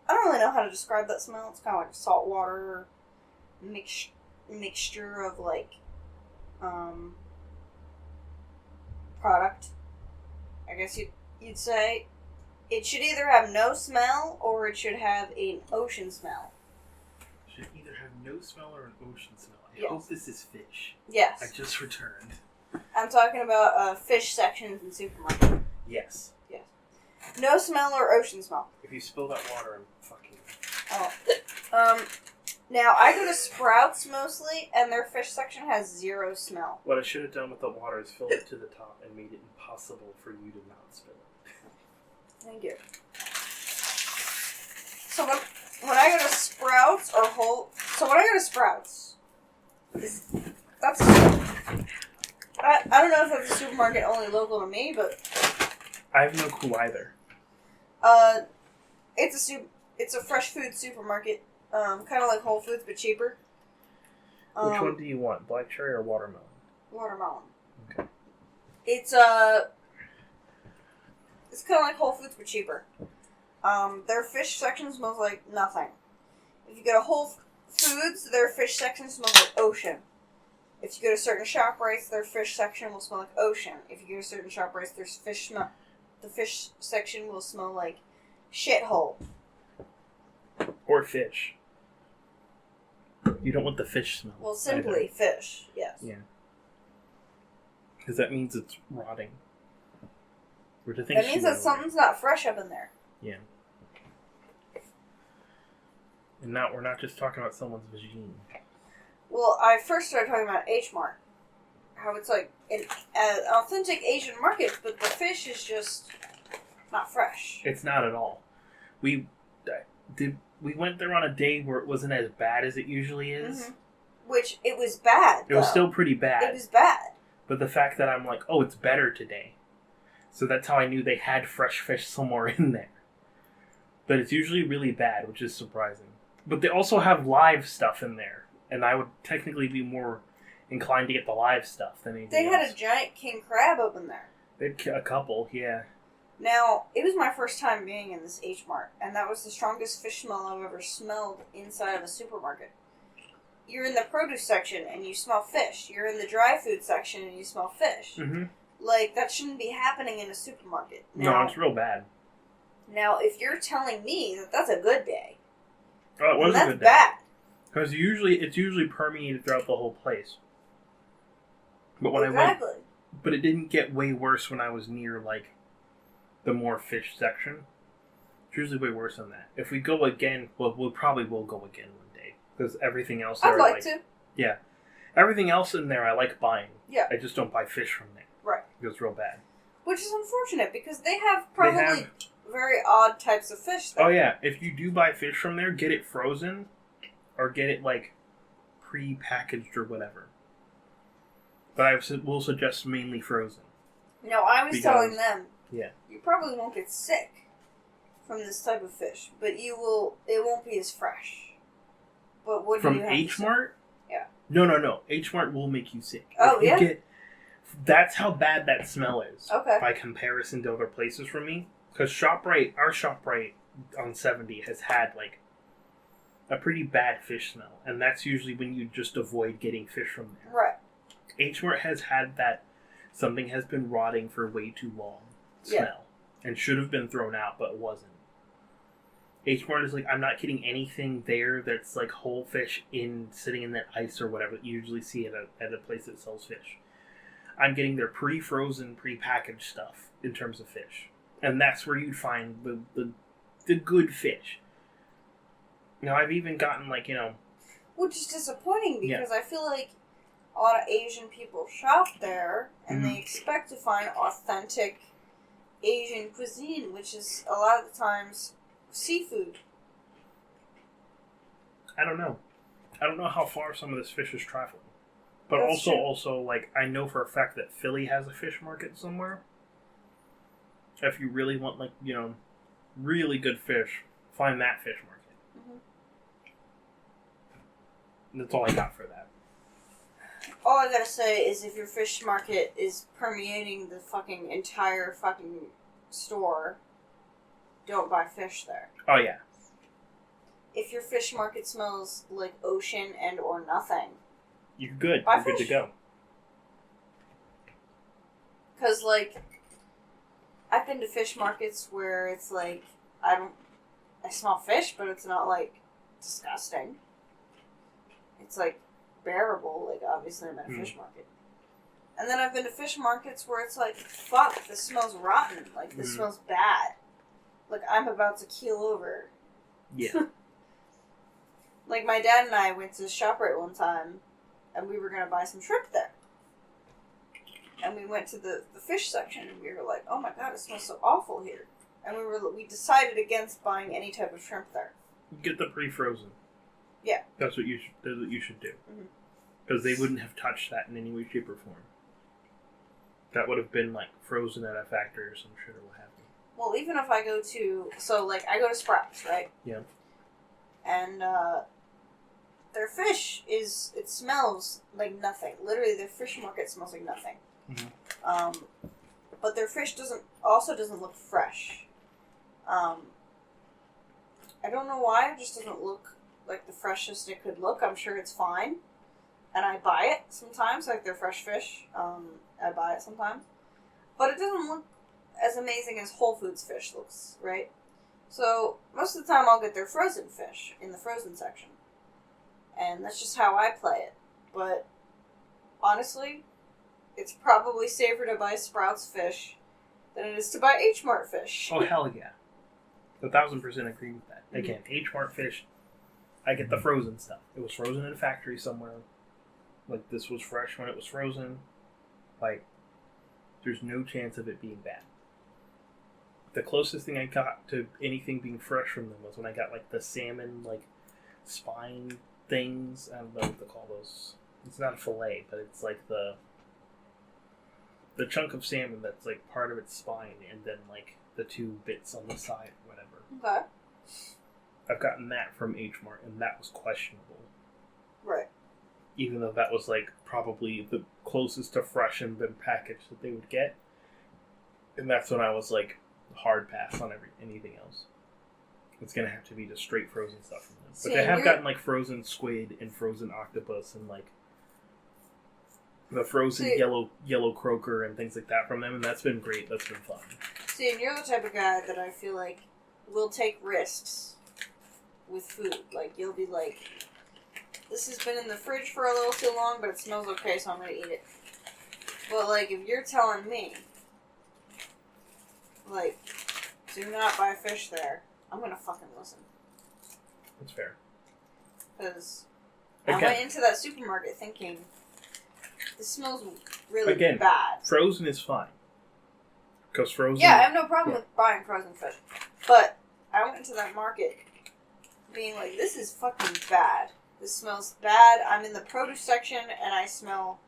don't really know how to describe that smell. It's kind of like salt water mixture of like product. I guess you'd say it should either have no smell or it should have an ocean smell. It should either have no smell or an ocean smell. I Yes. hope this is fish. Yes. I just returned. I'm talking about fish sections in supermarket. Yes. Yes. No smell or ocean smell. If you spill that water, I'm fucking... Oh. Now, I go to Sprouts mostly, and their fish section has zero smell. What I should have done with the water is filled it to the top and made it impossible for you to not spill it. Thank you. So when I go to Sprouts or Sprouts, that's... I don't know if that's a supermarket only local to me, but... I have no clue either. It's a fresh food supermarket, kind of like Whole Foods, but cheaper. Which one do you want, black cherry or watermelon? Watermelon. Okay. It's kind of like Whole Foods, but cheaper. Their fish section smells like nothing. If you go to Whole Foods, their fish section smells like ocean. If you go to certain ShopRites, their fish section will smell like ocean. If you go to certain ShopRites, the fish section will smell like shithole. Or fish. You don't want the fish smell. Well, simply either. fish, yes. Yeah. Because that means it's rotting. That means that something's not fresh up in there. Yeah. And now we're not just talking about someone's vagine. Well, I first started talking about H Mart. How it's like an authentic Asian market, but the fish is just not fresh. It's not at all. We went there on a day where it wasn't as bad as it usually is. Mm-hmm. Which, it was bad, It was still pretty bad. It was bad. But the fact that I'm like, oh, it's better today. So that's how I knew they had fresh fish somewhere in there. But it's usually really bad, which is surprising. But they also have live stuff in there. And I would technically be more inclined to get the live stuff than anything else. They had a giant king crab open there. They had a couple, yeah. Now, it was my first time being in this H Mart, and that was the strongest fish smell I've ever smelled inside of a supermarket. You're in the produce section and you smell fish. You're in the dry food section and you smell fish. Mm-hmm. Like, that shouldn't be happening in a supermarket. No, it's real bad. Now, if you're telling me that that's a good day, Oh, it was a good day. that's bad. Because it's usually permeated throughout the whole place. But when Exactly. but it didn't get way worse when I was near, like, the more fish section. It's usually way worse than that. If we go again, we'll probably go again one day. Because everything else there I'd like to. Yeah. Everything else in there I like buying. Yeah. I just don't buy fish from there. Right. It goes real bad. Which is unfortunate, because they have probably very odd types of fish there. Oh yeah, if you do buy fish from there, get it frozen, or get it, like, pre-packaged or whatever. But I will suggest mainly frozen. No, I was telling them, yeah, you probably won't get sick from this type of fish, but it won't be as fresh. But what do you have from H Mart? Yeah. No. H Mart will make you sick. Oh, yeah? That's how bad that smell is. Okay. By comparison to other places for me. Because our ShopRite on 70 has had, like, a pretty bad fish smell. And that's usually when you just avoid getting fish from there. Right. H Mart has had that something has been rotting for way too long smell. And should have been thrown out, but wasn't. H Mart is like, I'm not getting anything there that's like whole fish sitting in that ice or whatever that you usually see at a place that sells fish. I'm getting their pre-frozen, pre-packaged stuff in terms of fish. And that's where you'd find the good fish. Now, I've even gotten, like, which is disappointing, because I feel like a lot of Asian people shop there, and they expect to find authentic Asian cuisine, which is a lot of the times seafood. I don't know. I don't know how far some of this fish is traveling. But That's also, like, I know for a fact that Philly has a fish market somewhere. If you really want, like, really good fish, find that fish market. Mm-hmm. That's all I got for that. All I gotta say is, if your fish market is permeating the fucking entire fucking store, don't buy fish there. Oh, yeah. If your fish market smells like ocean and or nothing, you're good. Buy You're fish. good to go. Because, like, I've been to fish markets where it's like, I smell fish, but it's not, like, disgusting. It's, like, bearable. Like, obviously I'm at a fish market. And then I've been to fish markets where it's like, fuck, this smells rotten. Like, this smells bad. Like, I'm about to keel over. Yeah. Like, my dad and I went to ShopRite one time, and we were going to buy some shrimp there. And we went to the fish section, and we were like, oh my god, it smells so awful here. And we decided against buying any type of shrimp there. Get the pre-frozen. Yeah. That's what you should do. Because they wouldn't have touched that in any way, shape, or form. That would have been, like, frozen at a factory or some shit or what have you. Well, even if I go to... So, like, I go to Sprouts, right? Yeah. And, their fish it smells like nothing. Literally, their fish market smells like nothing. Mm-hmm. But their fish doesn't look fresh. I don't know why, it just doesn't look like the freshest it could look. I'm sure it's fine. And I buy it sometimes, like their fresh fish. I buy it sometimes. But it doesn't look as amazing as Whole Foods fish looks, right? So, most of the time I'll get their frozen fish in the frozen section. And that's just how I play it. But, honestly, it's probably safer to buy Sprouts fish than it is to buy H Mart fish. Oh, hell yeah. 1,000% agree with that. Again, H Mart fish, I get the frozen stuff. It was frozen in a factory somewhere. Like, this was fresh when it was frozen. Like, there's no chance of it being bad. The closest thing I got to anything being fresh from them was when I got, like, the salmon, like, spine things. I don't know what to call those. It's not a fillet, but it's like the chunk of salmon that's, like, part of its spine, and then, like, the two bits on the side or whatever. Okay. I've gotten that from H Mart, and that was questionable. Right. Even though that was, like, probably the closest to fresh and been packaged that they would get. And that's when I was, like, hard pass on anything else. It's gonna have to be just straight frozen stuff from them. But they have gotten, like, frozen squid and frozen octopus and, like, the frozen yellow croaker and things like that from them, and that's been great. That's been fun. See, and you're the type of guy that I feel like will take risks with food. Like, you'll be like, this has been in the fridge for a little too long, but it smells okay, so I'm gonna eat it. But, like, if you're telling me, like, do not buy fish there, I'm gonna fucking listen. That's fair. Because I went into that supermarket thinking, this smells really bad. Frozen is fine. Because frozen... Yeah, I have no problem with buying frozen fish. But I went into that market being like, this is fucking bad. This smells bad. I'm in the produce section and I smell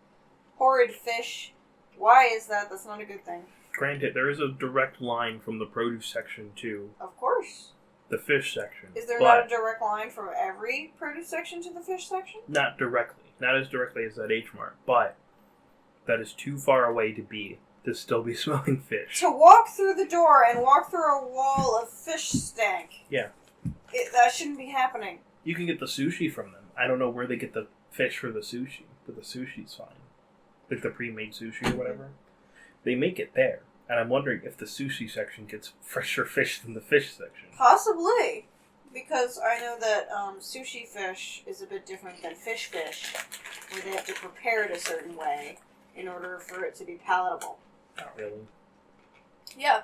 horrid fish. Why is that? That's not a good thing. Granted, there is a direct line from the produce section to Of course. the fish section. Is there not a direct line from every produce section to the fish section? Not directly. Not as directly as that H Mart, but that is too far away to still be smelling fish. To walk through the door and walk through a wall of fish stank. Yeah. That shouldn't be happening. You can get the sushi from them. I don't know where they get the fish for the sushi, but the sushi's fine. Like the pre-made sushi or whatever. They make it there. And I'm wondering if the sushi section gets fresher fish than the fish section. Possibly. Because I know that sushi fish is a bit different than fish, where they have to prepare it a certain way in order for it to be palatable. Not really. Yeah.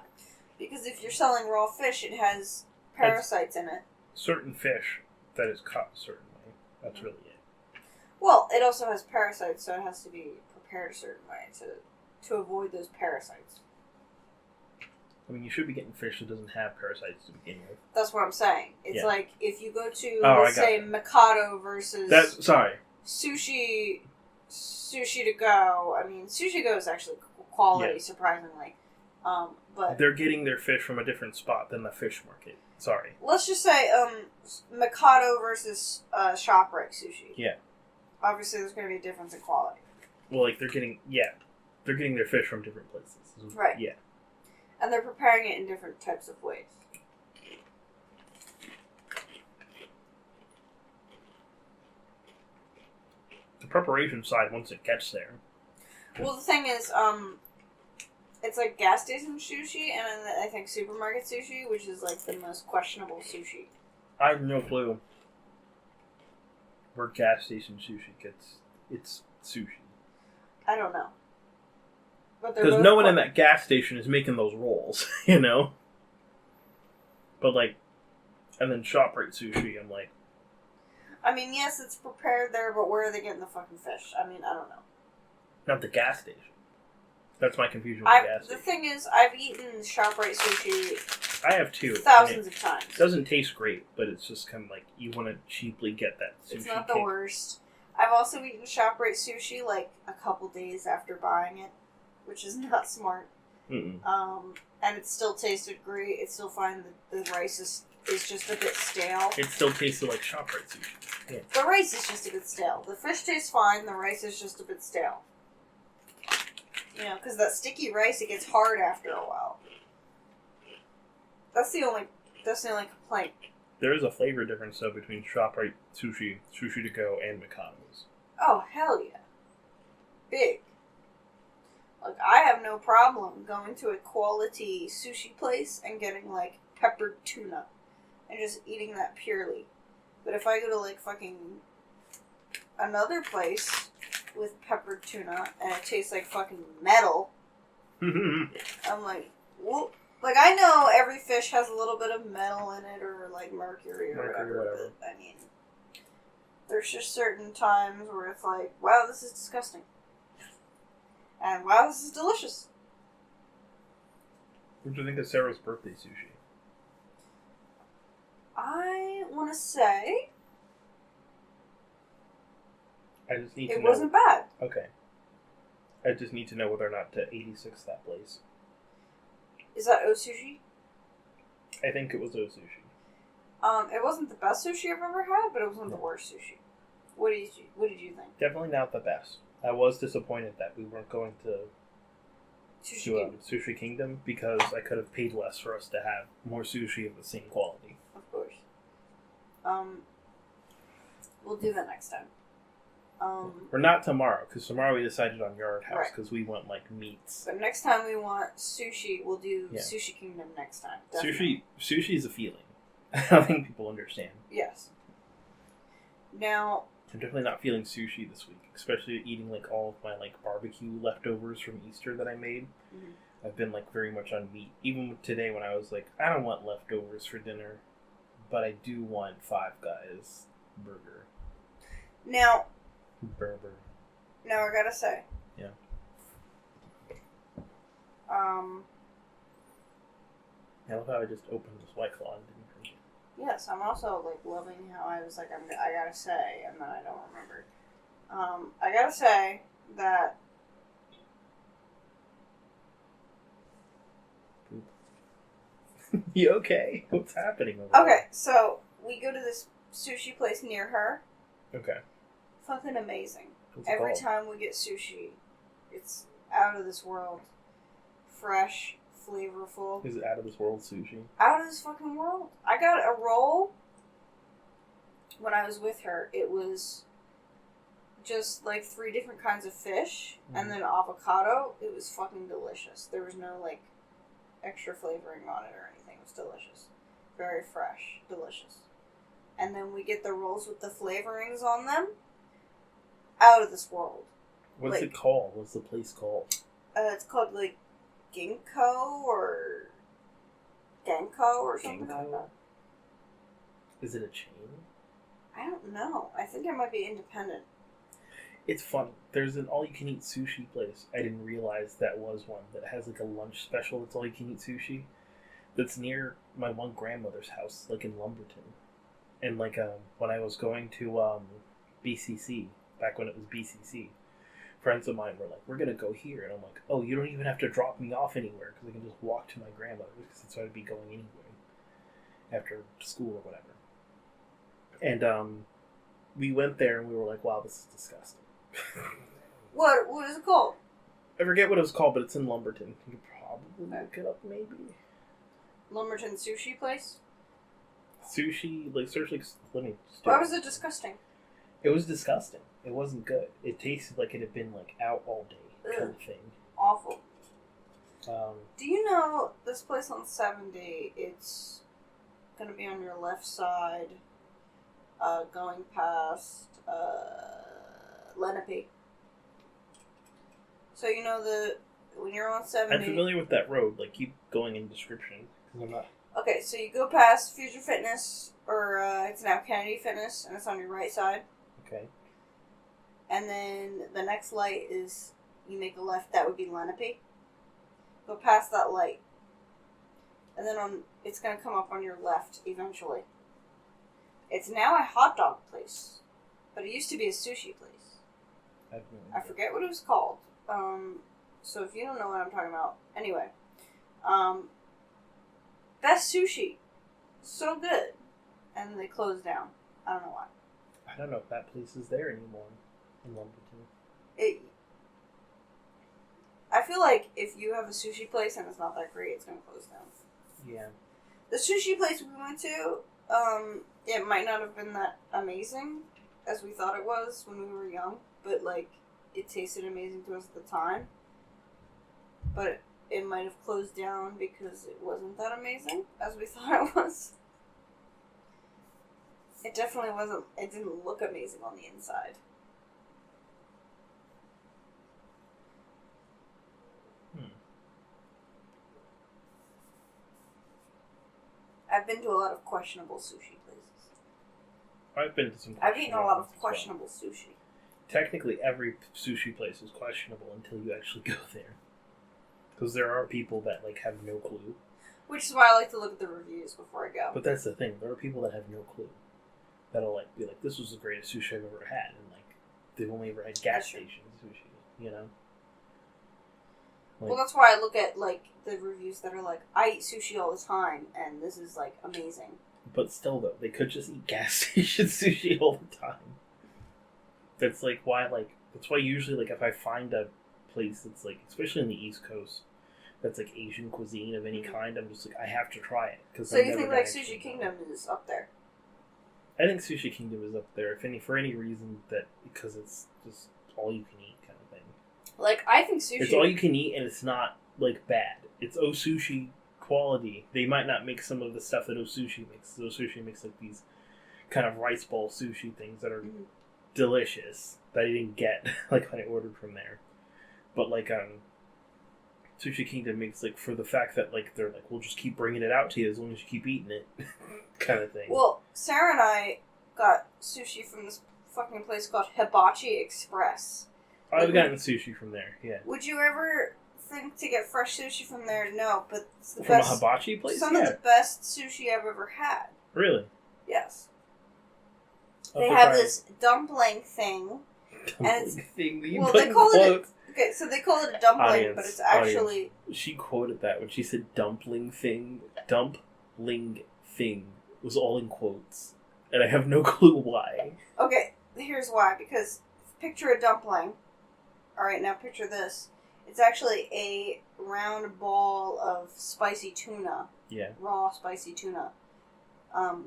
Because if you're selling raw fish, it has parasites in it. Certain fish that is caught a certain way. That's really it. Well, it also has parasites, so it has to be prepared a certain way to avoid those parasites. I mean, you should be getting fish that doesn't have parasites to begin with. That's what I'm saying. It's Yeah. like if you go to, let's say, Mikado versus sushi to go. I mean, sushi to go is actually quality, surprisingly. But they're getting their fish from a different spot than the fish market. Sorry. Let's just say Mikado versus ShopRite sushi. Yeah. Obviously, there's going to be a difference in quality. Well, like, they're getting their fish from different places. Right. Yeah. And they're preparing it in different types of ways. The preparation side, once it gets there. Well, the thing is, it's like gas station sushi, and I think supermarket sushi, which is like the most questionable sushi. I have no clue where gas station sushi gets its sushi. I don't know. Because no one in that gas station is making those rolls, you know? But, like, and then ShopRite sushi, I'm like... I mean, yes, it's prepared there, but where are they getting the fucking fish? I mean, I don't know. Not the gas station. That's my confusion with the gas station. The thing is, I've eaten ShopRite sushi... I have too. Thousands of times. It doesn't taste great, but it's just kind of like, you want to cheaply get that sushi It's not the worst. I've also eaten ShopRite sushi, like, a couple days after buying it, which is not smart. Mm-mm. And it still tasted great. It's still fine. The rice is just a bit stale. It still tasted like ShopRite sushi. Yeah. The rice is just a bit stale. The fish tastes fine. The rice is just a bit stale. You know, because that sticky rice, it gets hard after a while. That's the only complaint. There is a flavor difference, though, between ShopRite sushi, Sushi to Go, and Mikado's. Oh, hell yeah. Big. Like, I have no problem going to a quality sushi place and getting, like, peppered tuna. And just eating that purely. But if I go to, like, fucking another place with peppered tuna and it tastes like fucking metal, I'm like, whoop. Like, I know every fish has a little bit of metal in it or, like, mercury or whatever. But, I mean, there's just certain times where it's like, wow, this is disgusting. And wow, this is delicious. What do you think of Sarah's birthday sushi? I want to say I just need to know. it wasn't bad. Okay. I just need to know whether or not to 86 that place. Is that O-Sushi? I think it was O-Sushi. It wasn't the best sushi I've ever had, but it wasn't the worst sushi. What did you think? Definitely not the best. I was disappointed that we weren't going to Sushi Kingdom because I could have paid less for us to have more sushi of the same quality. Of course. We'll do that next time. Or not tomorrow, because tomorrow we decided on Yard House because we want like meats. But next time we want sushi, we'll do Sushi Kingdom next time. Definitely. Sushi is a feeling. I don't think people understand. Yes. Now, I'm definitely not feeling sushi this week, especially eating like all of my like barbecue leftovers from Easter that I made. Mm-hmm. I've been like very much on meat. Even today when I was like, I don't want leftovers for dinner, but I do want Five Guys burger. Now, Burger. I gotta say. Yeah. I love how I just opened this White Claw and didn't drink it. Yes, I'm also, like, loving how I was like, I gotta say, and then I don't remember. I gotta say that... You okay? What's happening over Okay, so we go to this sushi place near her. there? Okay. Fucking amazing. What's it Every called? time we get sushi, it's out of this world. Fresh, flavorful. Is it Out of This World Sushi? Out of this fucking world. I got a roll when I was with her. It was just like 3 different kinds of fish and then avocado. It was fucking delicious. There was no like extra flavoring on it or anything. It was delicious. Very fresh. Delicious. And then we get the rolls with the flavorings on them. Out of this world. What's Like- it called? What's the place called? It's called like Ginkgo or Genko or something like Ginkgo? that. Is it a chain? I don't know. I think it might be independent. It's fun. There's an all-you-can-eat sushi place. I didn't realize that was one that has like a lunch special that's all-you-can-eat sushi. That's near my one grandmother's house, like in Lumberton. And like when I was going to BCC, back when it was BCC, friends of mine were like, "We're gonna go here," and I'm like, "Oh, you don't even have to drop me off anywhere because I can just walk to my grandmother's because that's where I'd be going anyway after school or whatever." And we went there and we were like, "Wow, this is disgusting." What is it called? I forget what it was called, but it's in Lumberton. You could probably look it up, maybe. Lumberton Sushi Place? Sushi, like, search, like, let me just do Why was it disgusting? It was disgusting. It wasn't good. It tasted like it had been, like, out all day, kind of thing. Awful. Um, Do you know this place on 70? It's gonna be on your left side, going past Lenape. So you know when you're on 70. I'm familiar with that road. Like, keep going in description. Because I'm not... Okay, so you go past Future Fitness, or it's now Kennedy Fitness, and it's on your right side. Okay. And then the next light is, you make a left, that would be Lenape. Go past that light. And then it's going to come up on your left eventually. It's now a hot dog place. But it used to be a sushi place. I forget what it was called. So if you don't know what I'm talking about. Anyway. Best sushi. So good. And they closed down. I don't know why. I don't know if that place is there anymore in Lumberton. I feel like if you have a sushi place and it's not that great, it's going to close down. Yeah. The sushi place we went to, it might not have been that amazing as we thought it was when we were young, but, like, it tasted amazing to us at the time. But it might have closed down because it wasn't that amazing as we thought it was. It definitely wasn't, it didn't look amazing on the inside. I've been to a lot of questionable sushi places. I've been to some I've eaten a lot of ones as well. questionable sushi. Technically, every sushi place is questionable until you actually go there. Because there are people that, like, have no clue. Which is why I like to look at the reviews before I go. But that's the thing. There are people that have no clue. That'll, like, be like, this was the greatest sushi I've ever had. And, like, they've only ever had gas That's true. station sushi, you know? Like, Well, that's why I look at, like, the reviews that are like, I eat sushi all the time, and this is, like, amazing. but still, though, they could just eat gas station sushi all the time. That's, like, why, like, that's why usually, like, if I find a place that's, like, especially in the East Coast, that's, like, Asian cuisine of any kind, I'm just, like, I have to try it. So you think, like, Sushi Kingdom is up there? I think Sushi Kingdom is up there, for any reason that, because it's just all you can eat kind of thing. Like, I think sushi... It's all you can eat, and it's not, like, bad. It's O-Sushi quality. They might not make some of the stuff that O-Sushi makes. O-Sushi makes, like, these kind of rice ball sushi things that are delicious that I didn't get, like, when I ordered from there. But, like, Sushi Kingdom makes, like, for the fact that, like, they're like, we'll just keep bringing it out to you as long as you keep eating it, kind of thing. Well, Sarah and I got sushi from this fucking place called Hibachi Express. I've gotten sushi from there, yeah. Would you ever think to get fresh sushi from there, no, but it's the From best. a hibachi place? Some of the best sushi I've ever had. Really? Yes. I'll They have to have try this dumpling thing. dumpling thing that you Well, put they in call it. quotes. Okay, so they call it a dumpling, Audience, but it's actually. She quoted that when she said dumpling thing. Dumpling thing was all in quotes. And I have no clue why. Okay, here's why. Because picture a dumpling. Alright, now picture this. It's actually a round ball of spicy tuna. Yeah. Raw spicy tuna.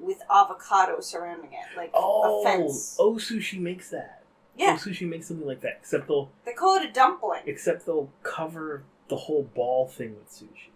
With avocado surrounding it. Like a fence. Oh, Sushi makes that. Yeah. Oh, Sushi makes something like that. They call it a dumpling. Except they'll cover the whole ball thing with sushi.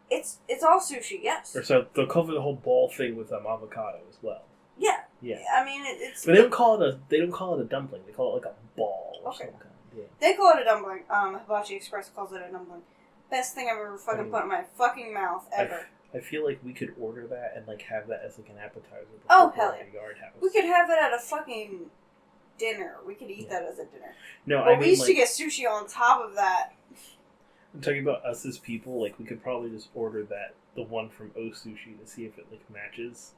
It's all sushi, yes. Or so they'll cover the whole ball thing with avocado as well. Yeah. Yeah. I mean, it's. But they don't call it a dumpling. They call it like a ball or Okay. some kind. Yeah. They call it a dumpling. Hibachi Express calls it a dumpling. Best thing I've ever fucking put in my fucking mouth ever. I feel like we could order that and like have that as like an appetizer. Oh, before hell going to Yard House. We could have it at a fucking dinner. We could eat that as a dinner. No, But I we mean used like to get sushi on top of that. I'm talking about us as people. Like we could probably just order the one from O Sushi to see if it like matches,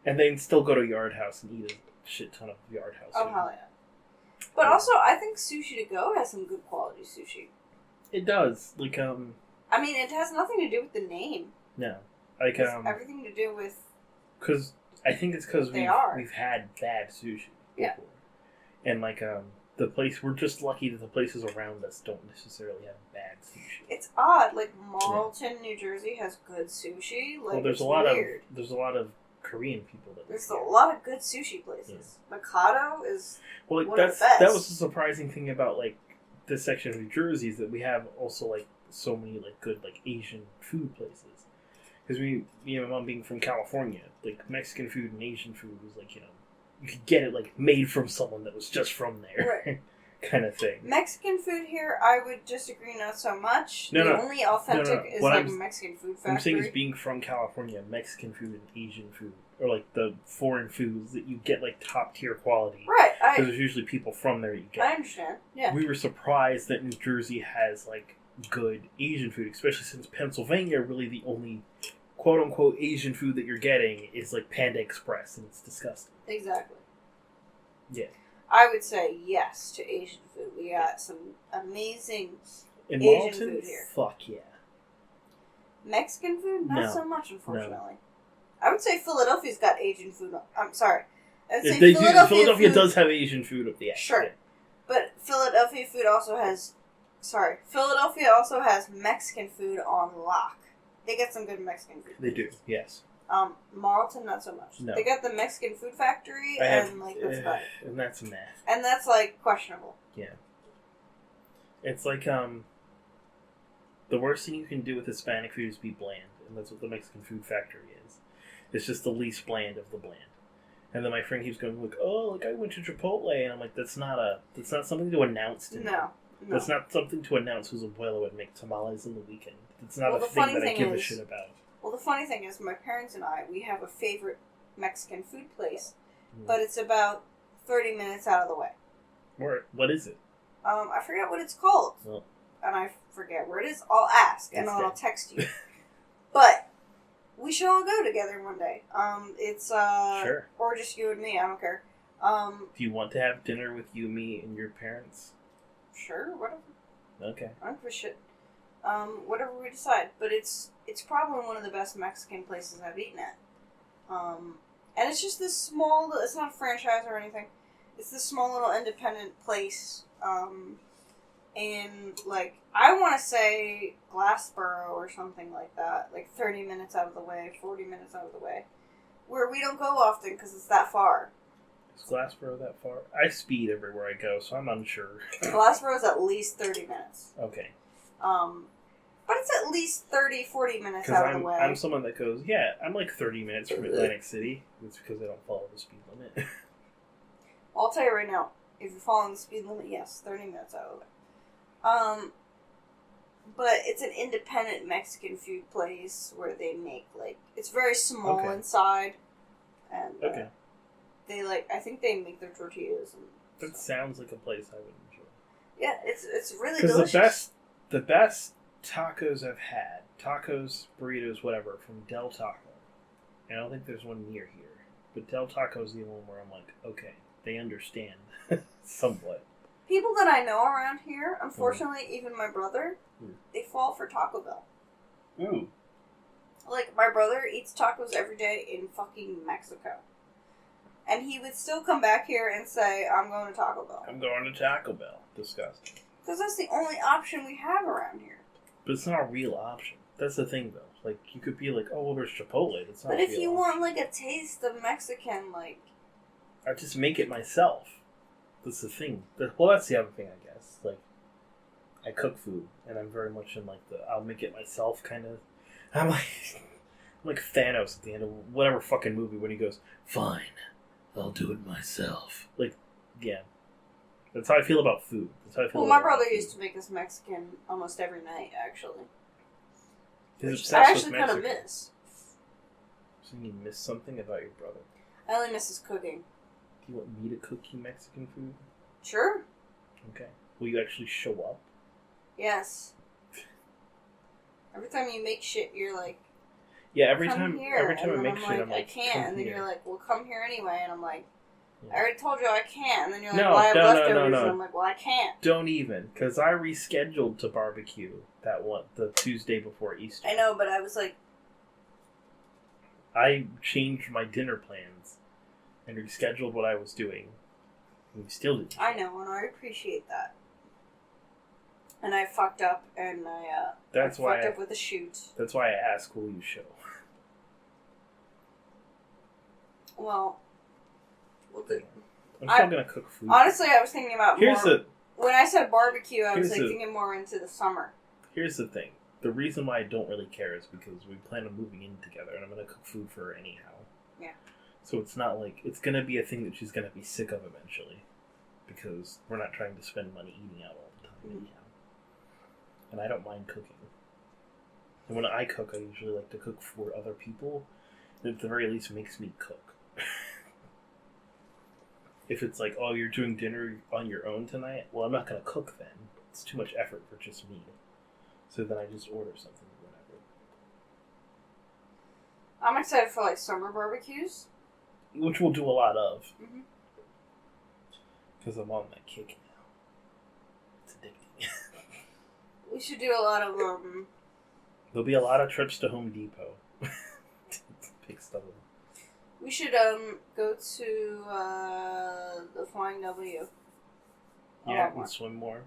and then still go to Yard House and eat a shit ton of Yard House. Oh, food. hell yeah. But also, I think Sushi to Go has some good quality sushi. It does. Like I mean, it has nothing to do with the name. no, like It's everything to do with. because I think it's because we've had bad sushi Yeah. before, and like the place we're just lucky that the places around us don't necessarily have bad sushi. It's odd. Like Marlton, New Jersey has good sushi. Like Well, there's it's a lot weird. of Korean people that There's live a here. lot of good sushi places. Mikado is. Well, like, one of the best. that was the surprising thing about like this section of New Jersey is that we have also like so many like good like Asian food places. Because me and my mom being from California, like Mexican food and Asian food was like you could get it like made from someone that was just from there, Right. kind of thing. Mexican food here, I would disagree not so much. No, the no. only authentic is What like I'm- Mexican food factory. I'm saying is being from California, Mexican food and Asian food, or like the foreign foods that you get like top tier quality. Right, Because there's usually people from there you I get. understand. Yeah. We were surprised that New Jersey has like good Asian food, especially since Pennsylvania really the only quote unquote Asian food that you're getting is like Panda Express, and it's disgusting. Exactly. Yeah. I would say yes to Asian food. We got some amazing In Asian Marlton, food here. fuck yeah. Mexican food. Not No. so much, unfortunately. I would say Philadelphia's got Asian food. I'm sorry. I would say They do, Philadelphia Philadelphia food, does have Asian food up the ass. Sure. Yeah. but Philadelphia food also has. Sorry, Philadelphia also has Mexican food on lock. They get some good Mexican food. They do, yes. Marlton, not so much. No. They got the Mexican food factory, and like that's about it. And that's meh. And that's like questionable. Yeah. It's like, the worst thing you can do with Hispanic food is be bland, and that's what the Mexican food factory is. It's just the least bland of the bland. And then my friend keeps going, like, oh, like I went to Chipotle, and I'm like, that's not something to announce to me. No. That's not something to announce whose abuela would make tamales on the weekend. It's not Well, a the thing funny that I thing give a is- shit about. Well, the funny thing is, my parents and I, we have a favorite Mexican food place, Mm. but it's about 30 minutes out of the way. What is it? I forget what it's called, Well, and I forget where it is. I'll ask, and It's I'll dead. text you. But we should all go together one day. It's sure. or just you and me. I don't care. Do you want to have dinner with you, me, and your parents? Sure, whatever. Okay. I don't give a shit. Whatever we decide. But it's probably one of the best Mexican places I've eaten at. And it's just this small, it's not a franchise or anything. It's this small little independent place. And, like, I want to say Glassboro or something like that. Like 30 minutes out of the way, 40 minutes out of the way. Where we don't go often because it's that far. Is Glassboro that far? I speed everywhere I go, so I'm unsure. Glassboro is at least 30 minutes. Okay. But it's at least 30, 40 minutes Because out of the way. I'm someone that goes, yeah, I'm like 30 minutes from Atlantic City. It's because I don't follow the speed limit. I'll tell you right now, if you're following the speed limit, yes, 30 minutes out of the way. But it's an independent Mexican food place where they make, like, it's very small Okay. inside. And Okay. they, like, I think they make their tortillas. And That sounds like a place I would enjoy. yeah, it's really Because delicious. The best tacos I've had, tacos, burritos, whatever, from Del Taco. And I don't think there's one near here. But Del Taco's the one where I'm like, okay, they understand somewhat. People that I know around here, unfortunately, even my brother, they fall for Taco Bell. Ooh. Like, my brother eats tacos every day in fucking Mexico. And he would still come back here and say, I'm going to Taco Bell. I'm going to Taco Bell. Disgusting. Because that's the only option we have around here. But it's not a real option. That's the thing, though. Like, you could be like, oh, well, there's Chipotle. That's not But a if real you option. want, like, a taste of Mexican, like... I just make it myself. That's the thing. Well, that's the other thing, I guess. Like, I cook food, and I'm very much in, like, the I'll make it myself kind of... I'm like Thanos at the end of whatever fucking movie when he goes, fine, I'll do it myself. Like, yeah. That's how I feel about food. That's how I feel Well, about my brother food. used to make us Mexican almost every night, actually. He's Which obsessed I actually with kind of Mexican. miss. So you miss something about your brother? I only miss his cooking. Do you want me to cook you Mexican food? Sure. Okay. Will you actually show up? Yes. Every time you make shit, you're like, Yeah, every come time here. I And make then shit, I'm like, I can't. come And then here. you're like, well, come here anyway. And I'm like, Yeah. I already told you I can't. And then you're like, No, well, I have no, no, leftovers. no. And I'm like, well, I can't. Don't even, because I rescheduled to barbecue the Tuesday before Easter. I know, but I was like, I changed my dinner plans and rescheduled what I was doing. And we still didn't. I know, and I appreciate that. And I fucked up, and I That's why fucked up with the shoot. That's why I ask, will you show? Well, we'll do. I'm still gonna cook food. Honestly, I was thinking about Here's more... the When I said barbecue, I was here's like the- thinking more into the summer. Here's the thing. The reason why I don't really care is because we plan on moving in together, and I'm gonna cook food for her anyhow. Yeah. So it's not like it's gonna be a thing that she's gonna be sick of eventually, because we're not trying to spend money eating out all the time anyhow. And I don't mind cooking. And when I cook, I usually like to cook for other people. And at the very least, makes me cook. If it's like, oh, you're doing dinner on your own tonight, well, I'm not gonna cook then. It's too much effort for just me. So then I just order something or whatever. I'm excited for like summer barbecues. Which we'll do a lot of. Mhm. Because I'm on that kick now. It's addicting. We should do a lot of There'll be a lot of trips to Home Depot. to pick stuff up. We should go to the Flying W. A Yeah, lot more. and swim more.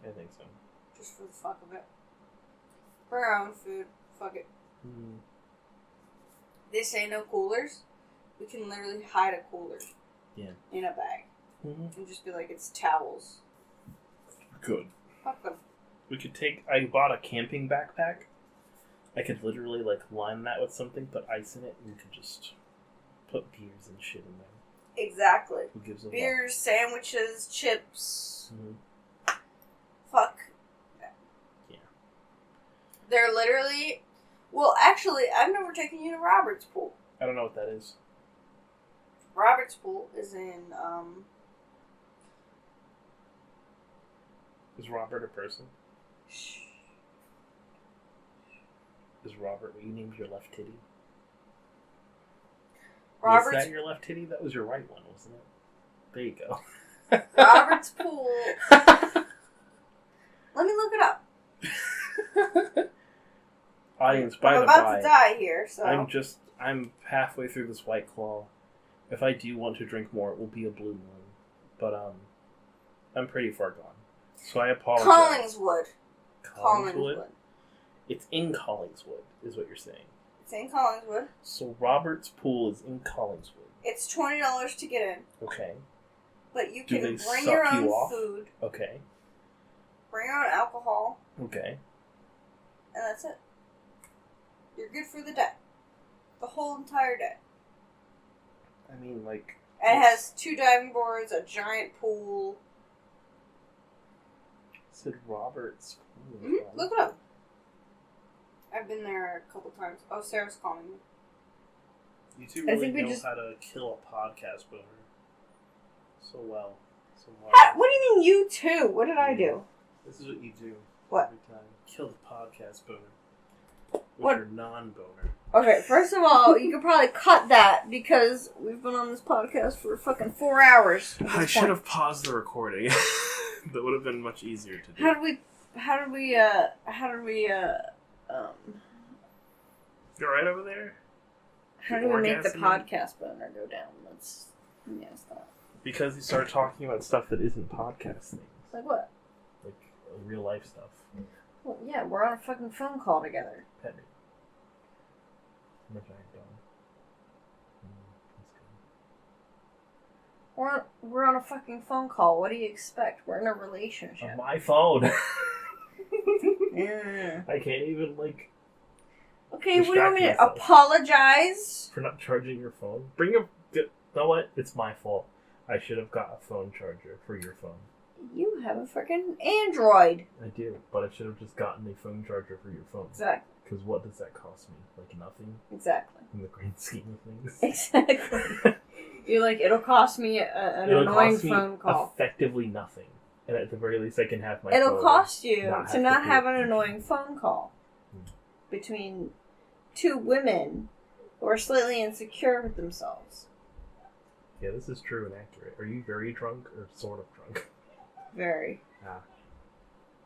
I think so. Just for the fuck of it. Bring our own food. Fuck it. Mm. They say no coolers. We can literally hide a cooler. Yeah. In a bag. Mm-hmm. And just be like, it's towels. Good. Fuck them. We could take. I bought a camping backpack. I could literally like line that with something, put ice in it, and you could just put beers and shit in there. Exactly. Who gives a Beers, sandwiches, chips. fuck? Mm-hmm. Fuck. Yeah. They're literally... Well, actually, I've never taken you to Robert's Pool. I don't know what that is. Robert's Pool is in, Is Robert a person? Is Robert what you named your left titty? Robert's, Was that your left titty? That was your right one, wasn't it? There you go. Robert's Pool... Let me look it up. Audience, by I'm the about by, to die here, so... I'm halfway through this White Claw. If I do want to drink more, it will be a blue moon. But, I'm pretty far gone. So I apologize. Collingswood. Collingswood? It's in Collingswood, is what you're saying. It's in Collingswood. So Robert's Pool is in Collingswood. It's $20 to get in. Okay. But you Do can they bring suck your you own off? food, Okay. bring your own alcohol, Okay. and that's it. You're good for the day. The whole entire day. I mean, like... And it has 2 diving boards, a giant pool. It said Robert's Pool. Mm-hmm. Look it up. I've been there a couple times. Oh, Sarah's calling me. You two I really think we know just- how to kill a podcast boner so well. What do you mean you too? What did I do? This is what you do. What? Every time. Kill the podcast boner. With What? your non-boner. Okay, first of all, you could probably cut that because we've been on this podcast for fucking 4 hours. I should have paused the recording. That would have been much easier to do. How did we You're right over there? How do we make the Orgasming? podcast boner go down? Let's stop. Because you start talking about stuff that isn't podcast things. Like what? Like real life stuff. Well, yeah, we're on a fucking phone call together. Pet me. Which I have done. That's good. We're on a fucking phone call. What do you expect? We're in a relationship. On my phone. Yeah. I can't even, Okay, what do you want me to Distract myself. apologize? for not charging your phone. You know what? It's my fault. I should have got a phone charger for your phone. You have a freaking Android. I do, but I should have just gotten a phone charger for your phone. Exactly. Because what does that cost me? Like nothing Exactly. in the grand scheme of things. Exactly. You're like, it'll cost me an It'll annoying cost me phone call. effectively nothing. And at the very least, I can have my It'll phone cost you not to have not pay have an attention. annoying phone call Hmm. between two women who are slightly insecure with themselves. Yeah, this is true and accurate. Are you very drunk or sort of drunk? Very. Ah.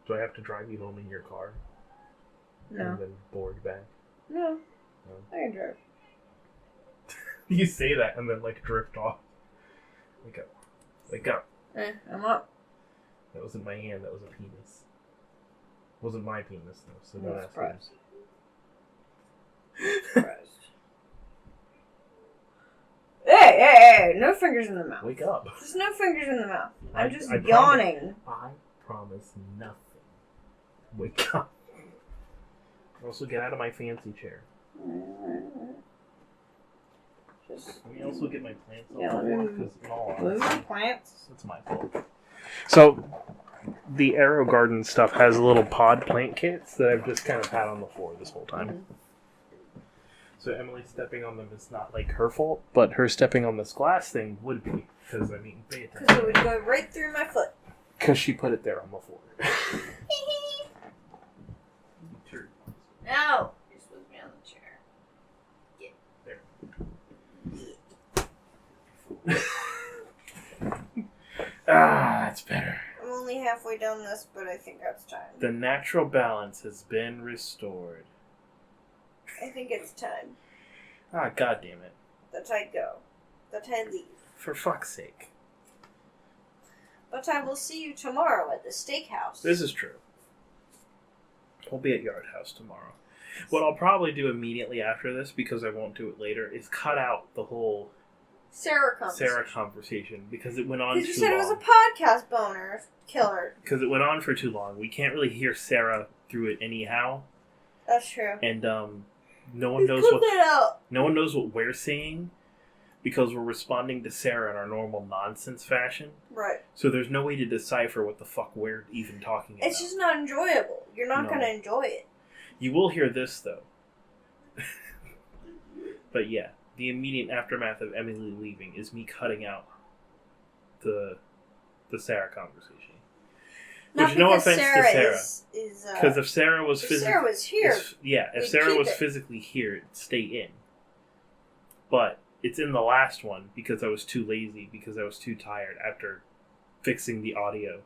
Do I have to drive you home in your car? No. And then board back? No. No. I can drive. You say that and then, drift off. Wake up. Wake up. I'm up. That wasn't my hand, that was a penis. Wasn't my penis, though, so I'm don't ask me. surprised. Surprised. Hey, no fingers in the mouth. Wake up. There's no fingers in the mouth. I'm just I yawning. I promise nothing. Wake up. Also, get out of my fancy chair. Just Let me also get my plants Yeah, off the let me floor, because in all move honesty, the plants. it's my fault. So, the Arrow Garden stuff has little pod plant kits that I've just kind of had on the floor this whole time. So Emily stepping on them is not her fault, but her stepping on this glass thing would be, because pay Because attention. it would go right through my foot. Because she put it there on the floor. No. You're supposed to be on the chair. There. That's better. I'm only halfway down this, but I think that's time. The natural balance has been restored. I think it's time God damn it. that I go. That I leave. For fuck's sake. But I will see you tomorrow at the steakhouse. This is true. We'll be at Yard House tomorrow. What I'll probably do immediately after this, because I won't do it later, is cut out the whole Sarah conversation because it went on too long. Because you said it was a podcast boner killer. Because it went on for too long. We can't really hear Sarah through it anyhow. That's true. And no one knows Cut that out. no one knows what we're saying because we're responding to Sarah in our normal nonsense fashion. Right. So there's no way to decipher what the fuck we're even talking about. It's just not enjoyable. You're not No. going to enjoy it. You will hear this, though. But yeah, the immediate aftermath of Emily leaving is me cutting out the Sarah conversation. Not Which, no because offense Sarah to Sarah. is Because if Sarah was if physically... Sarah was here, if we'd Sarah keep was it. physically here, it'd stay in. But it's in the last one because I was too lazy, because I was too tired after fixing the audio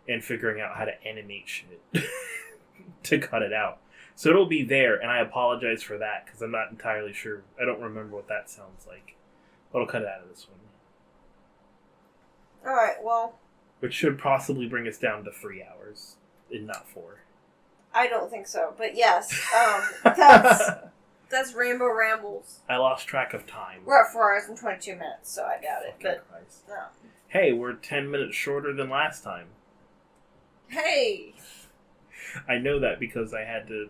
and figuring out how to animate shit to cut it out. So it'll be there, and I apologize for that because I'm not entirely sure. I don't remember what that sounds like. But I'll cut it out of this one. Alright, well, Which should possibly bring us down to 3 hours, and not 4. I don't think so. But yes, that's Rainbow Rambles. I lost track of time. We're at 4 hours and 22 minutes, so I got it. Fucking But, Christ. no. Hey, we're 10 minutes shorter than last time. Hey! I know that because I had to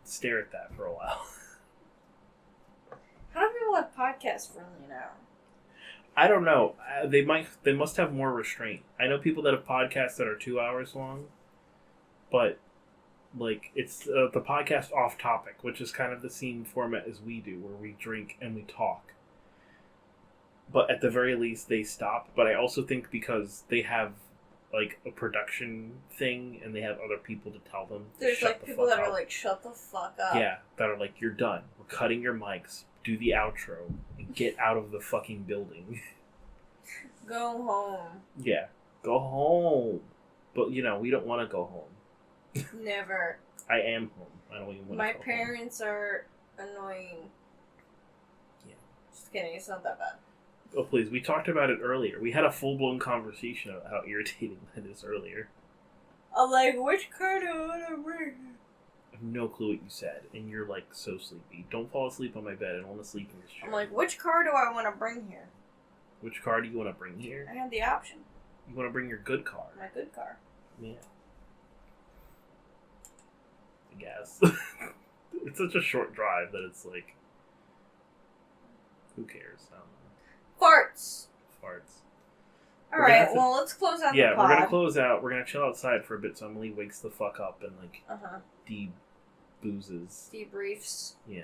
stare at that for a while. How do people have podcasts for only an hour? I don't know. They must have more restraint. I know people that have podcasts that are 2 hours long, but it's the podcast off topic, which is kind of the same format as we do, where we drink and we talk. But at the very least, they stop. But I also think because they have, like, a production thing, and they have other people to tell them. There's, shut like, the people fuck that up. are like, shut the fuck up. Yeah, that are like, you're done. We're cutting your mics. Do the outro. And get out of the fucking building. Go home. Yeah. Go home. But, you know, we don't want to go home. Never. I am home. I don't even want to My go home. parents are annoying. Yeah. Just kidding, it's not that bad. Oh, please. We talked about it earlier. We had a full-blown conversation about how irritating that is earlier. I'm like, which car do I want to bring? I have no clue what you said, and you're, like, so sleepy. Don't fall asleep on my bed. I don't want to sleep in this chair. I'm like, which car do I want to bring here? Which car do you want to bring here? I have the option. You want to bring your good car. My good car. Yeah. I guess. It's such a short drive that it's like... Who cares? I don't know. Farts! Farts. Alright, We're gonna have to- well, let's close out the Yeah, pod. we're gonna close out. We're gonna chill outside for a bit so Emily wakes the fuck up and, like, de-boozes. Debriefs. Yeah.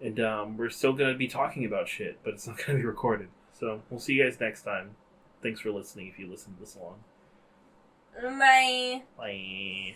And we're still gonna be talking about shit, but it's not gonna be recorded. So, we'll see you guys next time. Thanks for listening if you listened this long. Bye. Bye.